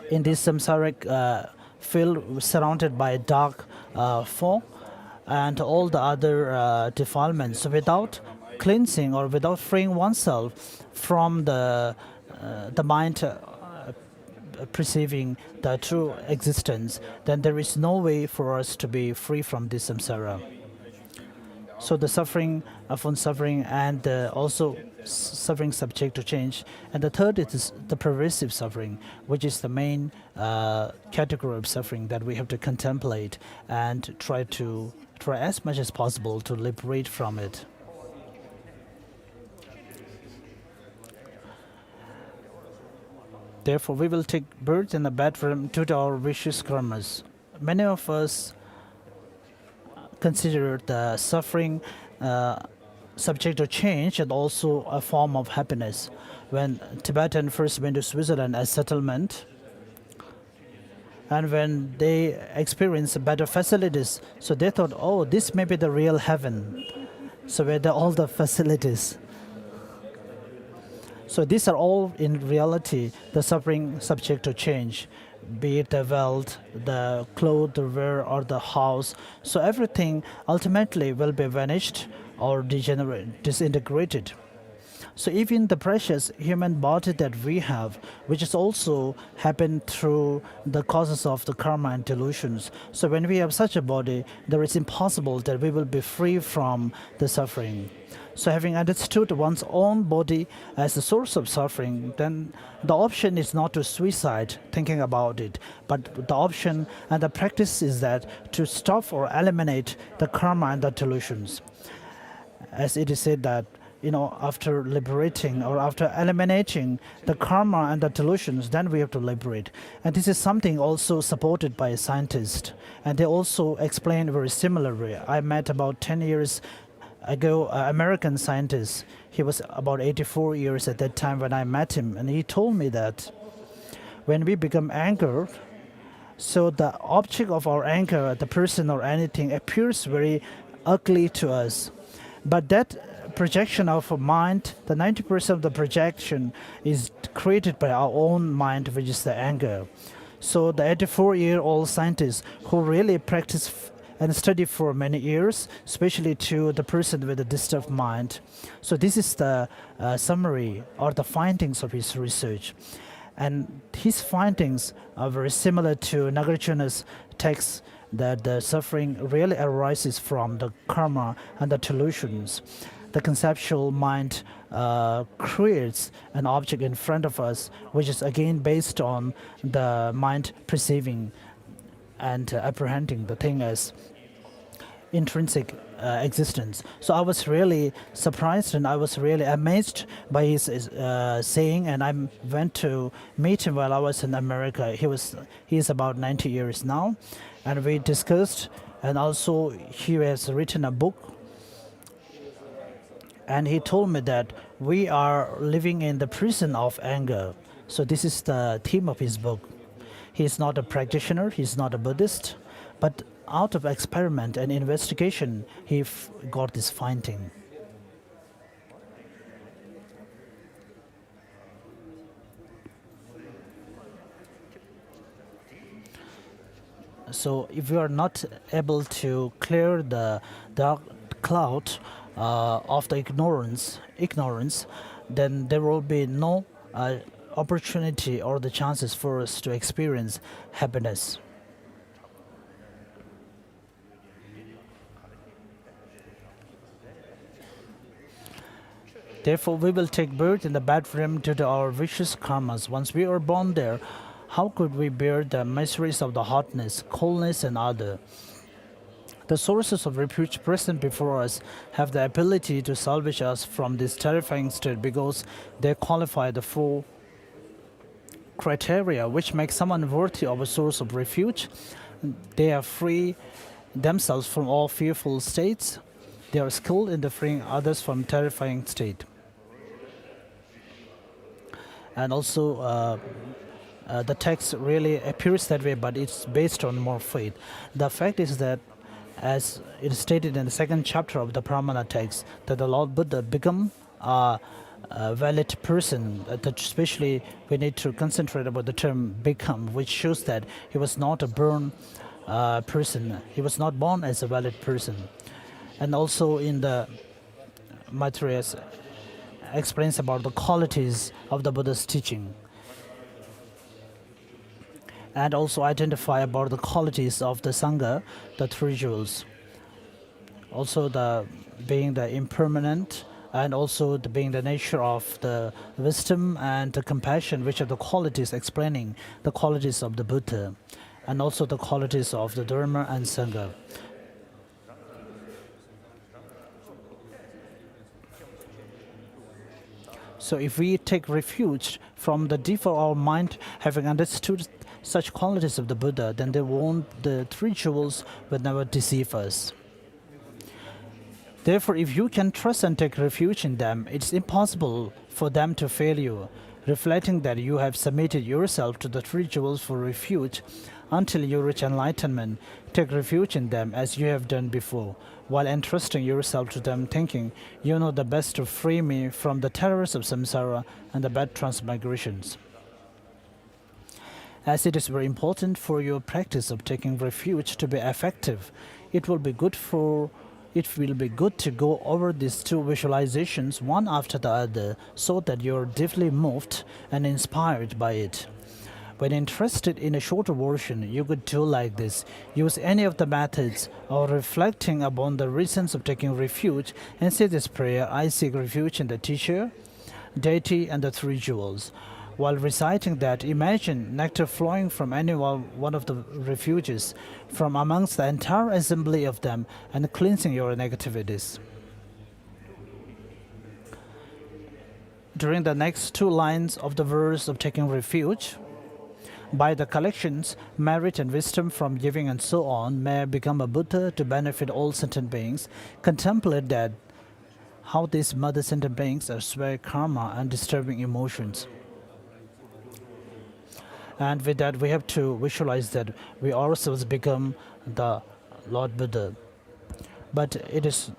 in this samsaric field surrounded by dark fog and all the other defilements, so without cleansing or without freeing oneself from the mind perceiving the true existence, then there is no way for us to be free from this samsara. So the suffering upon suffering and also suffering subject to change. And the third is the pervasive suffering, which is the main category of suffering that we have to contemplate and try as much as possible to liberate from it. Therefore, we will take birth in the bedroom due to our vicious karmas. Many of us consider the suffering subject to change and also a form of happiness. When Tibetan first went to Switzerland as settlement, and when they experienced better facilities, so they thought, oh, this may be the real heaven. So where all the facilities. So these are all in reality the suffering subject to change, be it the wealth, the clothes, the wear, or the house. So everything ultimately will be vanished or disintegrated. So even the precious human body that we have, which is also happened through the causes of the karma and delusions. So when we have such a body, there is impossible that we will be free from the suffering. So having understood one's own body as the source of suffering, then the option is not to suicide, thinking about it, but the option and the practice is that to stop or eliminate the karma and the delusions. As it is said that, after liberating or after eliminating the karma and the delusions, then we have to liberate. And this is something also supported by a scientist. And they also explain very similarly. I met about 10 years ago, American scientist. He was about 84 years at that time when I met him, and he told me that when we become angered, so the object of our anger, the person or anything, appears very ugly to us. But that projection of a mind, the 90% of the projection is created by our own mind, which is the anger. So the 84-year-old scientist who really practiced and study for many years, especially to the person with a disturbed mind. So this is the summary or the findings of his research. And his findings are very similar to Nagarjuna's text that the suffering really arises from the karma and the delusions. The conceptual mind creates an object in front of us, which is again based on the mind perceiving and apprehending the thing as intrinsic existence. So I was really surprised and I was really amazed by his saying, and I went to meet him while I was in America. He is about 90 years now, and we discussed, and also he has written a book, and he told me that we are living in the prison of anger. So this is the theme of his book. He is not a practitioner, he's not a Buddhist, but out of experiment and investigation, he got this finding. So if we are not able to clear the dark cloud of the ignorance, then there will be no opportunity or the chances for us to experience happiness. Therefore, we will take birth in the bedroom due to our vicious karmas. Once we are born there, how could we bear the miseries of the hotness, coldness, and other? The sources of refuge present before us have the ability to salvage us from this terrifying state because they qualify the four criteria which make someone worthy of a source of refuge. They are free themselves from all fearful states. They are skilled in freeing others from terrifying state. And also the text really appears that way, but it's based on more faith. The fact is that, as it is stated in the second chapter of the Pramana text, that the Lord Buddha become a valid person. That especially we need to concentrate about the term become, which shows that he was not a born person. He was not born as a valid person. And also in the Maitreya explains about the qualities of the Buddha's teaching, and also identify about the qualities of the Sangha, the three jewels. Also the being the impermanent, and also the being the nature of the wisdom and the compassion, which are the qualities explaining the qualities of the Buddha, and also the qualities of the Dharma and Sangha. So if we take refuge from the deep of our mind, having understood such qualities of the Buddha, then the three jewels will never deceive us. Therefore, if you can trust and take refuge in them, it's impossible for them to fail you, reflecting that you have submitted yourself to the three jewels for refuge until you reach enlightenment. Take refuge in them as you have done before, while entrusting yourself to them, thinking, you know the best to free me from the terrors of samsara and the bad transmigrations. As it is very important for your practice of taking refuge to be effective, it will be good to go over these two visualizations one after the other, so that you are deeply moved and inspired by it. When interested in a shorter version, you could do like this. Use any of the methods of reflecting upon the reasons of taking refuge and say this prayer: I seek refuge in the teacher, deity, and the three jewels. While reciting that, imagine nectar flowing from any one of the refuges, from amongst the entire assembly of them, and cleansing your negativities. During the next two lines of the verse of taking refuge, by the collections, merit and wisdom from giving and so on, may I become a Buddha to benefit all sentient beings. Contemplate that how these mother sentient beings are sway karma and disturbing emotions. And with that, we have to visualize that we ourselves become the Lord Buddha. But it is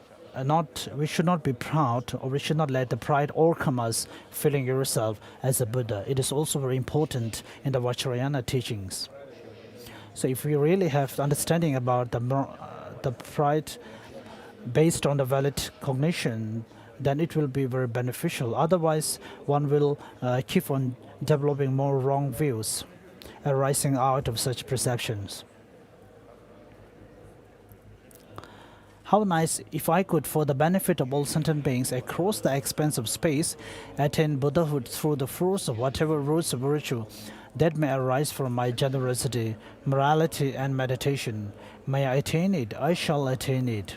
we should not be proud, or we should not let the pride overcome us feeling yourself as a Buddha. It is also very important in the Vajrayana teachings. So if we really have understanding about the pride based on the valid cognition, then it will be very beneficial. Otherwise, one will keep on developing more wrong views arising out of such perceptions. How nice if I could, for the benefit of all sentient beings across the expanse of space, attain Buddhahood through the force of whatever roots of virtue that may arise from my generosity, morality, and meditation. May I attain it, I shall attain it.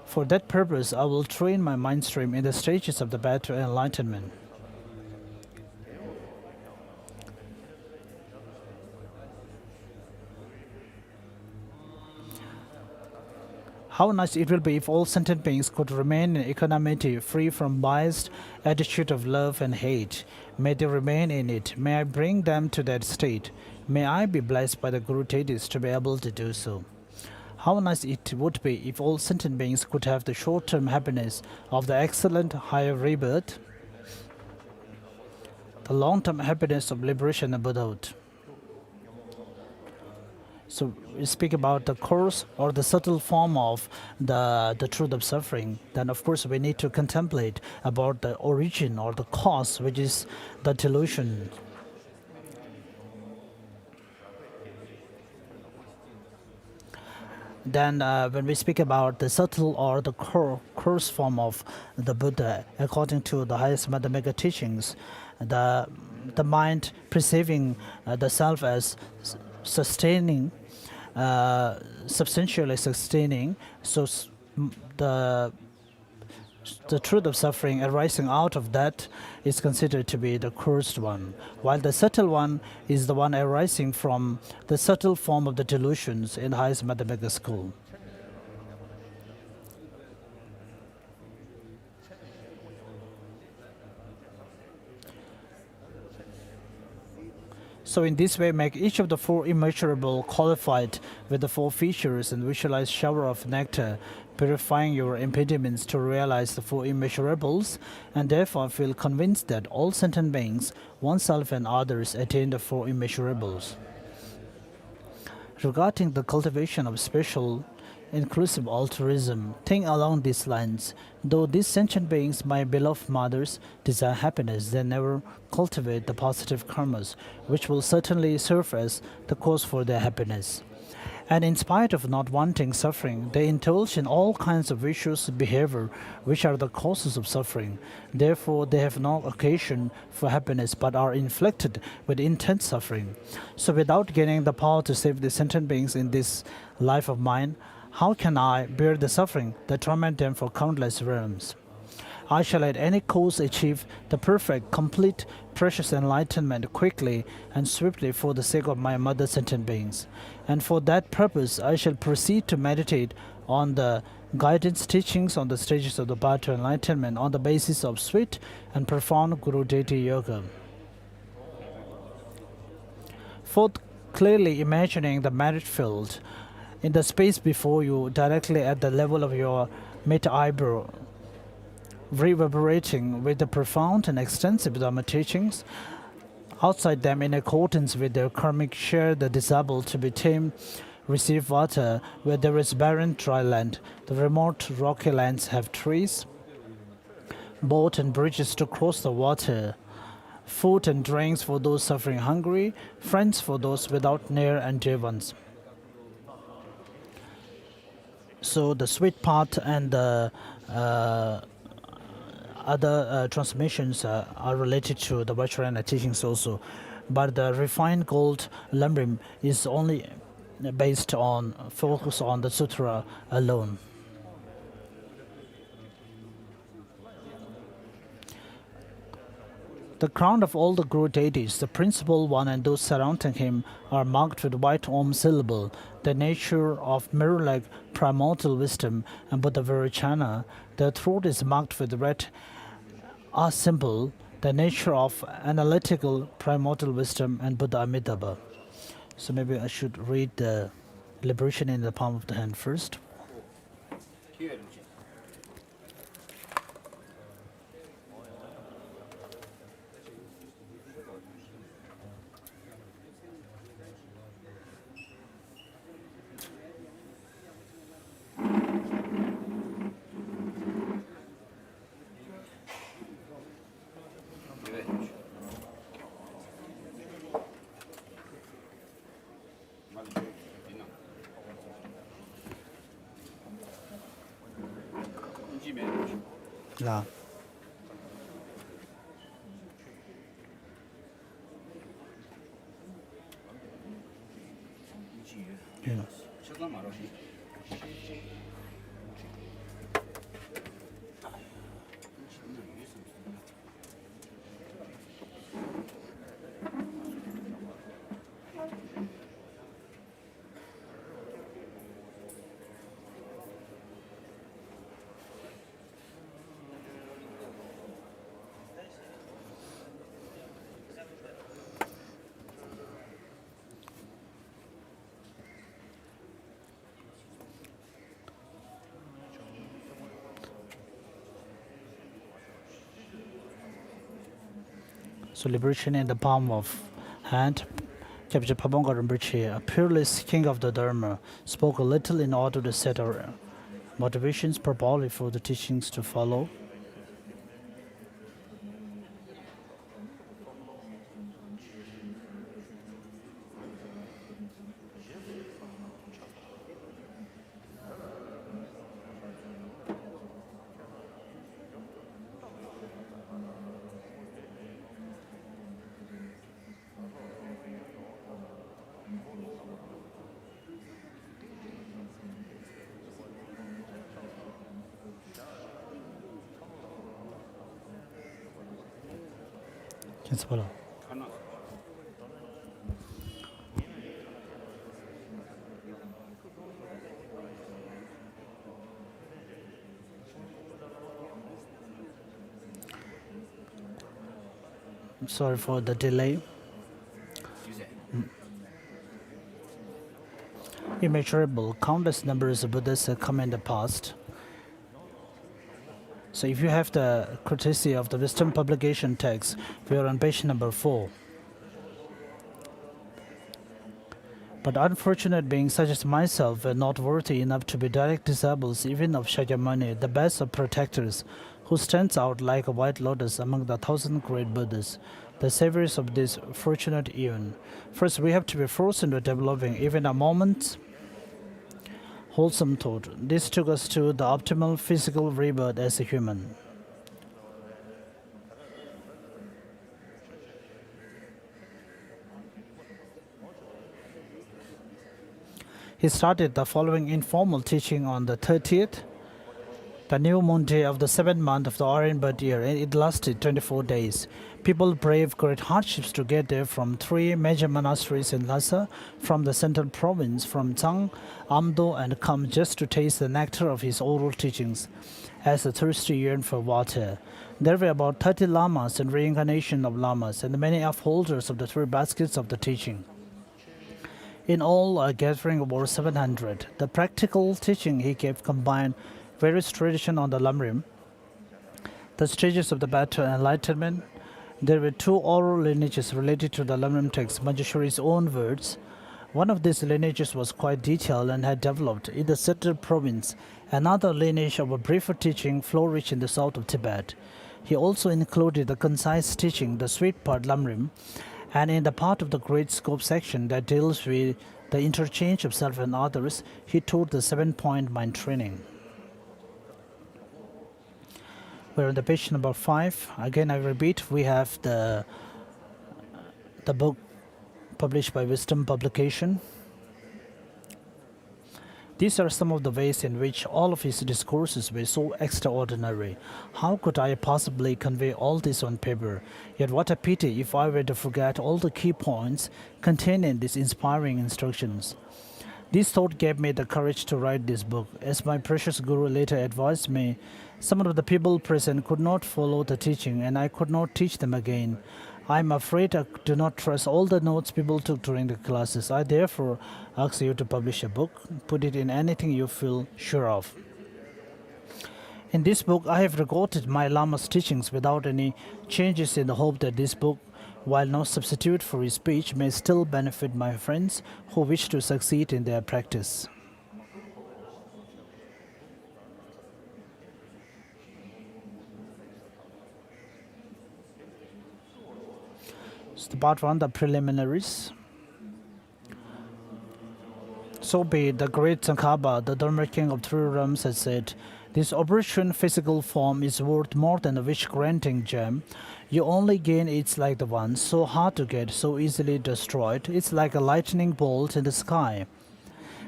For that purpose, I will train my mind stream in the stages of the path to enlightenment. How nice it will be if all sentient beings could remain in equanimity, free from biased attitude of love and hate. May they remain in it. May I bring them to that state. May I be blessed by the Guru Tetis to be able to do so. How nice it would be if all sentient beings could have the short-term happiness of the excellent higher rebirth, the long-term happiness of liberation and Buddhahood. So we speak about the coarse or the subtle form of the truth of suffering. Then of course we need to contemplate about the origin or the cause, which is the delusion. Then when we speak about the subtle or the coarse form of the Buddha, according to the highest Madhyamika teachings, the mind perceiving the self as sustaining, substantially sustaining, so the truth of suffering arising out of that is considered to be the cursed one, while the subtle one is the one arising from the subtle form of the delusions in the highest Madhyamika school. So in this way, make each of the four immeasurable qualified with the four features and visualize shower of nectar, purifying your impediments to realize the four immeasurables, and therefore feel convinced that all sentient beings, oneself and others, attain the four immeasurables. Regarding the cultivation of special inclusive altruism, think along these lines. Though these sentient beings, my beloved mothers, desire happiness, they never cultivate the positive karmas, which will certainly serve as the cause for their happiness. And in spite of not wanting suffering, they indulge in all kinds of vicious behavior, which are the causes of suffering. Therefore, they have no occasion for happiness, but are inflicted with intense suffering. So, without gaining the power to save the sentient beings in this life of mine, how can I bear the suffering that torment them for countless realms? I shall at any cost achieve the perfect, complete, precious enlightenment quickly and swiftly for the sake of my mother sentient beings. And for that purpose, I shall proceed to meditate on the guidance teachings on the stages of the path to enlightenment on the basis of sweet and profound Guru Deity Yoga. Fourth, clearly imagining the merit field in the space before you, directly at the level of your mid-eyebrow, reverberating with the profound and extensive Dharma teachings. Outside them, in accordance with their karmic share, the disabled to be tamed receive water where there is barren dry land. The remote rocky lands have trees, boat and bridges to cross the water, food and drinks for those suffering hungry, friends for those without near and dear ones. So the sweet part and the other transmissions are related to the Vajrayana teachings also, but the refined gold Lam Rim is only based on focus on the sutra alone. The crown of all the Guru deities, the principal one and those surrounding him, are marked with white Om syllable. The nature of mirror-like primordial wisdom and Buddha Virachana. The throat is marked with red A symbol. The nature of analytical primordial wisdom and Buddha Amitabha. So maybe I should read the liberation in the palm of the hand first. Yeah. Yeah. So liberation in the palm of hand. Captain Pabonga Rinpoche, a peerless king of the Dharma, spoke a little in order to set our motivations properly for the teachings to follow. Voilà. I'm sorry for the delay. immeasurable, countless numbers of Buddhas have come in the past. So if you have the courtesy of the wisdom publication text, we are on page number 4. But unfortunate beings such as myself were not worthy enough to be direct disciples even of Shakyamuni, the best of protectors, who stands out like a white lotus among the 1,000 great Buddhas, the saviors of this fortunate eon. First, we have to be forced into developing even a moment's wholesome thought. This took us to the optimal physical rebirth as a human. He started the following informal teaching on the 30th, the new moon day of the 7th month of the Orient birth year, and it lasted 24 days. People braved great hardships to get there from 3 major monasteries in Lhasa, from the central province, from Tsang, Amdo, and Kham, just to taste the nectar of his oral teachings, as the thirsty yearn for water. There were about 30 lamas and reincarnation of lamas, and many upholders of the 3 baskets of the teaching. In all, a gathering of over 700. The practical teaching he gave combined various traditions on the Lam Rim, the stages of the path to enlightenment. There were 2 oral lineages related to the Lam Rim text, Manjushri's own words. One of these lineages was quite detailed and had developed in the central province. Another lineage of a briefer teaching flourished in the south of Tibet. He also included the concise teaching, the sweet part Lam Rim, and in the part of the great scope section that deals with the interchange of self and others, he taught the 7-point mind training. We're on the page number 5. Again, I repeat, we have the book published by Wisdom Publication. These are some of the ways in which all of his discourses were so extraordinary. How could I possibly convey all this on paper? Yet what a pity if I were to forget all the key points contained in these inspiring instructions. This thought gave me the courage to write this book. As my precious Guru later advised me, some of the people present could not follow the teaching, and I could not teach them again. I am afraid I do not trust all the notes people took during the classes. I therefore ask you to publish a book. Put it in anything you feel sure of. In this book, I have recorded my Lama's teachings without any changes, in the hope that this book, while no substitute for his speech, may still benefit my friends who wish to succeed in their practice. So part 1, the preliminaries. So be it, the great Tsongkhapa, the Dharma king of 3 realms, has said, this opportune physical form is worth more than a wish-granting gem. You only gain it's like the one, so hard to get, so easily destroyed. It's like a lightning bolt in the sky.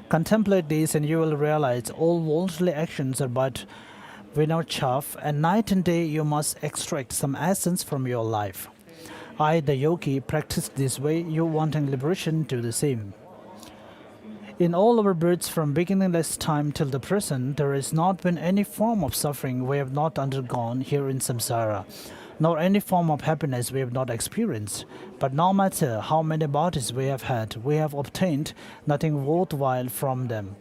Contemplate this and you will realize all worldly actions are but winnow chaff, and night and day you must extract some essence from your life. I, the yogi, practice this way. You wanting liberation, do the same. In all our births from beginningless time till the present, there has not been any form of suffering we have not undergone here in samsara, nor any form of happiness we have not experienced. But no matter how many bodies we have had, we have obtained nothing worthwhile from them.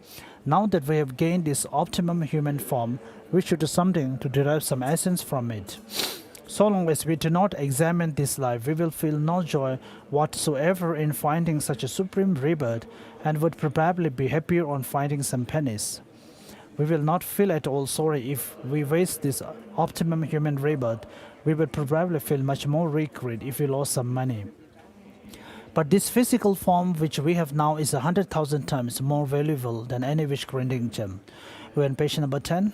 Now that we have gained this optimum human form, we should do something to derive some essence from it. So long as we do not examine this life, we will feel no joy whatsoever in finding such a supreme rebirth, and would probably be happier on finding some pennies. We will not feel at all sorry if we waste this optimum human rebirth. We would probably feel much more regret if we lost some money. But this physical form which we have now is 100,000 times more valuable than any wish-granting gem. We're on page number 10.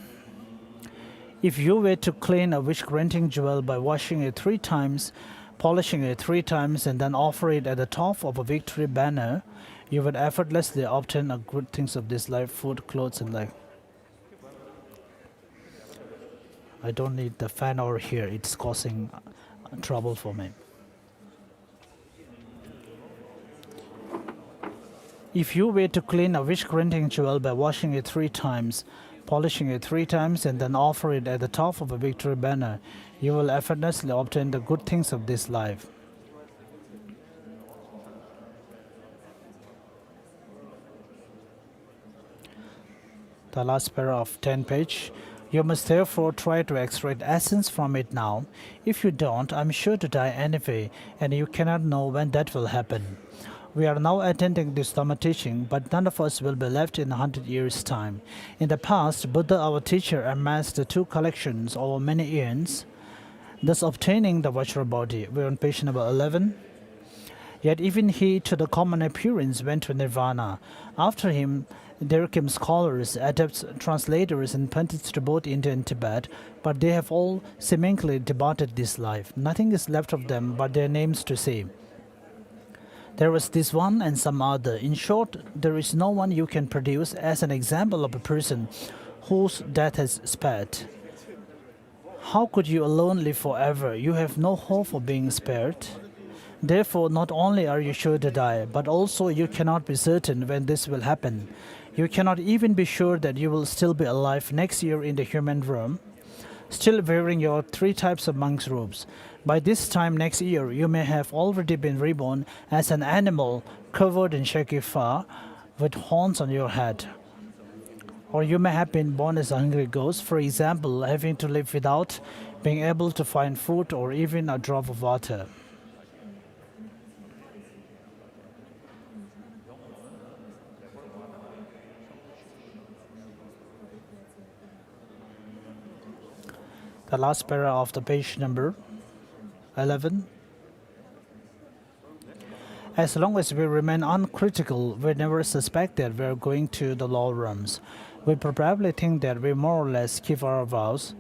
If you were to clean a wish-granting jewel by washing it 3 times, polishing it 3 times, and then offer it at the top of a victory banner, you would effortlessly obtain the good things of this life, food, clothes, and life. I don't need the fan over here. It's causing trouble for me. If you were to clean a wish-granting jewel by washing it 3 times, polishing it 3 times, and then offer it at the top of a victory banner, you will effortlessly obtain the good things of this life. The last paragraph of 10 page. You must therefore try to extract essence from it now. If you don't, I'm sure to die anyway, and you cannot know when that will happen. We are now attending this Dhamma teaching, but none of us will be left in 100 years' time. In the past, Buddha, our teacher, amassed the two collections over many eons, thus obtaining the Vajra body. We're on page number 11. Yet even he, to the common appearance, went to nirvana. After him, there came scholars, adepts, translators, and pundits to both India and Tibet, but they have all seemingly departed this life. Nothing is left of them but their names to say. There was this one and some other. In short, there is no one you can produce as an example of a person whose death has sped. How could you alone live forever? You have no hope of being spared. Therefore, not only are you sure to die, but also you cannot be certain when this will happen. You cannot even be sure that you will still be alive next year in the human realm, still wearing your 3 types of monk's robes. By this time next year, you may have already been reborn as an animal covered in shaggy fur with horns on your head. Or you may have been born as a hungry ghost, for example, having to live without being able to find food or even a drop of water. The last paragraph of the page number 11. As long as we remain uncritical, we never suspect that we are going to the lower realms. We probably think that we more or less keep our vows,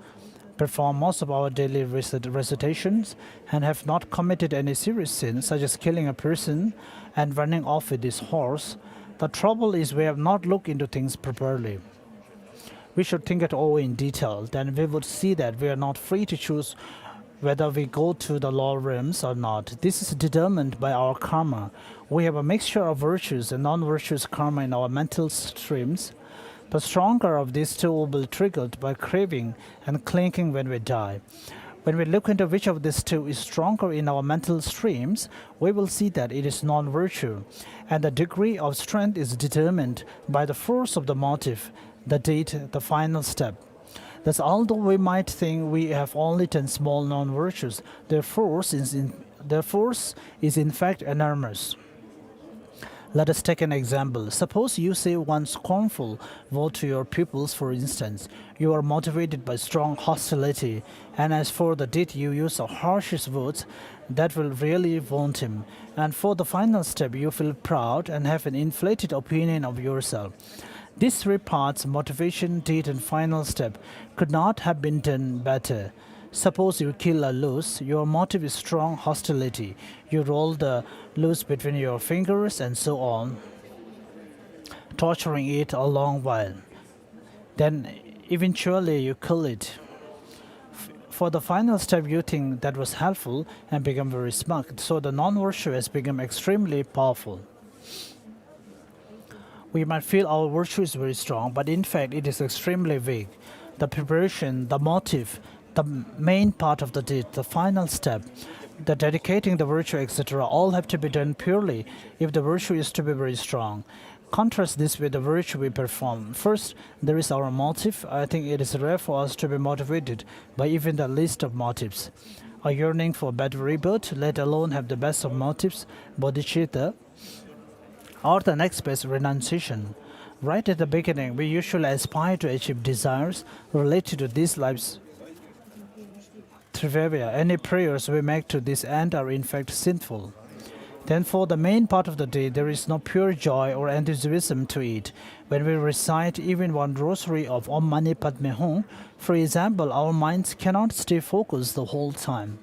perform most of our daily recitations, and have not committed any serious sins, such as killing a person and running off with his horse. The trouble is we have not looked into things properly. We should think it over in detail. Then we would see that we are not free to choose whether we go to the lower realms or not. This is determined by our karma. We have a mixture of virtues and non-virtuous karma in our mental streams. The stronger of these two will be triggered by craving and clinging when we die. When we look into which of these two is stronger in our mental streams, we will see that it is non-virtue, and the degree of strength is determined by the force of the motive, the deed, the final step. Thus, although we might think we have only 10 small non-virtues, their force is in fact enormous. Let us take an example. Suppose you say one scornful word to your pupils, for instance. You are motivated by strong hostility, and as for the deed, you use the harshest words that will really wound him. And for the final step, you feel proud and have an inflated opinion of yourself. These 3 parts, motivation, deed, and final step, could not have been done better. Suppose you kill a loose, your motive is strong hostility. You roll the loose between your fingers and so on, torturing it a long while. Then eventually you kill it. For the final step, you think that was helpful and become very smug. So the non-virtue has become extremely powerful. We might feel our virtue is very strong, but in fact it is extremely weak. The preparation, the motive, the main part of the deed, the final step, the dedicating the virtue, etc., all have to be done purely if the virtue is to be very strong. Contrast this with the virtue we perform. First, there is our motive. I think it is rare for us to be motivated by even the least of motives. A yearning for better rebirth, let alone have the best of motives, bodhicitta, or the next best, renunciation. Right at the beginning, we usually aspire to achieve desires related to this life's trivia. Any prayers we make to this end are in fact sinful. Then for the main part of the day, there is no pure joy or enthusiasm to it. When we recite even one rosary of Om Mani Padme Hum, for example, our minds cannot stay focused the whole time.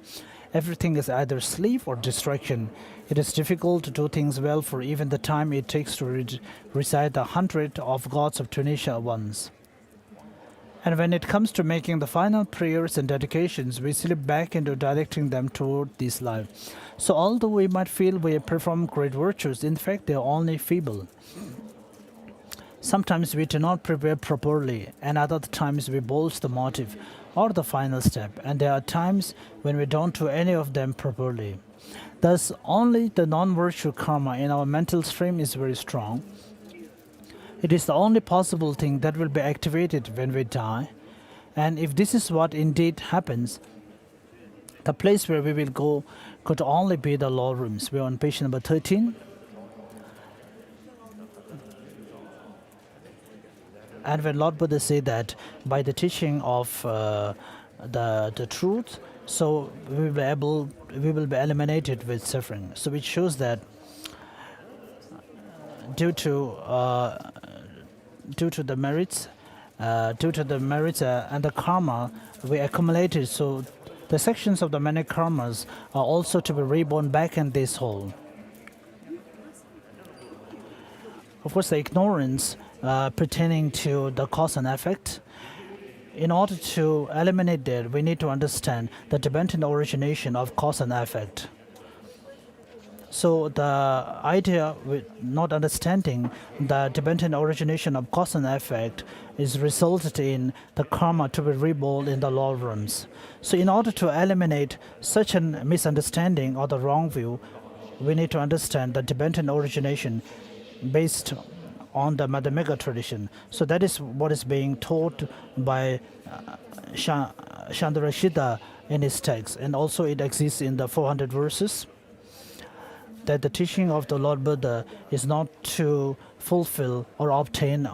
Everything is either sleep or distraction. It is difficult to do things well for even the time it takes to recite the 100 of gods of Tunisia at once. And when it comes to making the final prayers and dedications, we slip back into directing them toward this life. So although we might feel we perform great virtues, in fact they are only feeble. Sometimes we do not prepare properly, and other times we bolster the motive or the final step, and there are times when we don't do any of them properly. Thus, only the non-virtue karma in our mental stream is very strong. It is the only possible thing that will be activated when we die. And if this is what indeed happens, the place where we will go could only be the Lamrims. We're on page number 13. And when Lord Buddha said that by the teaching of the truth, so we will be eliminated with suffering. So which shows that due to the merits, and the karma we accumulated, so the sections of the many karmas are also to be reborn back in this whole. Of course, the ignorance pertaining to the cause and effect. In order to eliminate that, we need to understand the Tibetan origination of cause and effect. So the idea with not understanding the Tibetan origination of cause and effect is resulted in the karma to be reborn in the lower realms. So in order to eliminate such a misunderstanding or the wrong view, we need to understand the Tibetan origination based on the Madhyamika tradition. So that is what is being taught by Chandrashita in his text, and also it exists in the 400 verses, that the teaching of the Lord Buddha is not to fulfill or obtain,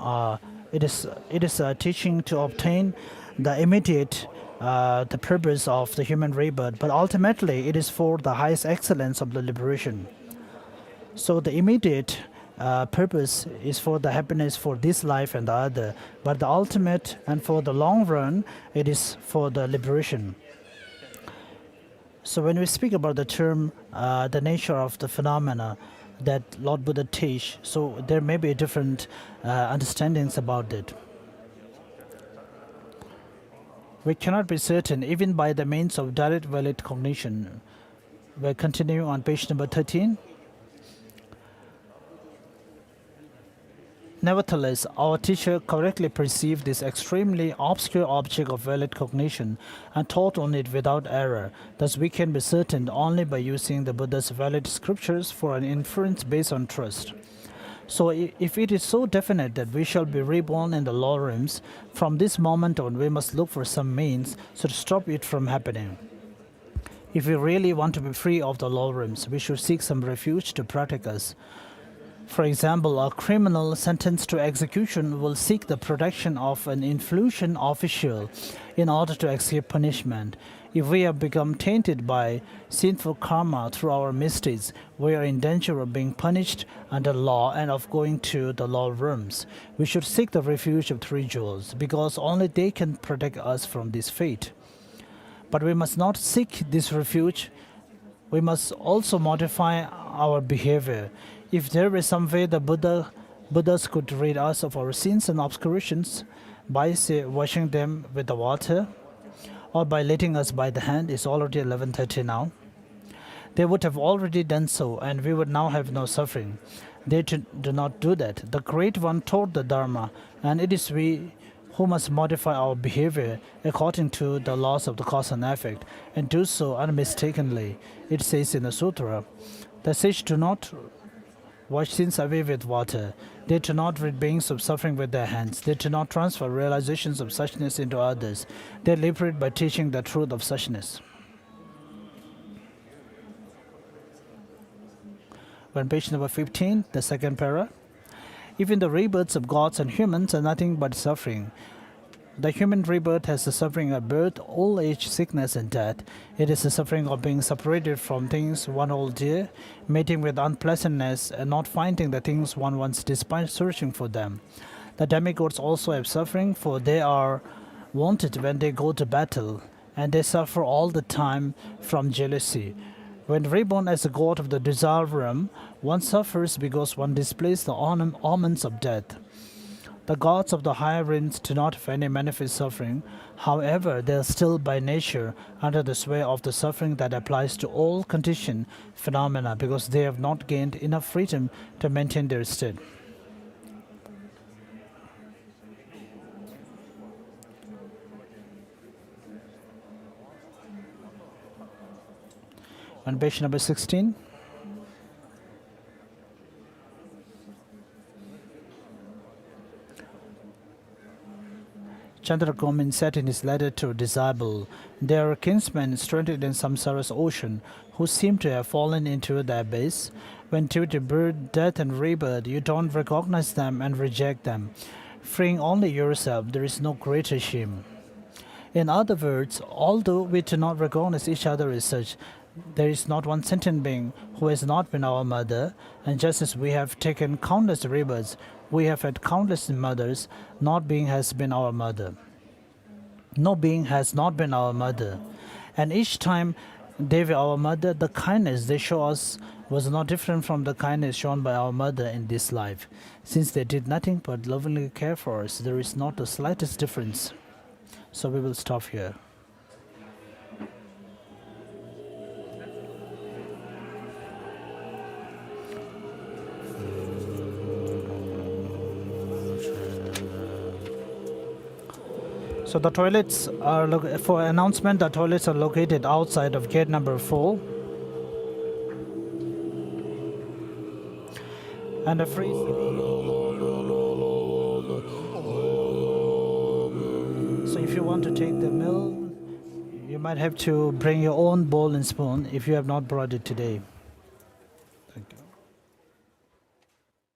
it is a teaching to obtain the immediate the purpose of the human rebirth, but ultimately it is for the highest excellence of the liberation. So the immediate purpose is for the happiness for this life and the other, but the ultimate and for the long run, it is for the liberation. So when we speak about the term, the nature of the phenomena that Lord Buddha teach, so there may be different understandings about it. We cannot be certain even by the means of direct valid cognition. We're continuing on page number 13. Nevertheless, our teacher correctly perceived this extremely obscure object of valid cognition and taught on it without error. Thus, we can be certain only by using the Buddha's valid scriptures for an inference based on trust. So, if it is so definite that we shall be reborn in the lower realms, from this moment on, we must look for some means to stop it from happening. If we really want to be free of the lower realms, we should seek some refuge to protect us. For example, a criminal sentenced to execution will seek the protection of an influential official in order to escape punishment. If we have become tainted by sinful karma through our misdeeds, we are in danger of being punished under law and of going to the lower realms. We should seek the refuge of three jewels, because only they can protect us from this fate. But we must not seek this refuge. We must also modify our behavior. If there is some way the Buddhas could rid us of our sins and obscurations by, say, washing them with the water, or by letting us by the hand, it's already 11:30 now, they would have already done so, and we would now have no suffering. They do not do that. The Great One taught the Dharma, and it is we who must modify our behavior according to the laws of the cause and effect, and do so unmistakably. It says in the sutra, the sage do not wash sins away with water. They do not rid beings of suffering with their hands. They do not transfer realizations of suchness into others. They liberate by teaching the truth of suchness. On page number 15, the second para. Even the rebirths of gods and humans are nothing but suffering. The human rebirth has the suffering of birth, old age, sickness, and death. It is the suffering of being separated from things one holds dear, meeting with unpleasantness, and not finding the things one wants despite searching for them. The demigods also have suffering, for they are wanted when they go to battle, and they suffer all the time from jealousy. When reborn as a god of the desire realm, one suffers because one displays the omens of death. The gods of the higher realms do not have any manifest suffering. However, they are still by nature under the sway of the suffering that applies to all conditioned phenomena, because they have not gained enough freedom to maintain their state. On page number 16. Chandrakomin said in his letter to disciple, "There are kinsmen stranded in Samsara's ocean who seem to have fallen into the abyss. When due to birth, death, and rebirth, you don't recognize them and reject them. Freeing only yourself, there is no greater shame." In other words, although we do not recognize each other as such, there is not one sentient being who has not been our mother, and just as we have taken countless rebirths, we have had countless mothers, not being has been our mother. No being has not been our mother. And each time they were our mother, the kindness they show us was not different from the kindness shown by our mother in this life. Since they did nothing but lovingly care for us, there is not the slightest difference. So we will stop here. So the toilets are, for announcement, the toilets are located outside of gate number 4. And a free... So if you want to take the meal, you might have to bring your own bowl and spoon if you have not brought it today.